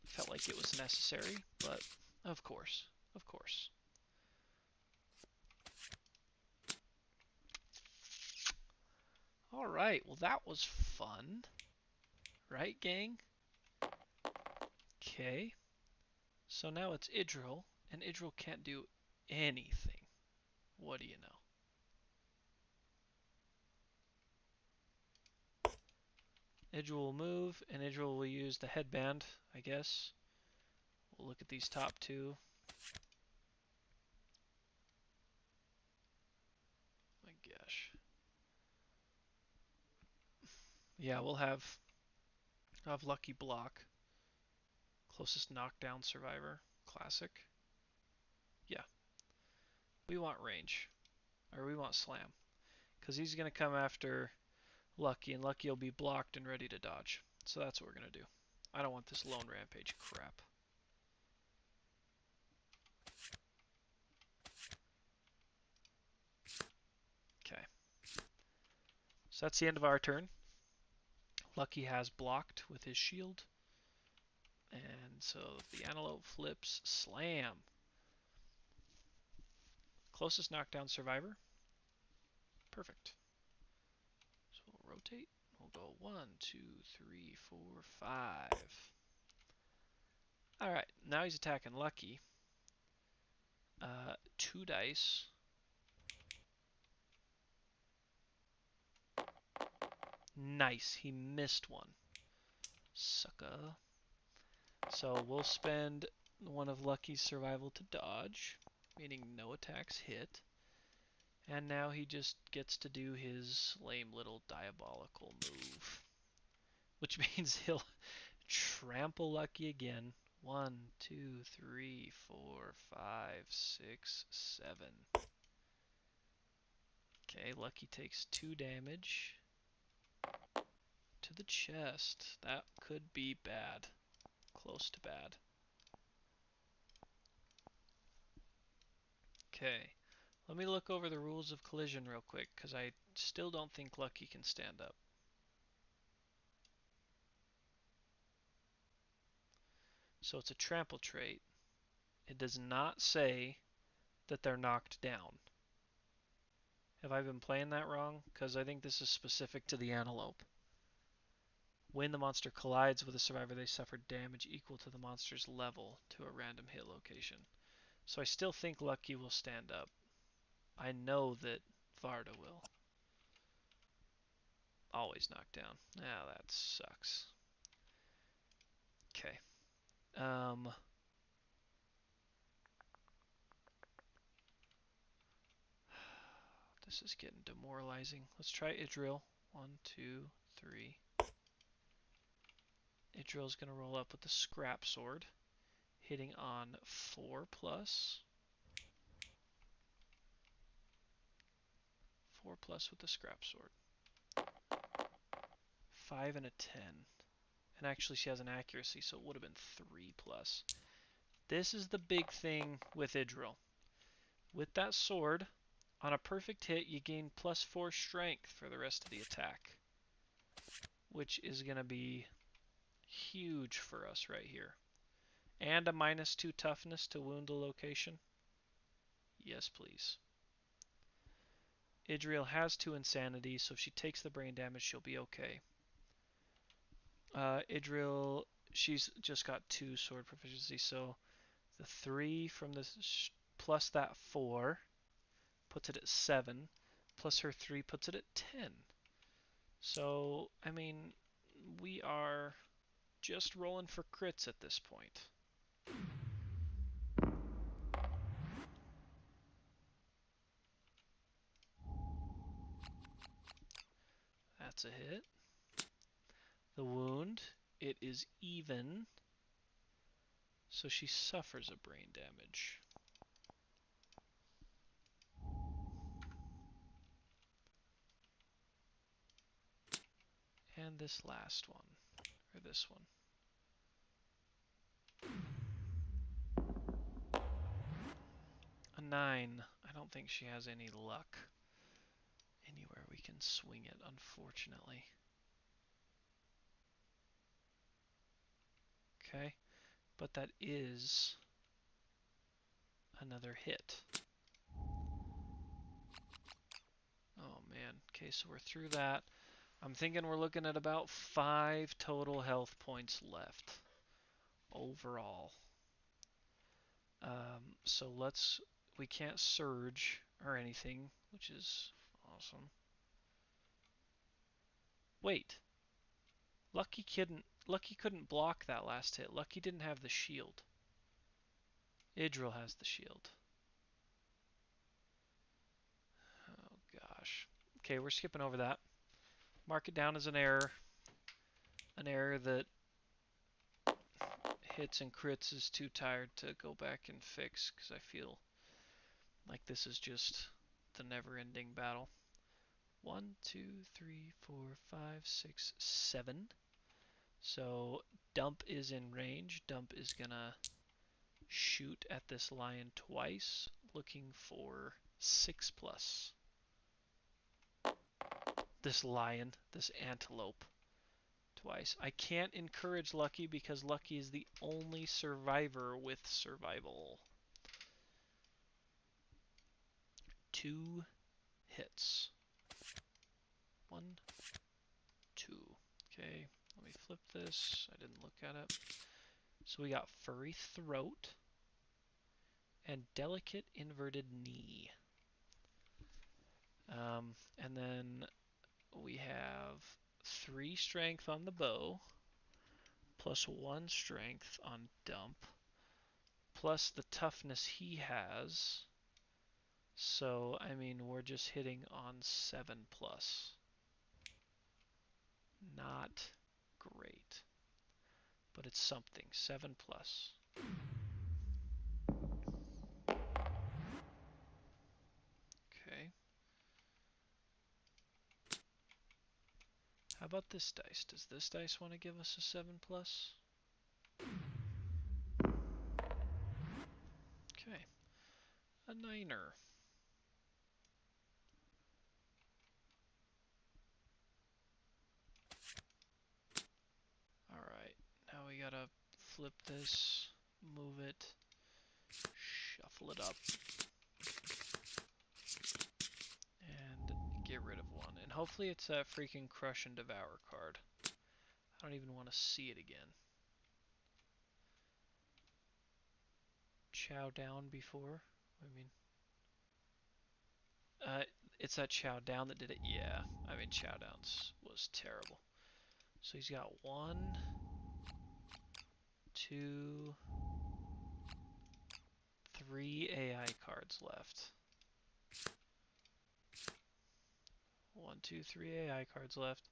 Speaker 1: Felt like it was necessary, but of course. Of course. All right. Well, that was fun. Right, gang? Okay. So now it's Idril, and Idril can't do anything. What do you know? Idril will move, and Idril will use the headband, I guess. We'll look at these top two. My gosh. Yeah, we'll have Lucky Block. Closest knockdown survivor. Classic. Yeah. We want range. Or we want slam. Because he's going to come after Lucky, and Lucky will be blocked and ready to dodge. So that's what we're going to do. I don't want this lone rampage crap. Okay. So that's the end of our turn. Lucky has blocked with his shield. And so the antelope flips slam. Closest knockdown survivor. Perfect. So we'll rotate. We'll go 1, 2, 3, 4, 5. Alright, now he's attacking Lucky. 2 dice. Nice, he missed one. Sucker. So we'll spend one of Lucky's survival to dodge, meaning no attacks hit. And now he just gets to do his lame little diabolical move. Which means he'll trample Lucky again. 1, 2, 3, 4, 5, 6, 7. Okay, Lucky takes 2 damage to the chest. That could be bad. Close to bad. Okay, let me look over the rules of collision real quick, because I still don't think Lucky can stand up. So it's a trample trait. It does not say that they're knocked down. Have I been playing that wrong? Because I think this is specific to the antelope. When the monster collides with a survivor, they suffer damage equal to the monster's level to a random hit location. So I still think Lucky will stand up. I know that Varda will. Always knocked down. Ah, that sucks. Okay. This is getting demoralizing. Let's try Idril. 1, 2, 3. Idril's going to roll up with the Scrap Sword, hitting on 4 plus. 4 plus with the Scrap Sword. 5 and a 10. And actually she has an accuracy, so it would have been 3 plus. This is the big thing with Idril. With that sword, on a perfect hit, you gain plus 4 strength for the rest of the attack, which is going to be huge for us right here. And a minus 2 toughness to wound a location. Yes, please. Idril has 2 insanity, so if she takes the brain damage, she'll be okay. Idril, she's just got 2 sword proficiency, so the 3 from this plus that 4 puts it at 7, plus her 3 puts it at 10. So, I mean, we are just rolling for crits at this point. That's a hit. The wound, it is even, so she suffers a brain damage. And this last one, or this one. A 9. I don't think she has any luck anywhere we can swing it, unfortunately. Okay, but that is another hit. Oh man, okay, so we're through that. I'm thinking we're looking at about 5 total health points left overall. So we can't surge or anything, which is awesome. Wait, Lucky couldn't block that last hit. Lucky didn't have the shield. Idril has the shield. Oh gosh. Okay, we're skipping over that. Mark it down as an error. An error that hits and crits is too tired to go back and fix because I feel like this is just the never-ending battle. 1, 2, 3, 4, 5, 6, 7. So Dump is in range. Dump is gonna shoot at this lion twice, looking for 6 plus. This lion, this antelope, twice. I can't encourage Lucky because Lucky is the only survivor with survival. 2 hits. 1, 2. Okay, let me flip this. I didn't look at it. So we got Furry Throat and Delicate Inverted Knee. And then we have 3 strength on the bow, plus 1 strength on Dump, plus the toughness he has. So, I mean, we're just hitting on 7 plus. Not great, but it's something. 7 plus. Okay. How about this dice? Does this dice want to give us a 7 plus? Okay. A 9er. Alright, now we gotta flip this, move it, shuffle it up, and get rid of one. And hopefully it's that freaking Crush and Devour card. I don't even want to see it again. Chow Down before? I mean, it's that Chow Down that did it. Yeah, I mean Chow Downs was terrible. So he's got 1, 2, 3 AI cards left. 1, 2, 3 AI cards left.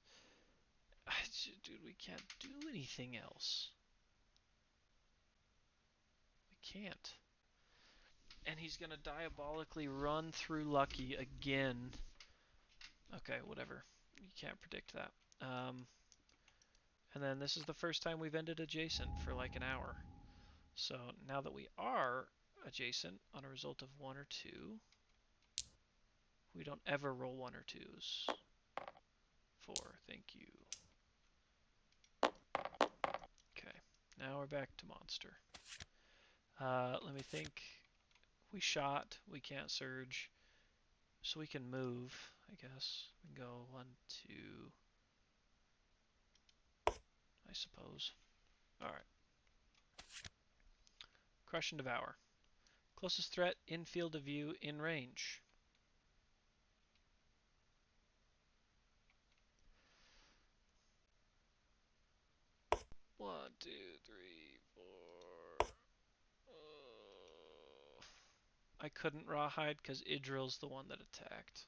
Speaker 1: Dude, we can't do anything else. We can't. And he's gonna diabolically run through Lucky again. Okay, whatever. You can't predict that. And then this is the first time we've ended adjacent for like an hour. So now that we are adjacent on a result of 1 or 2, we don't ever roll 1 or 2s. 4, thank you. Okay, now we're back to monster. Let me think. We shot, we can't surge, so we can move, I guess. We can go 1, 2, I suppose. Alright. Crush and Devour. Closest threat in field of view in range. One, two, three, four. I couldn't Rawhide because Idril's the one that attacked.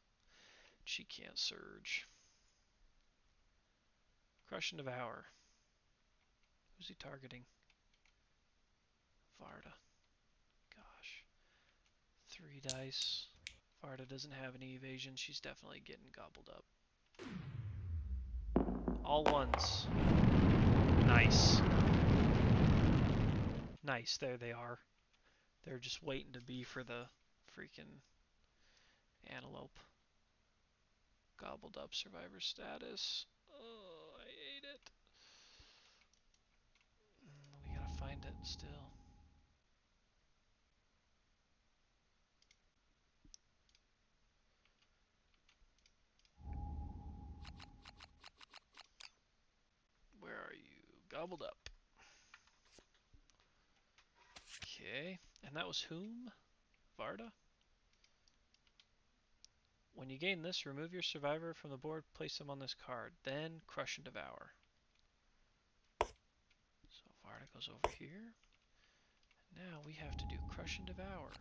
Speaker 1: She can't surge. Crush and Devour. Who's he targeting? Varda. Gosh. 3 dice. Varda doesn't have any evasion. She's definitely getting gobbled up. All ones. Nice. Nice. There they are. They're just waiting to be for the freaking antelope. Gobbled up survivor status. Oh, I ate it. We gotta find it still. Where are you? Gobbled up. Okay, and that was whom? Varda? When you gain this, remove your survivor from the board, place them on this card, then Crush and Devour. So Varda goes over here. Now we have to do Crush and Devour.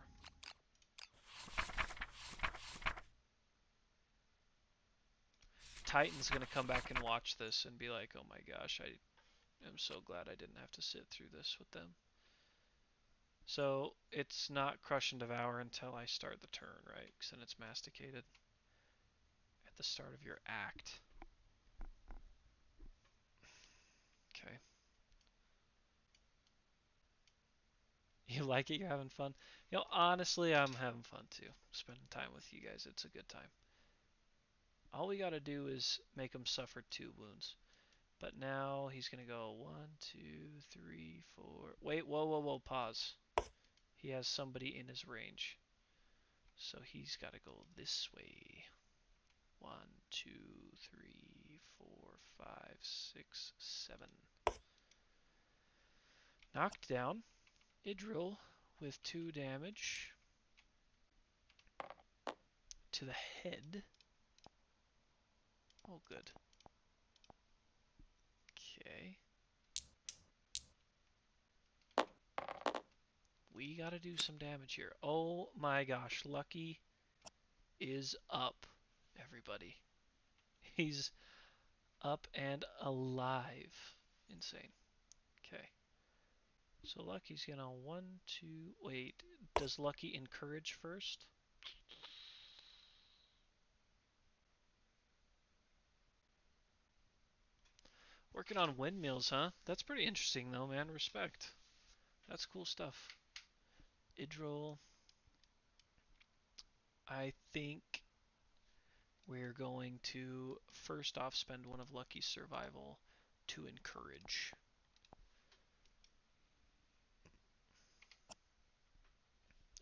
Speaker 1: Titan's gonna come back and watch this and be like, oh my gosh, I am so glad I didn't have to sit through this with them. So it's not Crush and Devour until I start the turn, right? Because then it's masticated at the start of your act. Okay. You like it? You're having fun? You know, honestly, I'm having fun too. Spending time with you guys. It's a good time. All we gotta do is make him suffer 2 wounds. But now he's gonna go 1, 2, 3, 4. Wait, whoa, whoa, whoa, pause. He has somebody in his range. So he's gotta go this way. 1, 2, 3, 4, 5, 6, 7. Knocked down. Idril with 2 damage to the head. Oh, good. Okay. We gotta do some damage here. Oh my gosh, Lucky is up, everybody. He's up and alive. Insane. Okay. So Lucky's gonna 1, 2, wait. Does Lucky encourage first? Working on windmills, huh? That's pretty interesting though, man. Respect. That's cool stuff. Idril. I think we're going to first off spend one of Lucky's survival to encourage.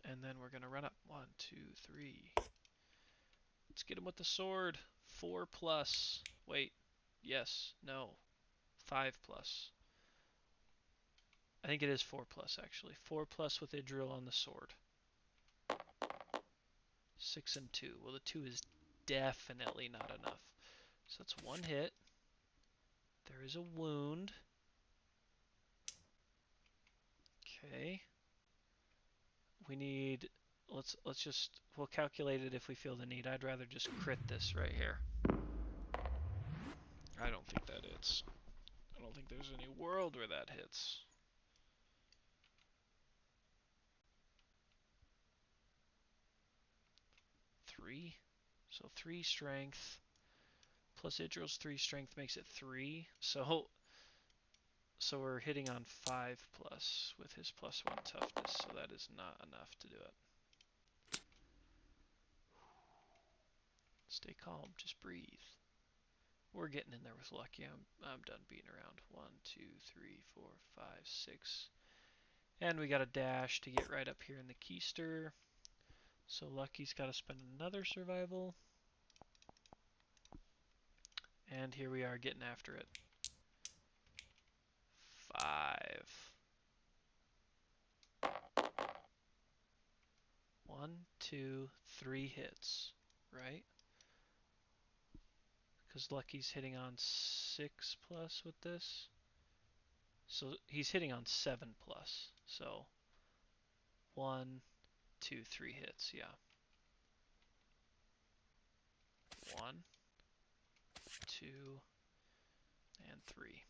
Speaker 1: And then we're going to run up. 1, 2, 3. Let's get him with the sword. 4 plus. Wait. Yes. No. 5 plus. I think it is 4 plus, actually. 4 plus with Idril on the sword. 6 and 2. Well, the 2 is definitely not enough. So that's 1 hit. There is a wound. Okay. We need... Let's just... We'll calculate it if we feel the need. I'd rather just crit this right here. I don't think that hits. I don't think there's any world where that hits. Three. So 3 strength. Plus Idril's 3 strength makes it 3. So we're hitting on 5 plus with his plus 1 toughness. So that is not enough to do it. Stay calm. Just breathe. We're getting in there with Lucky. I'm done beating around. 1, 2, 3, 4, 5, 6. And we got a dash to get right up here in the keister. So Lucky's got to spend another survival. And here we are getting after it. 5. 1, 2, 3 hits, right? Because Lucky's hitting on 6 plus with this. So he's hitting on 7 plus. So 1, 2, 3 hits, yeah. 1, 2, and 3.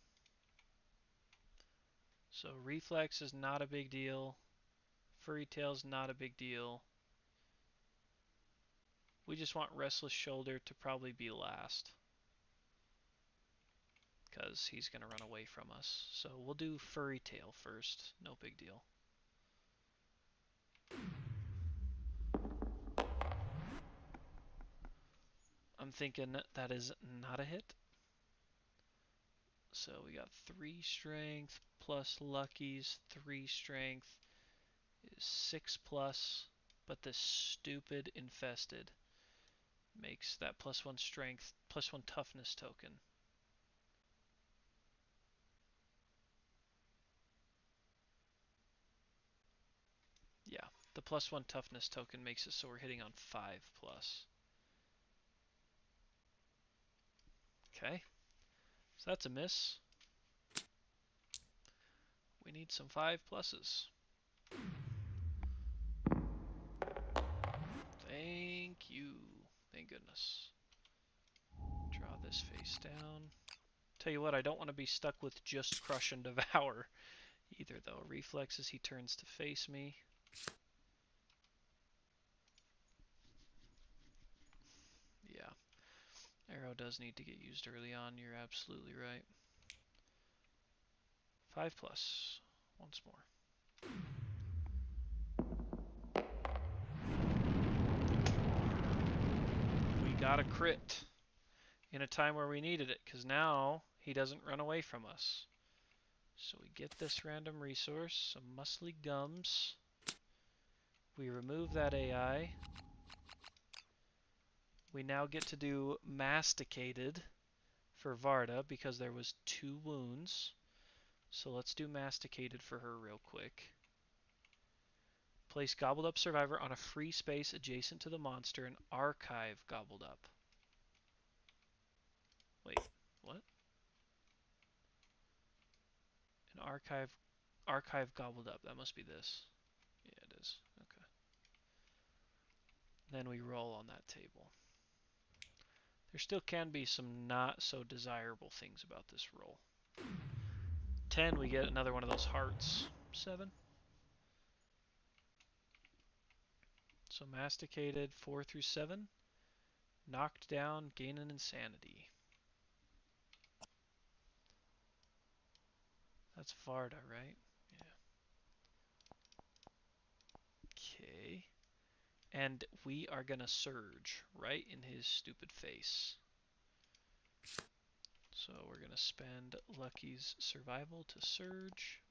Speaker 1: So reflex is not a big deal. Furry tail's not a big deal. We just want Restless Shoulder to probably be last, because he's going to run away from us. So we'll do Furry Tail first. No big deal. I'm thinking that is not a hit. So we got 3 strength plus Lucky's 3 strength is 6 plus, but this stupid infested makes that plus 1 strength, plus 1 toughness token. Yeah, the plus 1 toughness token makes it so we're hitting on 5 plus. Okay, so that's a miss. We need some 5 pluses. Thank you. Thank goodness. Draw this face down. Tell you what, I don't want to be stuck with just Crush and Devour either, though. Reflexes, he turns to face me. Yeah. Arrow does need to get used early on. You're absolutely right. 5 plus. Once more. We got a crit in a time where we needed it, because now he doesn't run away from us. So we get this random resource, some muscly gums. We remove that AI. We now get to do Masticated for Varda because there was 2 wounds. So let's do Masticated for her real quick. Place Gobbled Up Survivor on a free space adjacent to the monster and archive Gobbled Up. Wait, what? An archive Gobbled Up. That must be this. Yeah, it is. Okay. Then we roll on that table. There still can be some not so desirable things about this roll. 10, we get another one of those hearts. 7. So Masticated 4 through 7. Knocked down, gain an insanity. That's Varda, right? Yeah. Okay. And we are going to surge right in his stupid face. So we're going to spend Lucky's survival to surge.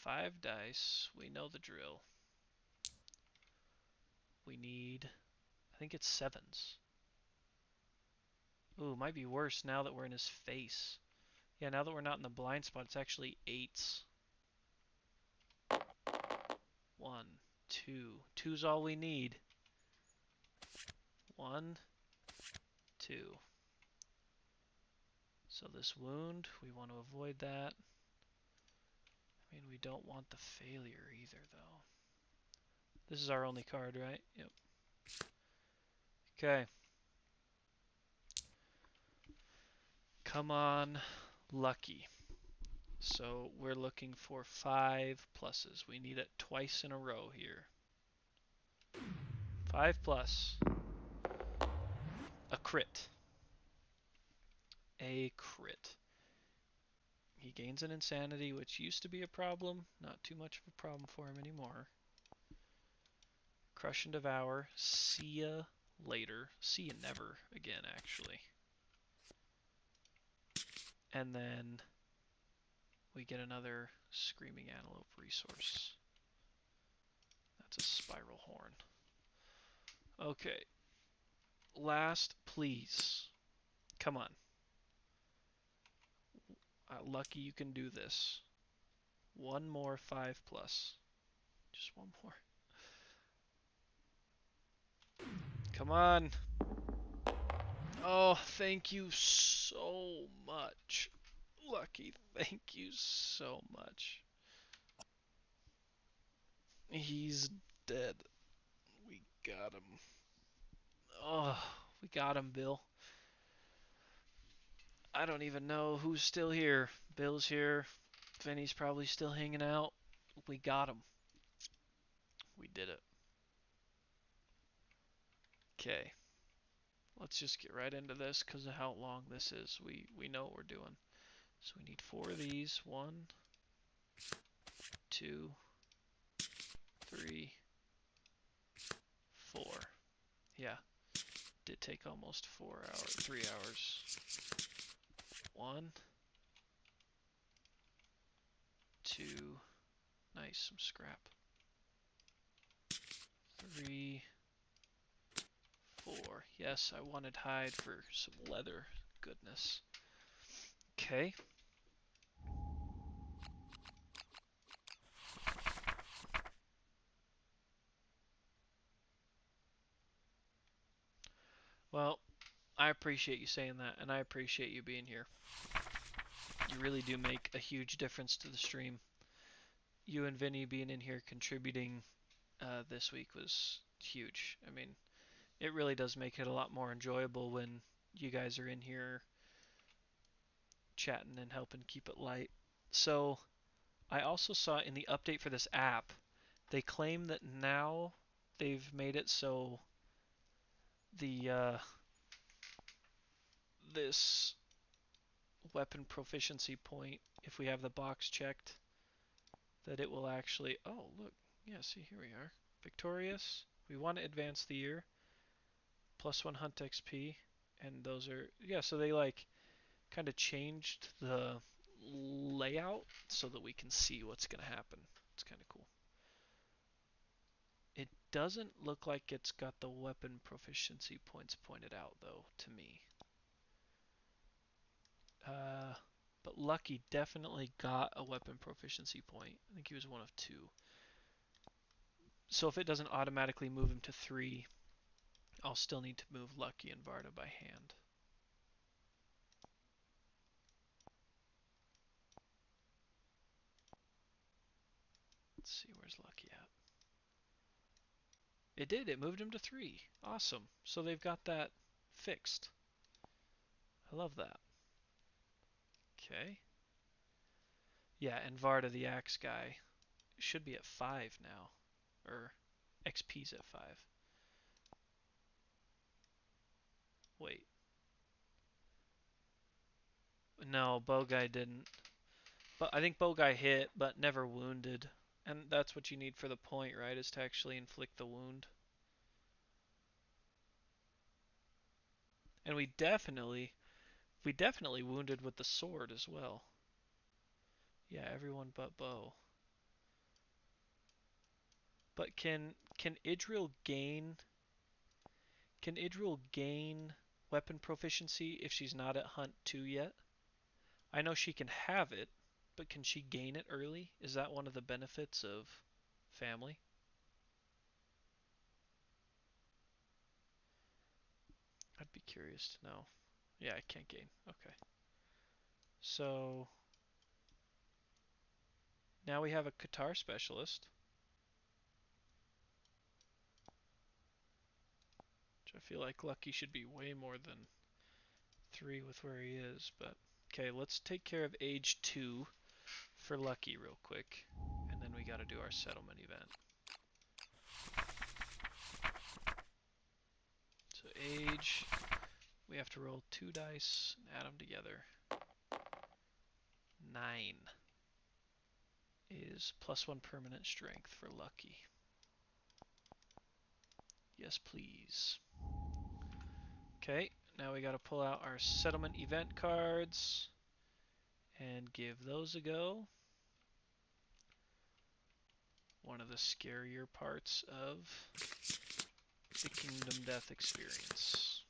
Speaker 1: 5 dice. We know the drill. We need, I think it's 7s. Ooh, might be worse now that we're in his face. Yeah, now that we're not in the blind spot, it's actually 8s. 1, 2. 2's all we need. 1, 2. So this wound, we want to avoid that. I mean, we don't want the failure either, though. This is our only card, right? Yep. Okay. Come on, lucky. So we're looking for 5 pluses. We need it twice in a row here. 5 plus. A crit. A crit. He gains an insanity, which used to be a problem. Not too much of a problem for him anymore. Crush and Devour. See ya later. See ya never again, actually. And then we get another Screaming Antelope resource. That's a Spiral Horn. Okay. Last, please. Come on. Lucky you can do this. One more 5 plus. Just one more. Come on. Oh, thank you so much. Lucky, thank you so much. He's dead. We got him. Oh, we got him, Bill. I don't even know who's still here. Bill's here. Vinny's probably still hanging out. We got him. We did it. Okay. Let's just get right into this because of how long this is. We know what we're doing. So we need 4 of these. 1, 2, 3, 4. Yeah. Did take almost 4 hours, 3 hours. 1, 2, nice, some scrap. 3, 4. Yes, I wanted hide for some leather. Goodness. Okay. Well, I appreciate you saying that, and I appreciate you being here. You really do make a huge difference to the stream. You and Vinny being in here contributing this week was huge. I mean, it really does make it a lot more enjoyable when you guys are in here chatting and helping keep it light. So, I also saw in the update for this app, they claim that now they've made it so the this weapon proficiency point, if we have the box checked, that it will actually, oh look, yeah, see, here we are, victorious. We want to advance the year, +1 hunt XP, and those are, yeah, so they like kind of changed the layout so that we can see what's going to happen. It's kind of cool. It doesn't look like it's got the weapon proficiency points pointed out though to me. But Lucky definitely got a weapon proficiency point. I think he was one of 2. So if it doesn't automatically move him to 3, I'll still need to move Lucky and Varda by hand. Let's see, where's Lucky at? It did, it moved him to 3. Awesome. So they've got that fixed. I love that. Okay. Yeah, and Varda the axe guy should be at 5 now. Or XP's at 5. Wait. No, bow guy didn't. But I think bow guy hit, but never wounded. And that's what you need for the point, right? Is to actually inflict the wound. And we definitely wounded with the sword as well. Yeah, everyone but bow. But can Idril gain weapon proficiency if she's not at Hunt 2 yet? I know she can have it, but can she gain it early? Is that one of the benefits of family? I'd be curious to know. Yeah, I can't gain. Okay. So now we have a Qatar specialist, which I feel like Lucky should be way more than 3 with where he is, but okay, let's take care of age 2 for Lucky real quick, and then we got to do our settlement event. So age, we have to roll 2 dice and add them together. 9 is +1 permanent strength for Lucky. Yes, please. Okay, now we got to pull out our settlement event cards and give those a go. One of the scarier parts of the Kingdom Death experience.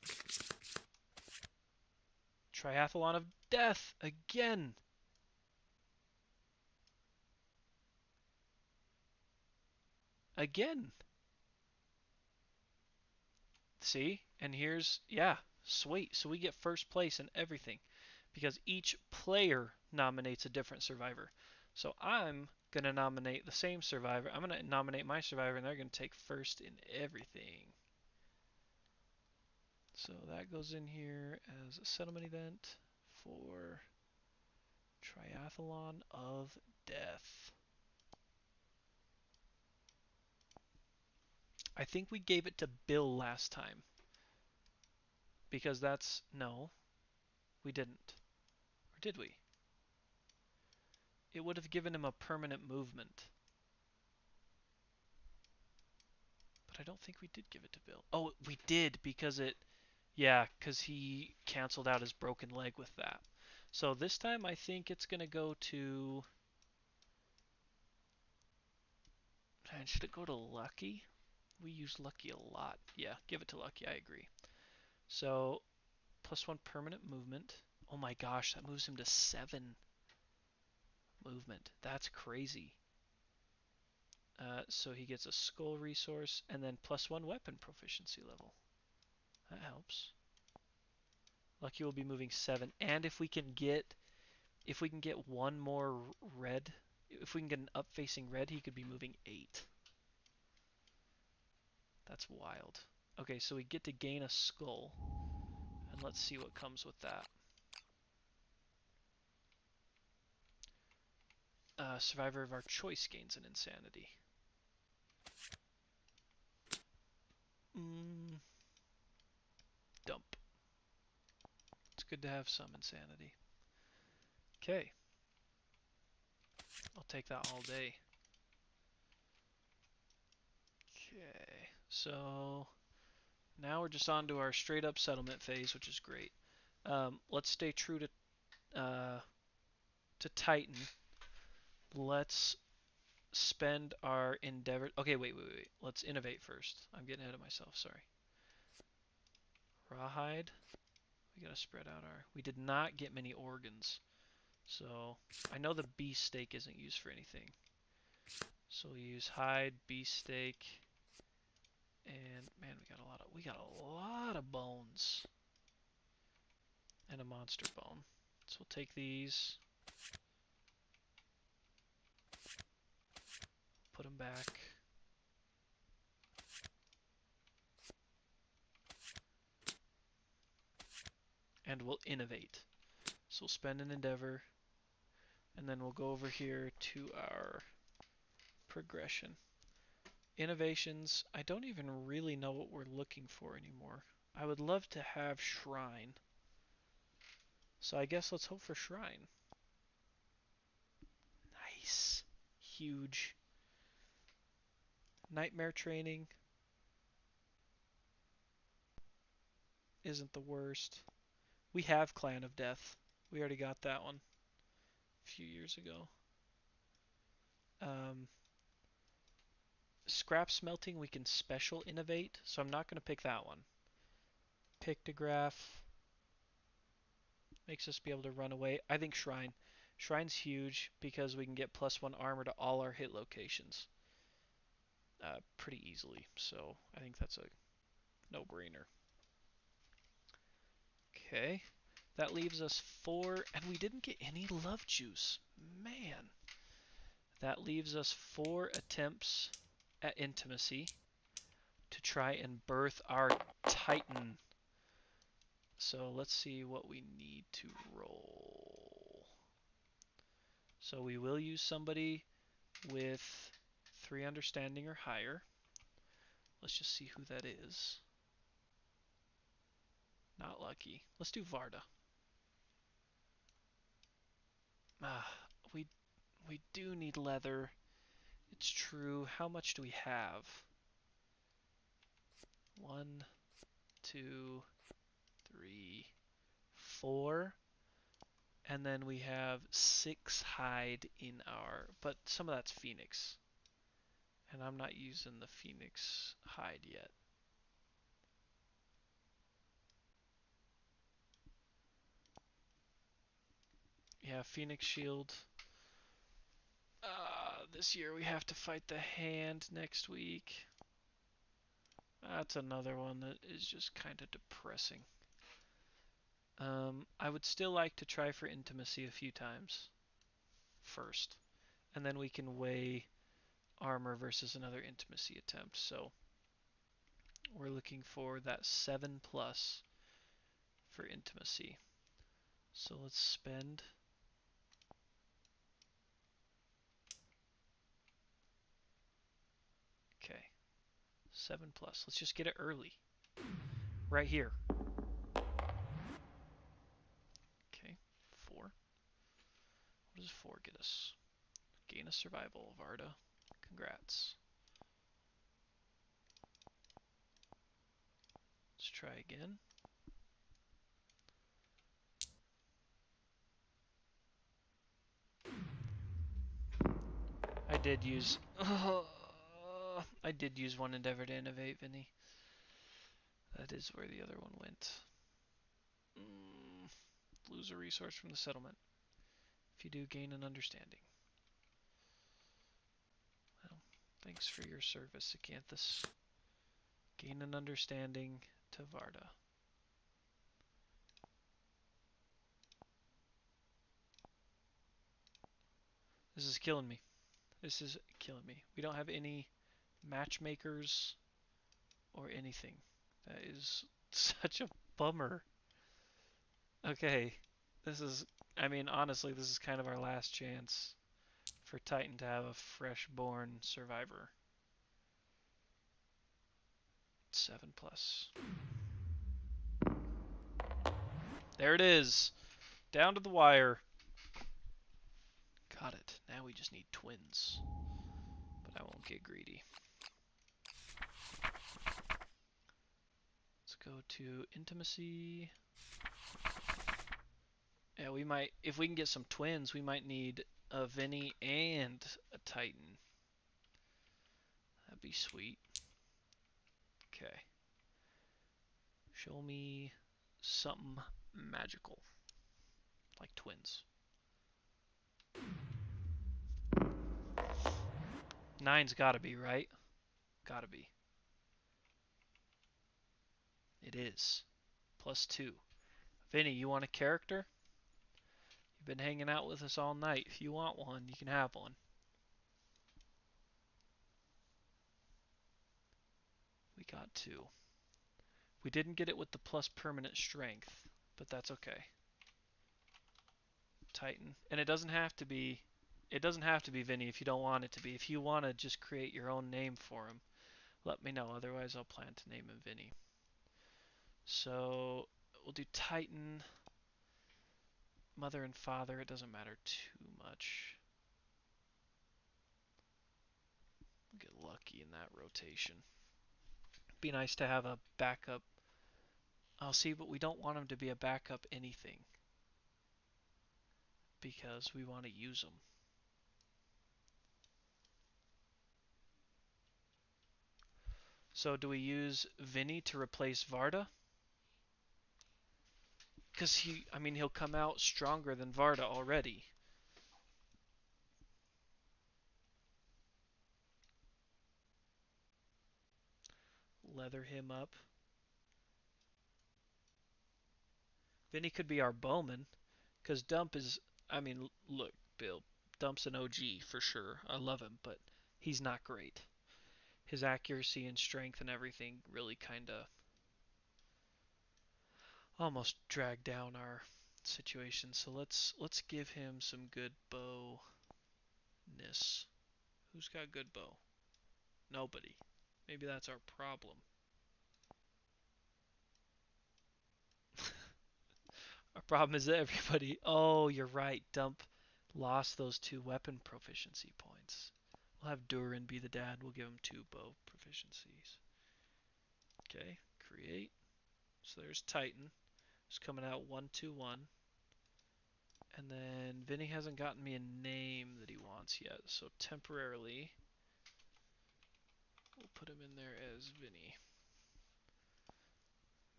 Speaker 1: Triathlon of Death again. Again. See? And here's, yeah, sweet. So we get first place in everything because each player nominates a different survivor. So I'm going to nominate the same survivor. I'm going to nominate my survivor, and they're going to take first in everything. So that goes in here as a settlement event for Triathlon of Death. I think we gave it to Bill last time. Because that's... No, we didn't. Or did we? It would have given him a permanent movement. But I don't think we did give it to Bill. Oh, we did because it... Yeah, because he canceled out his broken leg with that. So this time I think it's going to go to... Man, should it go to Lucky? We use Lucky a lot. Yeah, give it to Lucky, I agree. So, +1 permanent movement. Oh my gosh, that moves him to 7 movement. That's crazy. So he gets a skull resource and then +1 weapon proficiency level. That helps. Lucky will be moving 7, and if we can get one more red, if we can get an up facing red, he could be moving 8. That's wild. Okay, so we get to gain a skull, and let's see what comes with that. Survivor of our choice gains an insanity. Dump. It's good to have some insanity. Okay. I'll take that all day. Okay, so now we're just on to our straight up settlement phase, which is great. Let's stay true to Titan. Let's spend our endeavor. Okay, wait. Let's innovate first. I'm getting ahead of myself. Sorry. Rawhide. We gotta spread out our. We did not get many organs, so I know the beast steak isn't used for anything. So we use hide, beast steak, and man, we got a lot of bones and a monster bone. So we'll take these, put them back. And we'll innovate. So we'll spend an endeavor, and then we'll go over here to our progression. Innovations, I don't even really know what we're looking for anymore. I would love to have Shrine. So I guess let's hope for Shrine. Nice. Huge. Nightmare training isn't the worst. We have Clan of Death. We already got that one a few years ago. Scrap smelting we can special innovate, so I'm not going to pick that one. Pictograph makes us be able to run away. I think Shrine. Shrine's huge because we can get +1 armor to all our hit locations pretty easily. So I think that's a no-brainer. Okay. That leaves us 4, and we didn't get any love juice. Man. That leaves us 4 attempts at intimacy to try and birth our Titan. So let's see what we need to roll. So we will use somebody with 3 understanding or higher. Let's just see who that is. Not lucky. Let's do Varda. Ah, we do need leather. It's true. How much do we have? 1, 2, 3, 4. And then we have 6 hide in our, but some of that's Phoenix. And I'm not using the Phoenix hide yet. Yeah, Phoenix shield. This year we have to fight the hand next week. That's another one that is just kind of depressing. I would still like to try for intimacy a few times first. And then we can weigh armor versus another intimacy attempt. So we're looking for that 7+ for intimacy. So let's spend. Okay. 7+. Let's just get it early. Right here. Okay. 4. What does 4 get us? Gain a survival, Varda. Congrats. Let's try again. I did use I did use one endeavor to innovate, Vinny. That is where the other one went. Lose a resource from the settlement. If you do, gain an understanding. Well, thanks for your service, Acanthus. Gain an understanding to Varda. This is killing me. This is killing me. We don't have any matchmakers or anything. That is such a bummer. Okay, this is, I mean, honestly, this is kind of our last chance for Titan to have a fresh-born survivor. 7+. There it is. Down to the wire. Got it. Now we just need twins. But I won't get greedy. Let's go to intimacy. Yeah, we might, if we can get some twins, we might need a Vinny and a Titan. That'd be sweet. Okay. Show me something magical. Like twins. 9's gotta be, right? Gotta be. It is. +2. Vinny, you want a character? You've been hanging out with us all night. If you want one, you can have one. We got 2. We didn't get it with the plus permanent strength, but that's okay. Titan. And it doesn't have to be Vinny if you don't want it to be. If you want to just create your own name for him, let me know. Otherwise, I'll plan to name him Vinny. So we'll do Titan. Mother and father, it doesn't matter too much. We'll get lucky in that rotation. Be nice to have a backup. I'll see, but we don't want him to be a backup anything because we want to use him. So do we use Vinny to replace Varda? Because he'll come out stronger than Varda already. Leather him up. Vinny could be our bowman. Because Dump is, look, Bill, Dump's an OG for sure. I love him, but he's not great. His accuracy and strength and everything really kind of almost drag down our situation. So let's give him some good bowness. Who's got good bow? Nobody. Maybe that's our problem. Our problem is that everybody. Oh, you're right. Dump lost those 2 weapon proficiency points. We'll have Durin be the dad. We'll give him 2 bow proficiencies. Okay, create. So there's Titan. It's coming out 121. And then Vinny hasn't gotten me a name that he wants yet, so temporarily we'll put him in there as Vinny.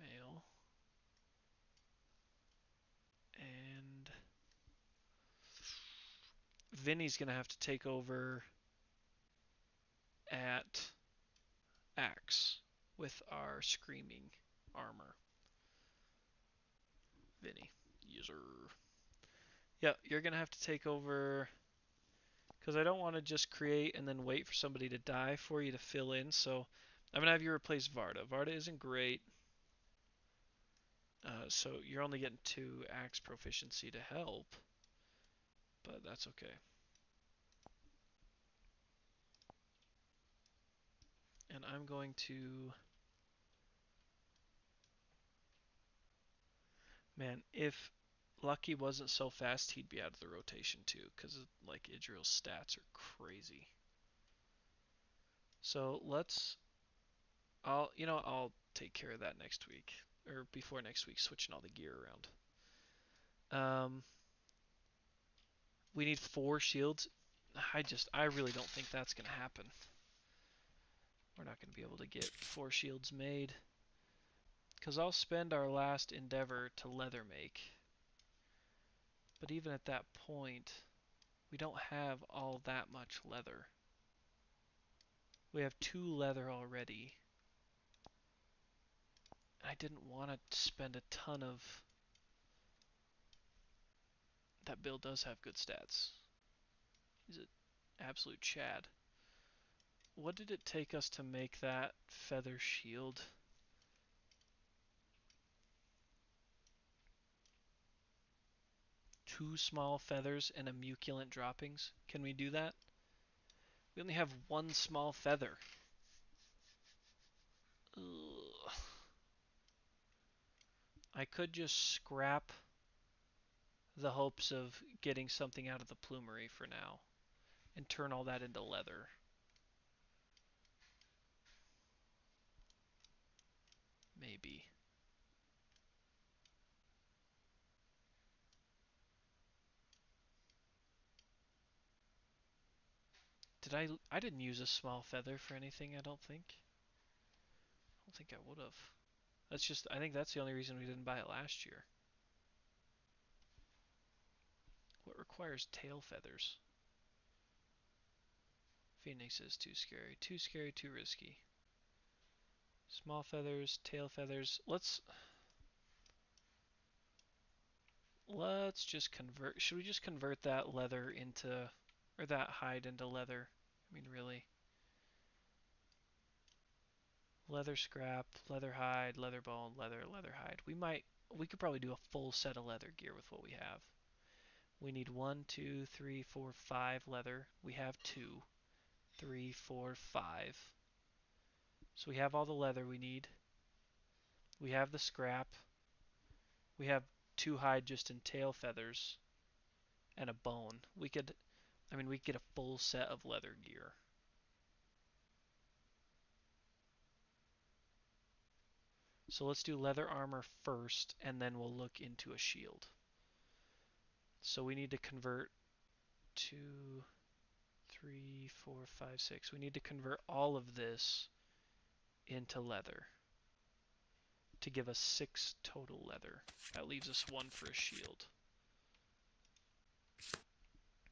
Speaker 1: Male. And Vinny's going to have to take over at Axe with our screaming armor. Vinny. User. Yeah, you're going to have to take over because I don't want to just create and then wait for somebody to die for you to fill in. So I'm going to have you replace Varda. Varda isn't great. So you're only getting 2 axe proficiency to help, but that's okay. And I'm going to... Man, if Lucky wasn't so fast, he'd be out of the rotation too, because like Idril's stats are crazy. So I'll take care of that next week, or before next week, switching all the gear around. We need 4 shields. I really don't think that's gonna happen. We're not gonna be able to get 4 shields made, because I'll spend our last endeavor to leather make. But even at that point, we don't have all that much leather. We have 2 leather already. I didn't want to spend a ton of... That Bill does have good stats. He's an absolute Chad. What did it take us to make that feather shield? Two small feathers and a muculent droppings. Can we do that? We only have 1 small feather. Ugh. I could just scrap the hopes of getting something out of the plumery for now and turn all that into leather. Maybe. I didn't use a small feather for anything, I don't think. I don't think I would have. I think that's the only reason we didn't buy it last year. What requires tail feathers? Phoenix is too scary. Too scary, too risky. Small feathers, tail feathers. Let's just convert. Should we just convert that leather into, or that hide into leather? I mean, really. Leather scrap, leather hide, leather bone, leather hide. We could probably do a full set of leather gear with what we have. We need 1, 2, 3, 4, 5 leather. We have 2, 3, 4, 5. So we have all the leather we need. We have the scrap. We have 2 hide just in tail feathers and a bone. We could get a full set of leather gear. So let's do leather armor first, and then we'll look into a shield. So we need to convert 2, 3, 4, 5, 6. We need to convert all of this into leather to give us 6 total leather. That leaves us 1 for a shield.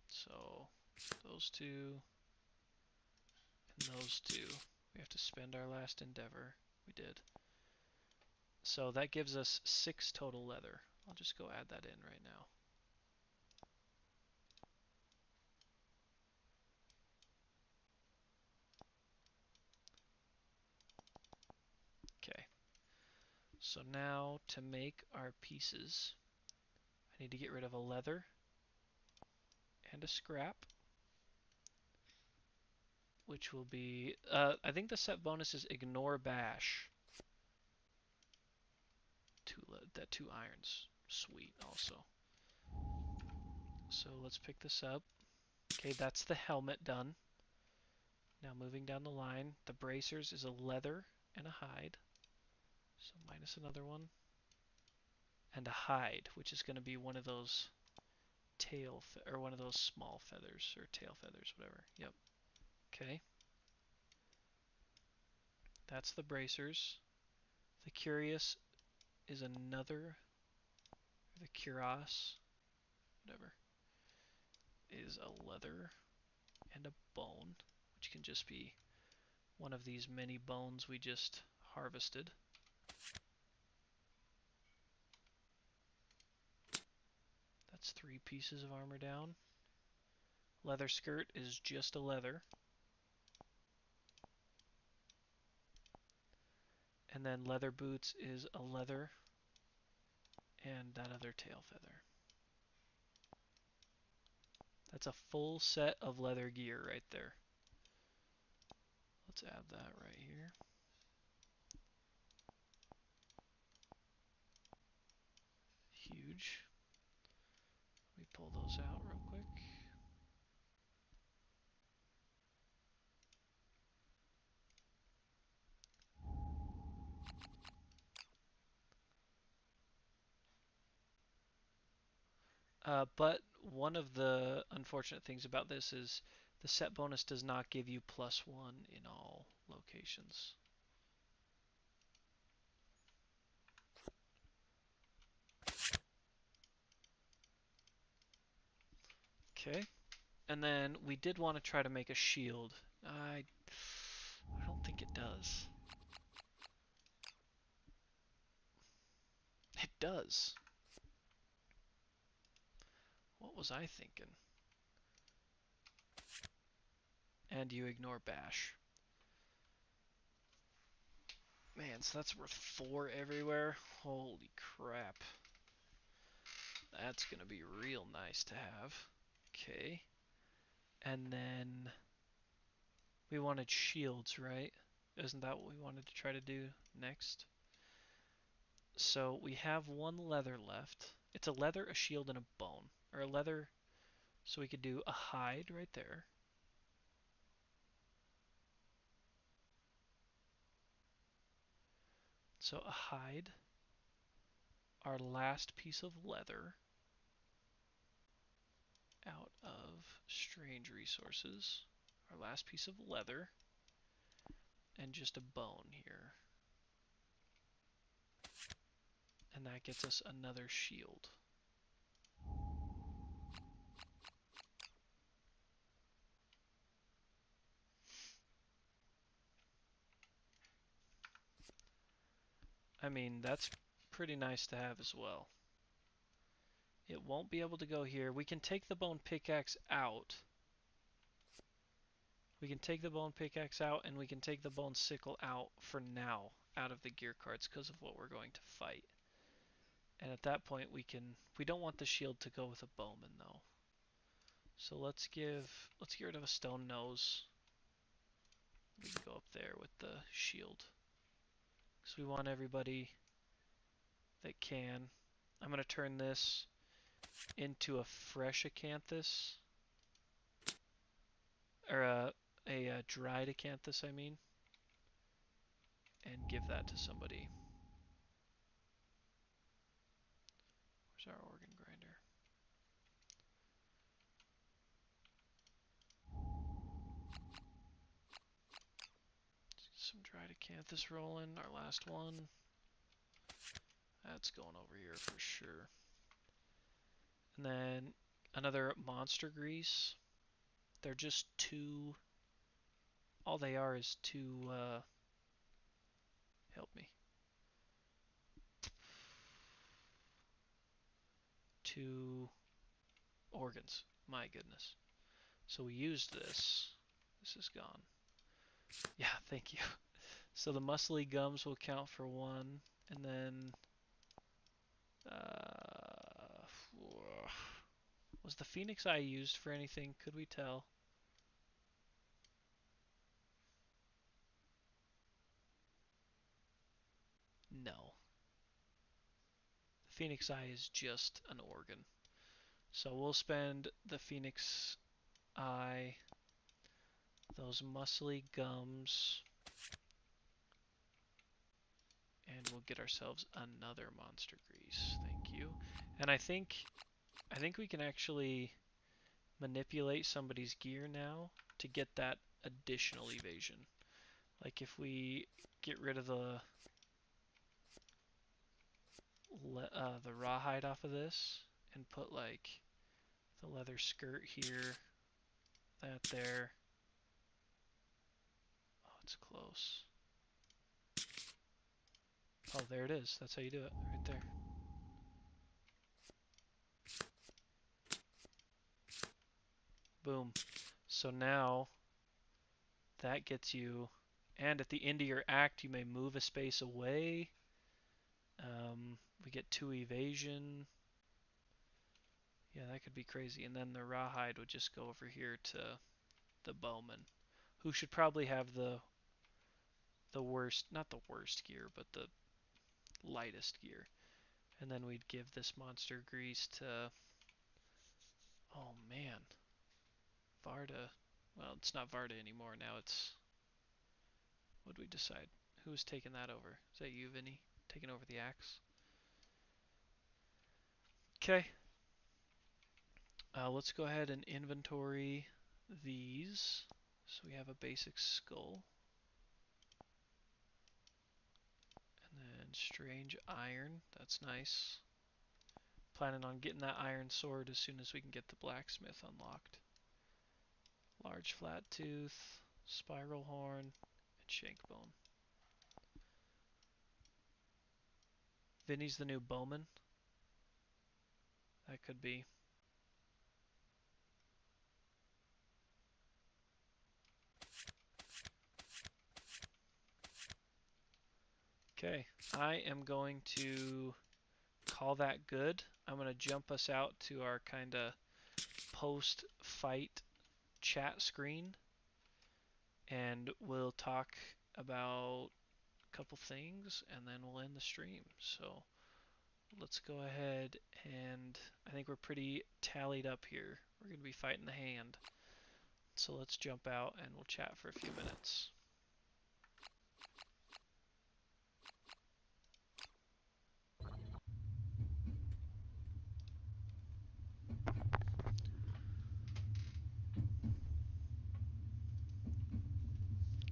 Speaker 1: So those 2 and those 2. We have to spend our last endeavor. We did. So that gives us 6 total leather. I'll just go add that in right now. Okay. So now to make our pieces, I need to get rid of a leather and a scrap, which will be, I think the set bonus is ignore bash. That 2 irons. Sweet, also. So let's pick this up. Okay, that's the helmet done. Now moving down the line, the bracers is a leather and a hide. So minus another one. And a hide, which is going to be one of those or one of those small feathers, or tail feathers, whatever. Yep. Okay. That's the bracers. The curious is another, the cuirass, whatever, is a leather and a bone, which can just be one of these many bones we just harvested. That's 3 pieces of armor down. Leather skirt is just a leather. And then leather boots is a leather and that other tail feather. That's a full set of leather gear right there. Let's add that right here. Huge. Let me pull those out real quick. But one of the unfortunate things about this is the set bonus does not give you +1 in all locations. Okay, and then we did want to try to make a shield. I don't think it does. It does. What was I thinking? And you ignore bash. Man, so that's worth 4 everywhere. Holy crap. That's going to be real nice to have. Okay. And then we wanted shields, right? Isn't that what we wanted to try to do next? So we have 1 leather left. It's a leather, a shield, and a bone. Or a leather, so we could do a hide right there. So a hide, our last piece of leather out of strange resources, our last piece of leather, and just a bone here. And that gets us another shield. I mean, that's pretty nice to have as well. It won't be able to go here. We can take the bone pickaxe out. We can take the bone pickaxe out, and we can take the bone sickle out for now, out of the gear cards, because of what we're going to fight. And at that point, we don't want the shield to go with a bowman, though. So let's get rid of a stone nose. We can go up there with the shield. Because we want everybody that can. I'm going to turn this into a fresh acanthus. Or a dried acanthus, I mean. And give that to somebody. Where's our organ grinder? Some dried Canthus rolling, our last one. That's going over here for sure. And then another monster grease. They're just two. All they are is two. Help me. Two organs. My goodness. So we used this. This is gone. Yeah, thank you. So the muscly gums will count for one, and then was the Phoenix Eye used for anything? Could we tell? No. The Phoenix Eye is just an organ. So we'll spend the Phoenix Eye, those muscly gums, and we'll get ourselves another monster grease. Thank you. And I think we can actually manipulate somebody's gear now to get that additional evasion. Like if we get rid of the rawhide off of this and put like the leather skirt here, that there. Oh, it's close. Oh, there it is. That's how you do it, right there. Boom. So now that gets you, and at the end of your act, you may move a space away. We get 2 evasion. Yeah, that could be crazy. And then the rawhide would just go over here to the bowman, who should probably have the worst, not the worst gear, but the lightest gear. And then we'd give this monster grease to, oh man, Varda. Well, it's not Varda anymore. Now it's, what did we decide? Who's taking that over? Is that you, Vinny? Taking over the axe? Okay. Let's go ahead and inventory these. So we have a basic skull. And then strange iron. That's nice. Planning on getting that iron sword as soon as we can get the blacksmith unlocked. Large flat tooth, spiral horn, and shank bone. Vinny's the new bowman. That could be. Okay, I am going to call that good. I'm going to jump us out to our kind of post-fight chat screen, and we'll talk about a couple things, and then we'll end the stream. So let's go ahead, and I think we're pretty tallied up here. We're going to be fighting the hand. So let's jump out and we'll chat for a few minutes.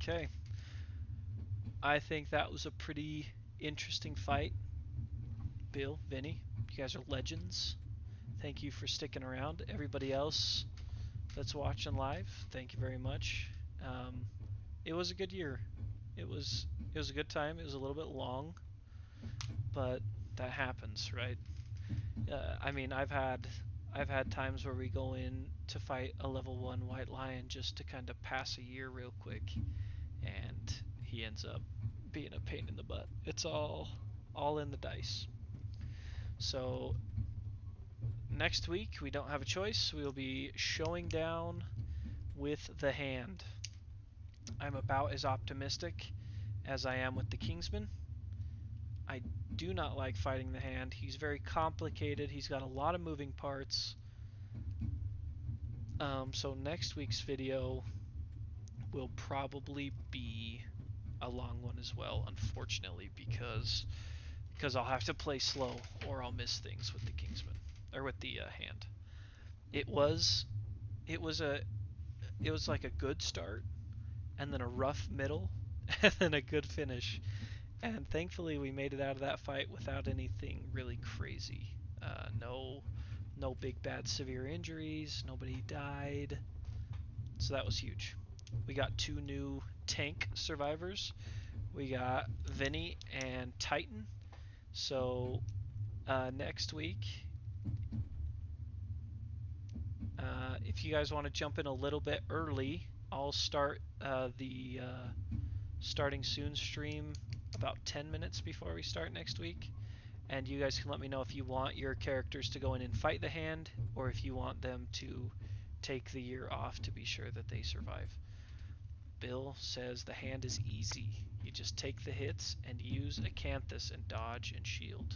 Speaker 1: Okay. I think that was a pretty interesting fight. Bill, Vinny, you guys are legends. Thank you for sticking around. Everybody else that's watching live, thank you very much. It was a good year. It was a good time. It was a little bit long, but that happens, right? I mean, I've had times where we go in to fight a level 1 white lion just to kind of pass a year real quick, and he ends up being a pain in the butt. It's all in the dice. So next week we don't have a choice. We will be showing down with the hand. I'm about as optimistic as I am with the Kingsman. I do not like fighting the hand. He's very complicated. He's got a lot of moving parts. So next week's video will probably be a long one as well, unfortunately, because I'll have to play slow or I'll miss things with the Kingsman or with the hand. It was like a good start and then a rough middle than a good finish. And thankfully, we made it out of that fight without anything really crazy. No big bad severe injuries. Nobody died. So that was huge. We got 2 new tank survivors. We got Vinny and Titan. So next week, if you guys want to jump in a little bit early, I'll start the starting soon stream about 10 minutes before we start next week. And you guys can let me know if you want your characters to go in and fight the hand, or if you want them to take the year off to be sure that they survive. Bill says the hand is easy. You just take the hits and use Acanthus and dodge and shield.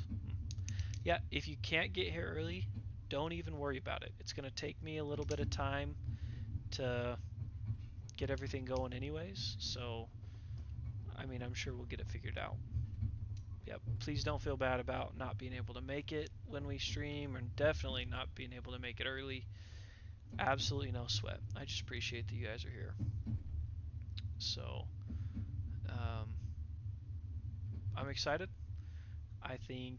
Speaker 1: Yeah, if you can't get here early, don't even worry about it. It's going to take me a little bit of time to get everything going anyways, so I mean, I'm sure we'll get it figured out. Yep, please don't feel bad about not being able to make it when we stream, and definitely not being able to make it early. Absolutely no sweat. I just appreciate that you guys are here. So, I'm excited. I think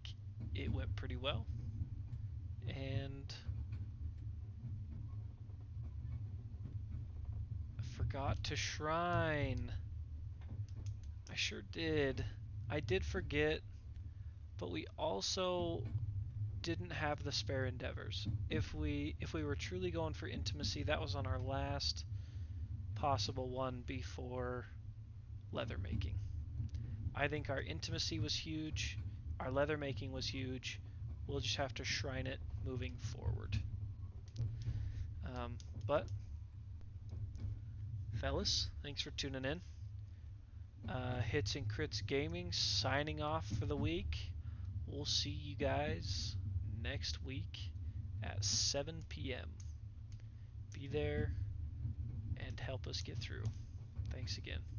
Speaker 1: it went pretty well. And I forgot to shrine. I sure did. I did forget, but we also didn't have the spare endeavors. If we were truly going for intimacy, that was on our last possible one before leather making. I think our intimacy was huge, our leather making was huge. We'll just have to shrine it moving forward. But fellas, thanks for tuning in. Hits and Crits Gaming signing off for the week. We'll see you guys next week at 7 p.m. Be there and help us get through. Thanks again.